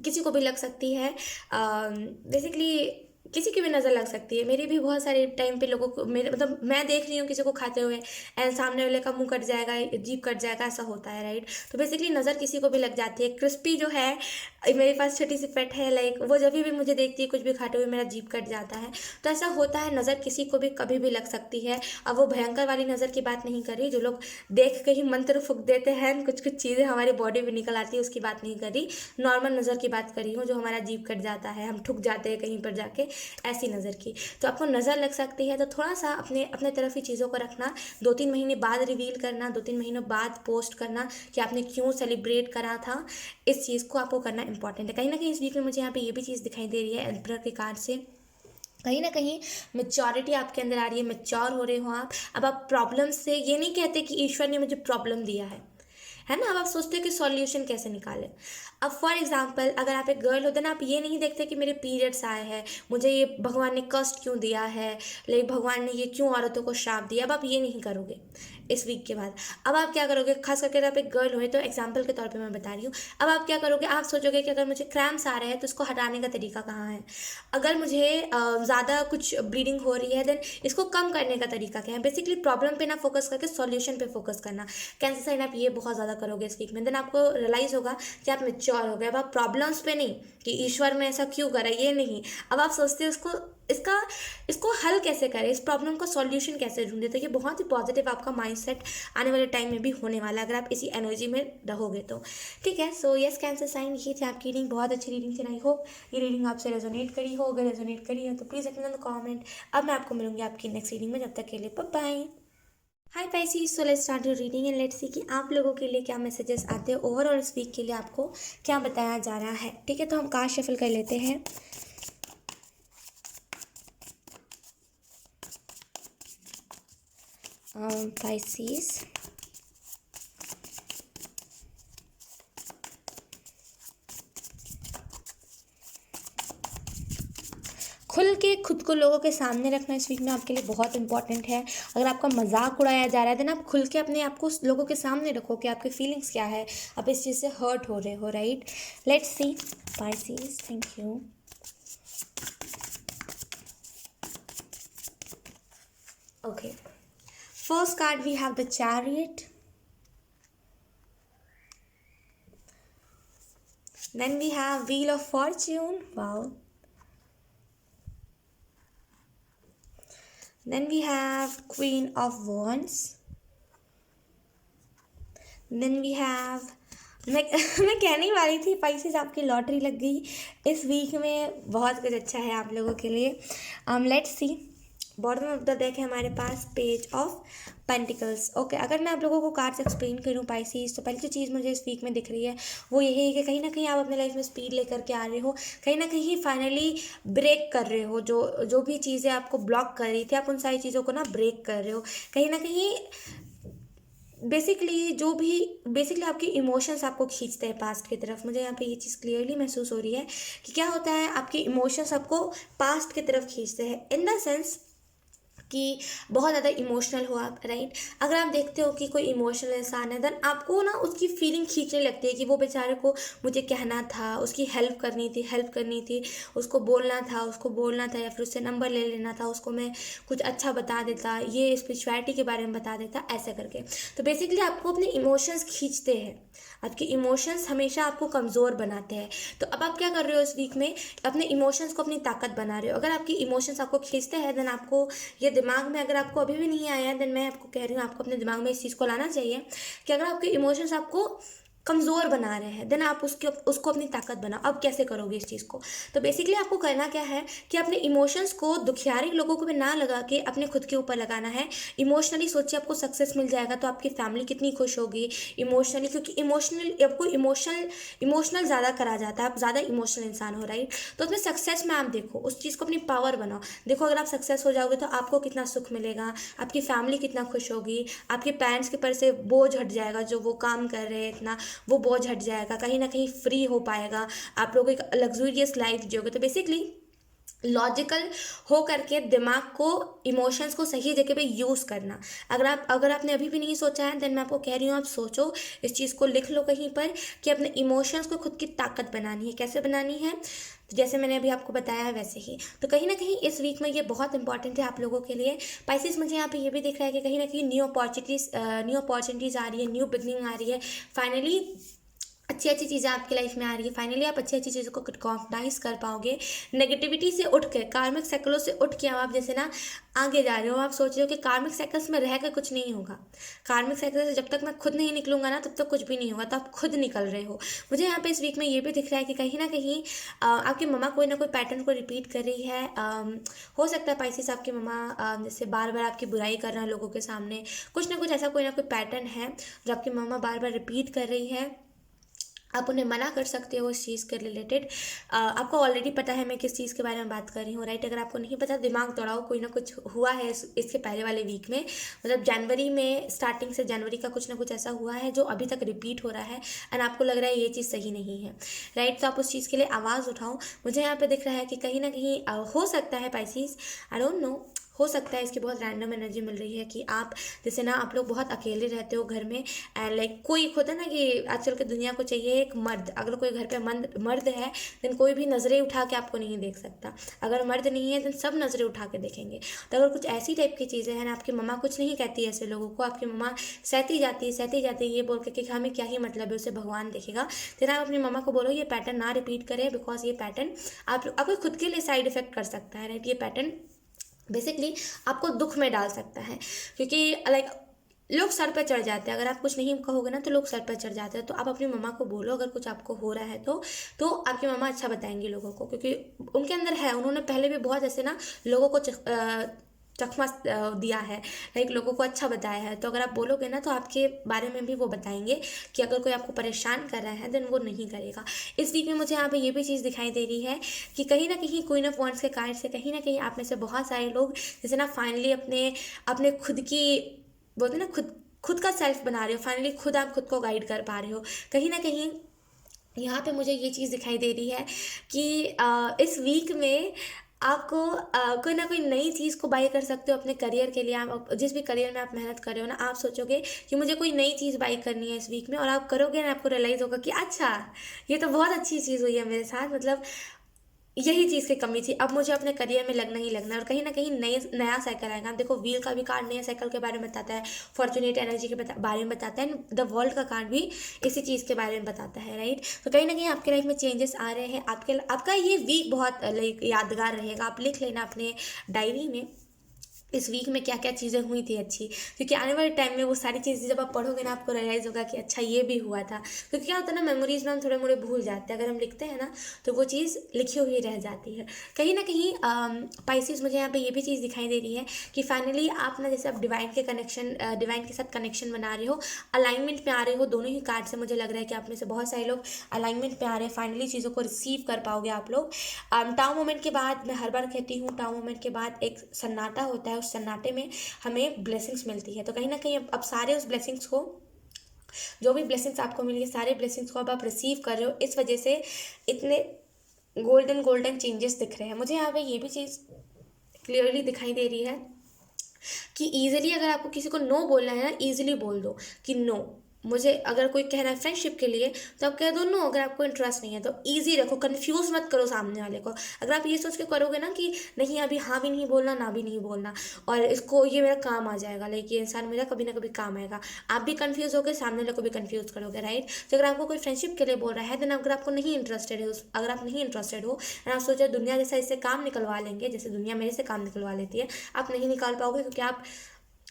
किसी को भी लग सकती है। बेसिकली किसी की भी नज़र लग सकती है। मेरी भी बहुत सारे टाइम पे लोगों को, मेरे मतलब मैं देख रही हूँ किसी को खाते हुए एंड सामने वाले का मुंह कट जाएगा, जीभ कट जाएगा, ऐसा होता है, राइट। तो बेसिकली नज़र किसी को भी लग जाती है। क्रिस्पी जो है, मेरे पास छोटी सी पेट है, लाइक वो जब भी मुझे देखती है कुछ भी खाते हुए मेरा जीभ कट जाता है। तो ऐसा होता है, नज़र किसी को भी कभी भी लग सकती है। अब वो भयंकर वाली नज़र की बात नहीं कर रही, जो लोग देख के ही मंत्र फूंक देते हैं, कुछ कुछ चीज़ें हमारी बॉडी में निकल आती है, उसकी बात नहीं कर रही। नॉर्मल नज़र की बात कर रही हूँ, जो हमारा जीभ कट जाता है, हम ठुक जाते हैं कहीं पर जाके, ऐसी नज़र की। तो आपको नज़र लग सकती है, तो थोड़ा सा अपने तरफ ही चीज़ों को रखना। 2-3 महीने बाद रिवील करना, 2-3 महीनों बाद पोस्ट करना कि आपने क्यों सेलिब्रेट करा था, इस चीज़ को आपको करना इंपॉर्टेंट है। कहीं ना कहीं इस वीक में मुझे यहाँ पे ये भी चीज़ दिखाई दे रही है एम्परर के कार्ड से, कहीं ना कहीं मेच्योरिटी आपके अंदर आ रही है, मेच्योर हो रहे हो आप। अब आप प्रॉब्लम से ये नहीं कहते कि ईश्वर ने मुझे प्रॉब्लम दिया है ना। अब आप सोचते हो कि सॉल्यूशन कैसे निकालें। अब फॉर एग्जांपल अगर आप एक गर्ल होते ना, आप ये नहीं देखते कि मेरे पीरियड्स आए हैं, मुझे ये भगवान ने कष्ट क्यों दिया है, लाइक भगवान ने ये क्यों औरतों को श्राप दिया। अब आप ये नहीं करोगे इस वीक के बाद। अब आप क्या करोगे, खास करके अगर आप एक गर्ल हो, तो एग्जाम्पल के तौर पे मैं बता रही हूँ। अब आप क्या करोगे, आप सोचोगे कि अगर मुझे क्रैम्प्स आ रहे हैं तो इसको हटाने का तरीका कहाँ है। अगर मुझे ज़्यादा कुछ ब्लीडिंग हो रही है देन इसको कम करने का तरीका क्या है। बेसिकली प्रॉब्लम पे ना फोकस करके सॉल्यूशन पे फोकस करना। कैंसर साइन आप ये बहुत ज़्यादा करोगे इस वीक में, देन आपको रियलाइज़ होगा कि आप मेच्योर हो गए। अब आप प्रॉब्लम्स पे नहीं कि ईश्वर ने ऐसा क्यों करा, ये नहीं। अब आप सोचते हो इसको हल कैसे करें, इस प्रॉब्लम का सॉल्यूशन कैसे ढूंढे। तो ये बहुत ही पॉजिटिव आपका माइंडसेट आने वाले टाइम में भी होने वाला है, अगर आप इसी एनर्जी में रहोगे तो। ठीक है, सो यस कैंसर साइन, ये थी आपकी रीडिंग। बहुत अच्छी रीडिंग थी। आई होप ये रीडिंग आपसे रेजोनेट करी हो। अगर रेजोनेट करी है तो please let me know in the comment. अब मैं आपको मिलूंगी आपकी नेक्स्ट रीडिंग में, जब तक के लिए bye bye. Hi Pisces, so let's start your reading and let's see कि आप लोगों के लिए क्या मैसेजेस आते हैं ओवरऑल इस वीक के लिए, आपको क्या बताया जा रहा है। ठीक है, तो हम कार्ड शफल कर लेते हैं। पाइसेस, खुल के खुद को लोगों के सामने रखना इस वीक में आपके लिए बहुत इंपॉर्टेंट है। अगर आपका मजाक उड़ाया जा रहा है देन आप खुल के अपने आप को लोगों के सामने रखो कि आपके फीलिंग्स क्या है, आप इस चीज़ से हर्ट हो रहे हो, right. Let's see Pisces, thank you. Okay, first card we have the chariot, then we have wheel of fortune, wow, then we have queen of wands, then we have मैं कहने ही वाली थी पाइसेस आपकी lottery लग गई इस week में, बहुत कुछ अच्छा है आप लोगों के लिए। Let's see, bottom of the deck है हमारे पास पेज ऑफ पेंटिकल्स। ओके, अगर मैं आप लोगों को कार्ड्स एक्सप्लेन करूँ पाइसेस, तो पहली जो चीज़ मुझे इस वीक में दिख रही है वो यही है कि कहीं ना कहीं आप अपने लाइफ में स्पीड लेकर के आ रहे हो, कहीं ना कहीं फाइनली ब्रेक कर रहे हो, जो भी चीज़ें आपको ब्लॉक कर रही थी आप उन सारी चीज़ों को ना ब्रेक कर रहे हो। कहीं ना कहीं बेसिकली आपके इमोशंस आपको खींचते हैं पास्ट की तरफ। मुझे यहाँ पे ये चीज़ क्लियरली महसूस हो रही है कि क्या होता है, आपके इमोशंस आपको पास्ट की तरफ खींचते हैं, इन द सेंस कि बहुत ज़्यादा इमोशनल हो आप, राइट। अगर आप देखते हो कि कोई इमोशनल इंसान है देन आपको ना उसकी फीलिंग खींचने लगती है कि वो बेचारे को मुझे कहना था, उसकी हेल्प करनी थी, उसको बोलना था या फिर उससे नंबर ले लेना था, उसको मैं कुछ अच्छा बता देता, ये स्पिरिचुअलिटी के बारे में बता देता, ऐसा करके। तो बेसिकली आपको अपने इमोशंस खींचते हैं, आपके इमोशंस हमेशा आपको कमज़ोर बनाते हैं। तो अब आप क्या कर रहे हो इस वीक में, अपने इमोशंस को अपनी ताकत बना रहे हो। अगर आपकी इमोशंस आपको खींचते हैं देन आपको ये दिमाग में, अगर आपको अभी भी नहीं आया है देन मैं आपको कह रही हूँ आपको अपने दिमाग में इस चीज़ को लाना चाहिए कि अगर आपके इमोशंस आपको कमज़ोर बना रहे हैं देन आप उसको अपनी ताकत बनाओ। अब कैसे करोगे इस चीज़ को, तो बेसिकली आपको करना क्या है कि अपने इमोशंस को दुखियारी लोगों को भी ना लगा के अपने खुद के ऊपर लगाना है। इमोशनली सोचिए आपको सक्सेस मिल जाएगा तो आपकी फैमिली कितनी खुश होगी इमोशनली, क्योंकि आपको इमोशनल ज़्यादा करा जाता है, आप ज़्यादा इमोशनल इंसान हो, राइट। तो उसमें सक्सेस में आप देखो, उस चीज़ को अपनी पावर बनाओ। देखो अगर आप सक्सेस हो जाओगे तो आपको कितना सुख मिलेगा, आपकी फैमिली कितना खुश होगी, आपके पेरेंट्स के पर से बोझ हट जाएगा, जो वो काम कर रहे हैं इतना वो बोझ हट जाएगा, कहीं ना कहीं फ्री हो पाएगा, आप लोग एक लग्जूरियस लाइफ जियोगे। तो बेसिकली लॉजिकल हो करके दिमाग को, इमोशंस को सही जगह पे यूज़ करना। अगर आपने अभी भी नहीं सोचा है देन मैं आपको कह रही हूँ आप सोचो, इस चीज़ को लिख लो कहीं पर कि अपने इमोशंस को खुद की ताकत बनानी है। कैसे बनानी है, तो जैसे मैंने अभी आपको बताया है वैसे ही। तो कहीं ना कहीं इस वीक में ये बहुत इंपॉर्टेंट है आप लोगों के लिए। पाइसेस मुझे यहाँ पे ये भी दिख रहा है कि कहीं ना कहीं न्यू अपॉर्चुनिटीज़ आ रही है, न्यू बिगनिंग आ रही है, फाइनली अच्छी अच्छी चीज़ें आपकी लाइफ में आ रही है, फाइनली आप अच्छी अच्छी चीज़ों को रिकॉग्नाइज कर पाओगे। नेगेटिविटी से उठ के, कार्मिक साइकिलों से उठ के आप जैसे ना आगे जा रहे हो। आप सोच रहे हो कि कार्मिक साइकिल्स में रह कर कुछ नहीं होगा, कार्मिक साइकिल से जब तक मैं खुद नहीं निकलूंगा ना तब तक कुछ भी नहीं होगा, तो आप खुद निकल रहे हो। मुझे यहाँ पे इस वीक में ये भी दिख रहा है कि कहीं ना कहीं आपकी मम्मा कोई ना कोई पैटर्न को रिपीट कर रही है। हो सकता है पाइसेस आपकी मम्मा जैसे बार बार आपकी बुराई कर रहा है लोगों के सामने, कुछ ना कुछ ऐसा कोई ना कोई पैटर्न है जो आपकी मम्मा बार बार रिपीट कर रही है। आप उन्हें मना कर सकते हो इस चीज़ के रिलेटेड। आपको ऑलरेडी पता है मैं किस चीज़ के बारे में बात कर रही हूँ, राइट। अगर आपको नहीं पता दिमाग दौड़ाओ, कोई ना कुछ हुआ है इसके पहले वाले वीक में, मतलब जनवरी में, स्टार्टिंग से जनवरी का कुछ ना कुछ ऐसा हुआ है जो अभी तक रिपीट हो रहा है एंड आपको लग रहा है ये चीज़ सही नहीं है, राइट। तो आप उस चीज़ के लिए आवाज़ उठाओ। मुझे यहाँ पर दिख रहा है कि कहीं ना कहीं हो सकता है पाइसेस, आई डोंट नो, हो सकता है इसकी बहुत रैंडम एनर्जी मिल रही है कि आप जैसे ना आप लोग बहुत अकेले रहते हो घर में एंड लाइक कोई होता है ना कि आजकल की दुनिया को चाहिए एक मर्द। अगर कोई घर पे मर्द है देन कोई भी नज़रें उठा के आपको नहीं देख सकता, अगर मर्द नहीं है देन सब नज़रें उठा के देखेंगे। तो अगर कुछ ऐसी टाइप की चीज़ें हैं ना, आपकी मम्मा कुछ नहीं कहती है ऐसे लोगों को, आपकी मम्मा सहती जाती है ये बोल के कि हमें क्या ही मतलब है, उसे भगवान देखेगा। फिर आप अपनी मम्मा को बोलो ये पैटर्न ना रिपीट करें, बिकॉज ये पैटर्न आपको खुद के लिए साइड इफेक्ट कर सकता है, राइट। ये पैटर्न बेसिकली आपको दुख में डाल सकता है, क्योंकि लाइक लोग सर पे चढ़ जाते हैं। अगर आप कुछ नहीं कहोगे ना तो लोग सर पे चढ़ जाते हैं। तो आप अपनी मम्मा को बोलो अगर कुछ आपको हो रहा है तो आपकी मम्मा अच्छा बताएंगी लोगों को, क्योंकि उनके अंदर है, उन्होंने पहले भी बहुत ऐसे ना लोगों को चकमा दिया है, लाइक लोगों को अच्छा बताया है। तो अगर आप बोलोगे ना तो आपके बारे में भी वो बताएंगे कि अगर कोई आपको परेशान कर रहा है देन वो नहीं करेगा। इस वीक में मुझे यहाँ पे ये भी चीज़ दिखाई दे रही है कि कहीं ना कहीं क्वीन ऑफ वॉन्ड्स के कार्ड से कहीं ना कहीं आप में से बहुत सारे लोग जैसे ना फाइनली अपने खुद की, बोलते ना खुद का सेल्फ बना रहे हो, फाइनली आप खुद को गाइड कर पा रहे हो। कहीं ना कहीं यहाँ पे मुझे ये चीज़ दिखाई दे रही है कि इस वीक में आपको कोई ना कोई नई चीज़ को बाय कर सकते हो अपने करियर के लिए। आप जिस भी करियर में आप मेहनत कर रहे हो ना, आप सोचोगे कि मुझे कोई नई चीज़ बाय करनी है इस वीक में, और आप करोगे ना, आपको रियलाइज़ होगा कि अच्छा, ये तो बहुत अच्छी चीज़ हुई है मेरे साथ, मतलब यही चीज़ की कमी थी, अब मुझे अपने करियर में लगना ही लगना है। और कहीं न कहीं नया साइकिल आएगा। आप देखो, व्हील का भी कार्ड नया साइकिल के बारे में बताता है, फॉर्च्यूनेट एनर्जी के बारे में बताता है, एंड द वर्ल्ड का कार्ड भी इसी चीज़ के बारे में बताता है, राइट? तो कहीं न कहीं आपके लाइफ में चेंजेस आ रहे हैं। आपका ये वीक बहुत लाइक यादगार रहेगा। आप लिख लेना अपने डायरी में, इस वीक में क्या क्या चीज़ें हुई थी अच्छी, क्योंकि आने वाले टाइम में वो सारी चीज़ें जब आप पढ़ोगे ना, आपको रियलाइज़ होगा कि अच्छा ये भी हुआ था। क्योंकि क्या होता है ना, मेमोरीज में हम थोड़े मोड़े भूल जाते हैं। अगर हम लिखते हैं ना, तो वो चीज़ लिखी हुई रह जाती है। कहीं ना कहीं पाइसेस, मुझे यहाँ पे ये भी चीज़ दिखाई दे रही है कि फाइनली आप ना, जैसे आप डिवाइन के साथ कनेक्शन बना रहे हो, अलाइनमेंट में आ रहे हो। दोनों ही कार्ड से मुझे लग रहा है कि आप में से बहुत सारे लोग अलाइनमेंट में आ रहे हैं। फाइनली चीज़ों को रिसीव कर पाओगे आप लोग। टाउ मोमेंट के बाद, मैं हर बार कहती हूँ, टाउ मोमेंट के बाद एक सन्नाटा होता है, उस सन्नाटे में हमें ब्लेसिंग्स मिलती है। तो कहीं ना कहीं अब सारे उस ब्लेसिंग्स को, जो भी ब्लेसिंग्स आपको मिली है, सारे ब्लेसिंग्स को अब आप रिसीव कर रहे हो। इस वजह से इतने गोल्डन गोल्डन चेंजेस दिख रहे हैं। मुझे यहाँ पे ये भी चीज़ क्लियरली दिखाई दे रही है कि ईजिली अगर आपको किसी को नो बोलना है ना, ईजिली बोल दो कि नो। मुझे अगर कोई कह रहा है फ्रेंडशिप के लिए, तो आप कह दो नो। अगर आपको इंटरेस्ट नहीं है तो ईजी रखो, कंफ्यूज मत करो सामने वाले को। अगर आप ये सोच के करोगे ना कि नहीं, अभी हाँ भी नहीं बोलना, ना भी नहीं बोलना, और इसको ये मेरा काम आ जाएगा, लाइक ये इंसान मेरा कभी ना कभी काम आएगा, आप भी कंफ्यूज होगे, सामने वाले को भी कंफ्यूज करोगे, राइट? तो अगर आपको कोई फ्रेंडशिप के लिए बोल रहा है, देन अगर आपको नहीं इंटरेस्टेड है, अगर आप नहीं इंटरेस्टेड हो, और आप सोचो दुनिया जैसा इससे काम निकलवा लेंगे, जैसे दुनिया मेरे से काम निकलवा लेती है, आप नहीं निकाल पाओगे। क्योंकि आप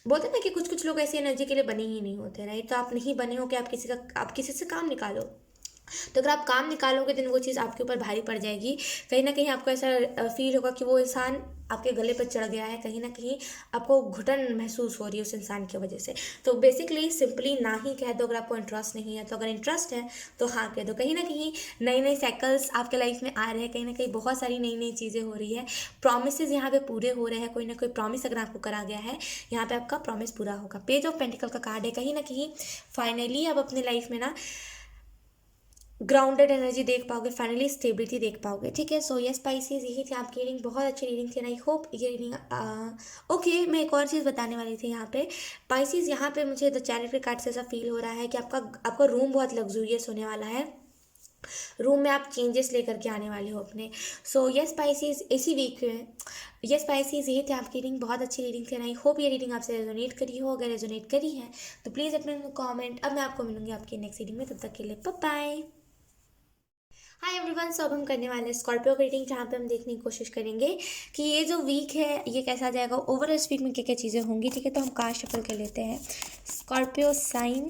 बोलते हैं ना कि कुछ कुछ लोग ऐसी एनर्जी के लिए बने ही नहीं होते, राइट? तो आप नहीं बने हो कि आप किसी से काम निकालो। तो अगर आप काम निकालोगे, दिन वो चीज़ आपके ऊपर भारी पड़ जाएगी। कहीं ना कहीं आपको ऐसा फील होगा कि वो इंसान आपके गले पर चढ़ गया है। कहीं ना कहीं आपको घुटन महसूस हो रही है उस इंसान की वजह से। तो बेसिकली सिंपली ना ही कह दो अगर आपको इंटरेस्ट नहीं है। तो अगर इंटरेस्ट है तो हाँ कह दो। कहीं ना कहीं नए नए साइकिल्स आपके लाइफ में आ रहे हैं, कहीं ना कहीं बहुत सारी नई नई चीज़ें हो रही है। प्रोमिसेस यहाँ पे पूरे हो रहे हैं। कोई ना कोई प्रॉमिस अगर आपको करा गया है, यहाँ पे आपका प्रॉमिस पूरा होगा। पेज ऑफ पेंटिकल का कार्ड है। कहीं ना कहीं फाइनली आप अपने लाइफ में ना ग्राउंडेड एनर्जी देख पाओगे, फाइनली स्टेबिलिटी देख पाओगे, ठीक है? सो यस स्पाइसीज, यही थी आपकी रीडिंग। बहुत अच्छी रीडिंग थी, आई होप ये रीडिंग ओके। मैं एक और चीज़ बताने वाली थी यहाँ पे पाइसीज। यहाँ पे मुझे द चैरिटी कार्ड से ऐसा फील हो रहा है कि आपका रूम बहुत लग्जूरियस होने वाला है। रूम में आप चेंजेस लेकर के आने वाले हो अपने। सो यस स्पाइसीज, इसी वीक में यस स्पाइसीज, यही थी आपकी रीडिंग। बहुत अच्छी रीडिंग थी, आई होप ये रीडिंग आपसे रेजोनेट करी हो। अगर रेजोनेट करी है तो प्लीज़ अपने कॉमेंट। अब मैं आपको मिलूंगी आपकी नेक्स्ट रीडिंग में, तब तक के लिए bye bye. Hi everyone. So अब हम करने वाले हैं स्कॉर्पियो की रीडिंग, जहाँ पे हम देखने की कोशिश करेंगे कि ये जो वीक है ये कैसा जाएगा, ओवरऑल इस वीक में क्या क्या चीज़ें होंगी, ठीक है? तो हम कार्ड शफल कर लेते हैं। Scorpio sign,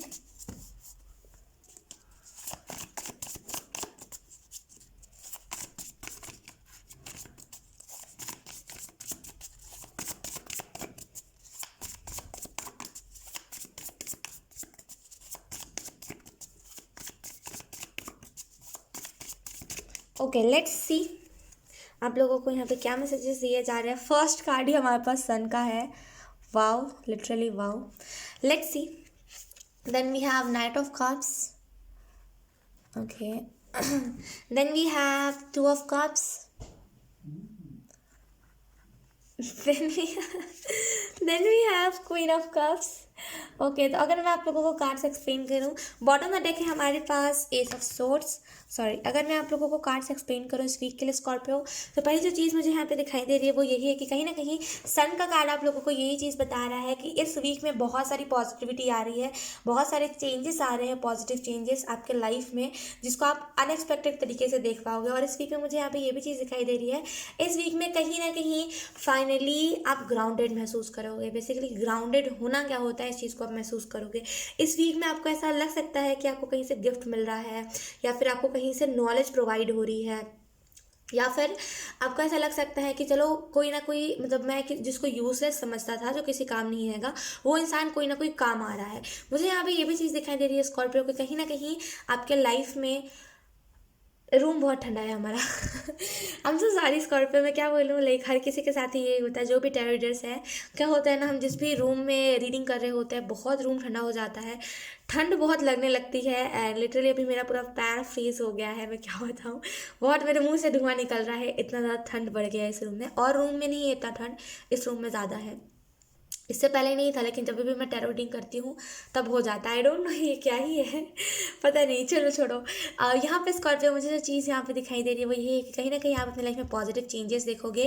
okay let's see आप लोगों को यहाँ पे क्या मैसेजेस दिए जा रहे हैं। फर्स्ट कार्ड ही हमारे पास सन का है। Wow, literally wow. Let's see. Then we have night of cups, okay. Then we have two of cups, then we then we have queen of cups, okay. तो अगर मैं आप लोगों को कार्ड्स एक्सप्लेन करूँ, बॉटम ऑफ द डेक है हमारे पास एस ऑफ सोर्ड्स, सॉरी। अगर मैं आप लोगों को कार्ड्स एक्सप्लेन करूँ इस वीक के लिए स्कॉर्पियो, तो पहली जो चीज़ मुझे यहाँ पे दिखाई दे रही है वो यही है कि कहीं ना कहीं सन का कार्ड आप लोगों को यही चीज़ बता रहा है कि इस वीक में बहुत सारी पॉजिटिविटी आ रही है, बहुत सारे चेंजेस आ रहे हैं, पॉजिटिव चेंजेस आपके लाइफ में, जिसको आप अनएक्सपेक्टेड तरीके से देख पाओगे। और इस वीक में मुझे यहाँ पे ये भी चीज़ दिखाई दे रही है, इस वीक में कहीं ना कहीं फाइनली आप ग्राउंडेड महसूस करोगे। बेसिकली ग्राउंडेड होना क्या होता है, इस चीज़ को आप महसूस करोगे। इस वीक में आपको ऐसा लग सकता है कि आपको कहीं से गिफ्ट मिल रहा है, या फिर आपको कहीं से नॉलेज प्रोवाइड हो रही है, या फिर आपको ऐसा लग सकता है कि चलो कोई ना कोई, मतलब मैं जिसको यूजलेस समझता था, जो किसी काम नहीं आएगा, वो इंसान कोई ना कोई काम आ रहा है। मुझे यहाँ पे ये भी चीज़ दिखाई दे रही है स्कॉर्पियो कि कहीं ना कहीं आपके लाइफ में रूम बहुत ठंडा है हमारा। हम सो सॉरी स्कॉर्पियो, मैं क्या बोलूँ, लाइक हर किसी के साथ ही यही होता है जो भी टैरो रीडर्स है। क्या होता है ना, हम जिस भी रूम में रीडिंग कर रहे होते हैं बहुत रूम ठंडा हो जाता है, ठंड बहुत लगने लगती है। एंड लिटरली अभी मेरा पूरा पैर फ्रीज हो गया है, मैं क्या बताऊँ, बहुत मेरे मुंह से धुआं निकल रहा है, इतना ज़्यादा ठंड बढ़ गया है इस रूम में। और रूम में नहीं है इतना ठंड, इस रूम में ज़्यादा है। इससे पहले नहीं था, लेकिन जब भी मैं टैरो रीडिंग करती हूँ तब हो जाता है। आई डोंट नो ये क्या ही है, पता नहीं, चलो छोड़ो। यहाँ पे स्कॉर्पियो, मुझे जो चीज़ यहाँ पे दिखाई दे रही है वो ये है कि कहीं ना कहीं आप अपनी लाइफ में पॉजिटिव चेंजेस देखोगे।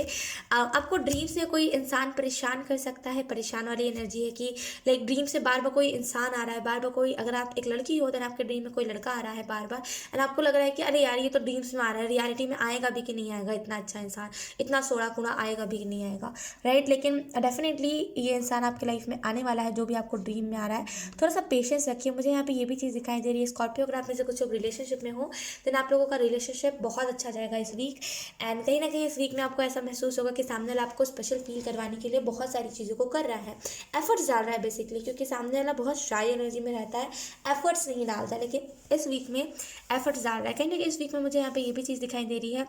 आपको ड्रीम से कोई इंसान परेशान कर सकता है, परेशान वाली एनर्जी है कि लाइक ड्रीम से बार बार कोई इंसान आ रहा है, बार बार कोई, अगर आप एक लड़की हो तो आपके ड्रीम में कोई लड़का आ रहा है बार बार, एंड आपको लग रहा है कि अरे यार ये तो ड्रीम्स में आ रहा है, रियलिटी में आएगा भी कि नहीं आएगा, इतना अच्छा इंसान, इतना सोड़ा कूड़ा आएगा भी कि नहीं आएगा, राइट। लेकिन डेफिनेटली ये इंसान आपकी लाइफ में आने वाला है, जो भी आपको ड्रीम में आ रहा है। थोड़ा सा पेशेंस रखिए। मुझे यहाँ पे ये भी चीज़ दिखाई दे रही है स्कॉर्पियो, अगर आप में से कुछ लोग रिलेशनशिप में हो, देन आप लोगों का रिलेशनशिप बहुत अच्छा जाएगा इस वीक। एंड कहीं ना कहीं इस वीक में आपको ऐसा महसूस होगा कि सामने वाला आपको स्पेशल फील करवाने के लिए बहुत सारी चीज़ों को कर रहा है, एफर्ट्स डाल रहा है बेसिकली, क्योंकि सामने वाला बहुत शाई एनर्जी में रहता है, एफर्ट्स नहीं डालता, लेकिन इस वीक में एफर्ट्स डाल रहा है। कहीं ना कहीं इस वीक में मुझे यहाँ पे ये भी चीज़ दिखाई दे रही है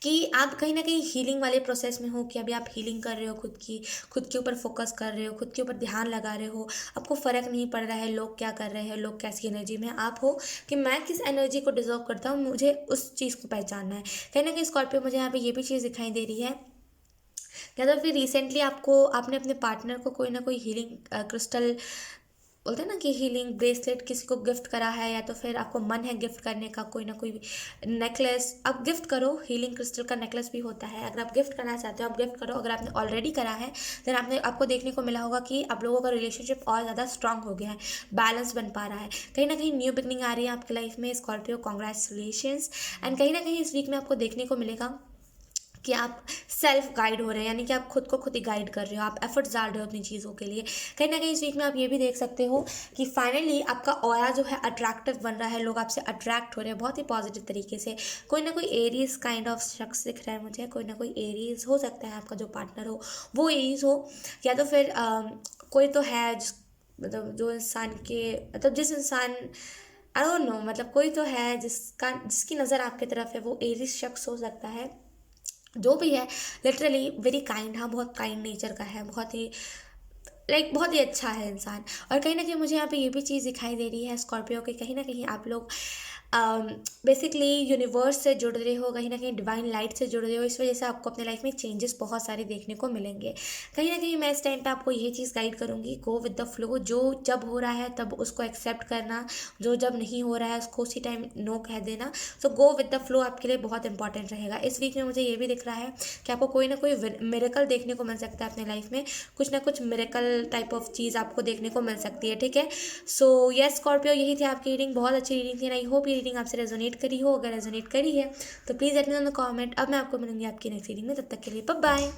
कि आप कहीं ना कहीं हीलिंग वाले प्रोसेस में हो, कि अभी आप हीलिंग कर रहे हो खुद के ऊपर फोकस कर रहे हो, खुद के ऊपर ध्यान लगा रहे हो। आपको फ़र्क नहीं पड़ रहा है लोग क्या कर रहे हैं, लोग कैसी एनर्जी में आप हो, कि मैं किस एनर्जी को डिजर्व करता हूँ, मुझे उस चीज़ को पहचानना है। कहीं ना कहीं स्कॉर्पियो, मुझे यहाँ पे ये भी चीज़ दिखाई दे रही है, या तो फिर रिसेंटली आपने अपने पार्टनर को कोई ना कोई हीलिंग क्रिस्टल, बोलते हैं ना कि हीलिंग ब्रेसलेट किसी को गिफ्ट करा है, या तो फिर आपको मन है गिफ्ट करने का कोई ना कोई नेकलेस, आप गिफ्ट करो। हीलिंग क्रिस्टल का नेकलेस भी होता है, अगर आप गिफ्ट करना चाहते हो आप गिफ्ट करो। अगर आपने ऑलरेडी करा है देन आपको देखने को मिला होगा कि आप लोगों का रिलेशनशिप और ज़्यादा स्ट्रांग हो गया है, बैलेंस बन पा रहा है। कहीं ना कहीं न्यू बिगनिंग आ रही है आपकी लाइफ में स्कॉर्पियो, कॉन्ग्रेचुलेशंस। एंड कहीं ना कहीं इस वीक में आपको देखने को मिलेगा कि आप सेल्फ गाइड हो रहे हैं, यानी कि आप खुद को खुद ही गाइड कर रहे हो, आप एफर्ट्स डाल रहे हो अपनी चीज़ों के लिए। कहीं ना कहीं इस वीक में आप ये भी देख सकते हो कि फाइनली आपका ऑरा जो है अट्रैक्टिव बन रहा है, लोग आपसे अट्रैक्ट हो रहे हैं बहुत ही पॉजिटिव तरीके से। कोई ना कोई एरीज काइंड ऑफ शख्स दिख रहा है मुझे, कोई ना कोई एरीज हो सकता है, आपका जो पार्टनर हो वो एरीज हो, या तो फिर कोई तो है जिस, मतलब जो इंसान के, मतलब जिस इंसान, आई डोंट नो, मतलब कोई तो है जिसकी नज़र आपकी तरफ है, वो एरीज शख्स हो सकता है। जो भी है, लिटरली वेरी काइंड, हाँ बहुत काइंड नेचर का है, बहुत ही लाइक बहुत ही अच्छा है इंसान। और कहीं ना कहीं मुझे यहाँ पे ये भी चीज़ दिखाई दे रही है स्कॉर्पियो के, कहीं ना कहीं आप लोग बेसिकली यूनिवर्स से जुड़ रहे हो, कहीं ना कहीं डिवाइन लाइट से जुड़ रहे हो, इस वजह से आपको अपने लाइफ में चेंजेस बहुत सारे देखने को मिलेंगे। कहीं ना कहीं मैं इस टाइम पे आपको ये चीज़ गाइड करूँगी, गो विद द फ्लो, जो जब हो रहा है तब उसको एक्सेप्ट करना, जो जब नहीं हो रहा है उसको उसी टाइम नो कह देना। सो गो विद द फ्लो आपके लिए बहुत इंपॉर्टेंट रहेगा। इस वीक में मुझे ये भी दिख रहा है कि आपको कोई ना कोई मिरेकल देखने को मिल सकता है अपने लाइफ में, कुछ ना कुछ मिरेकल टाइप ऑफ चीज़ आपको देखने को मिल सकती है, ठीक है। सो यस स्कॉर्पियो, यही थी आपकी रीडिंग, बहुत अच्छी रीडिंग थी, आई होप ये रीडिंग आपसे रेजोनेट करी हो। अगर रेजोनेट करी है तो please let me know in the comment. अब मैं आपको मिलूंगी आपकी नेक्स्ट रीडिंग में, तब तक के लिए बाय बाय।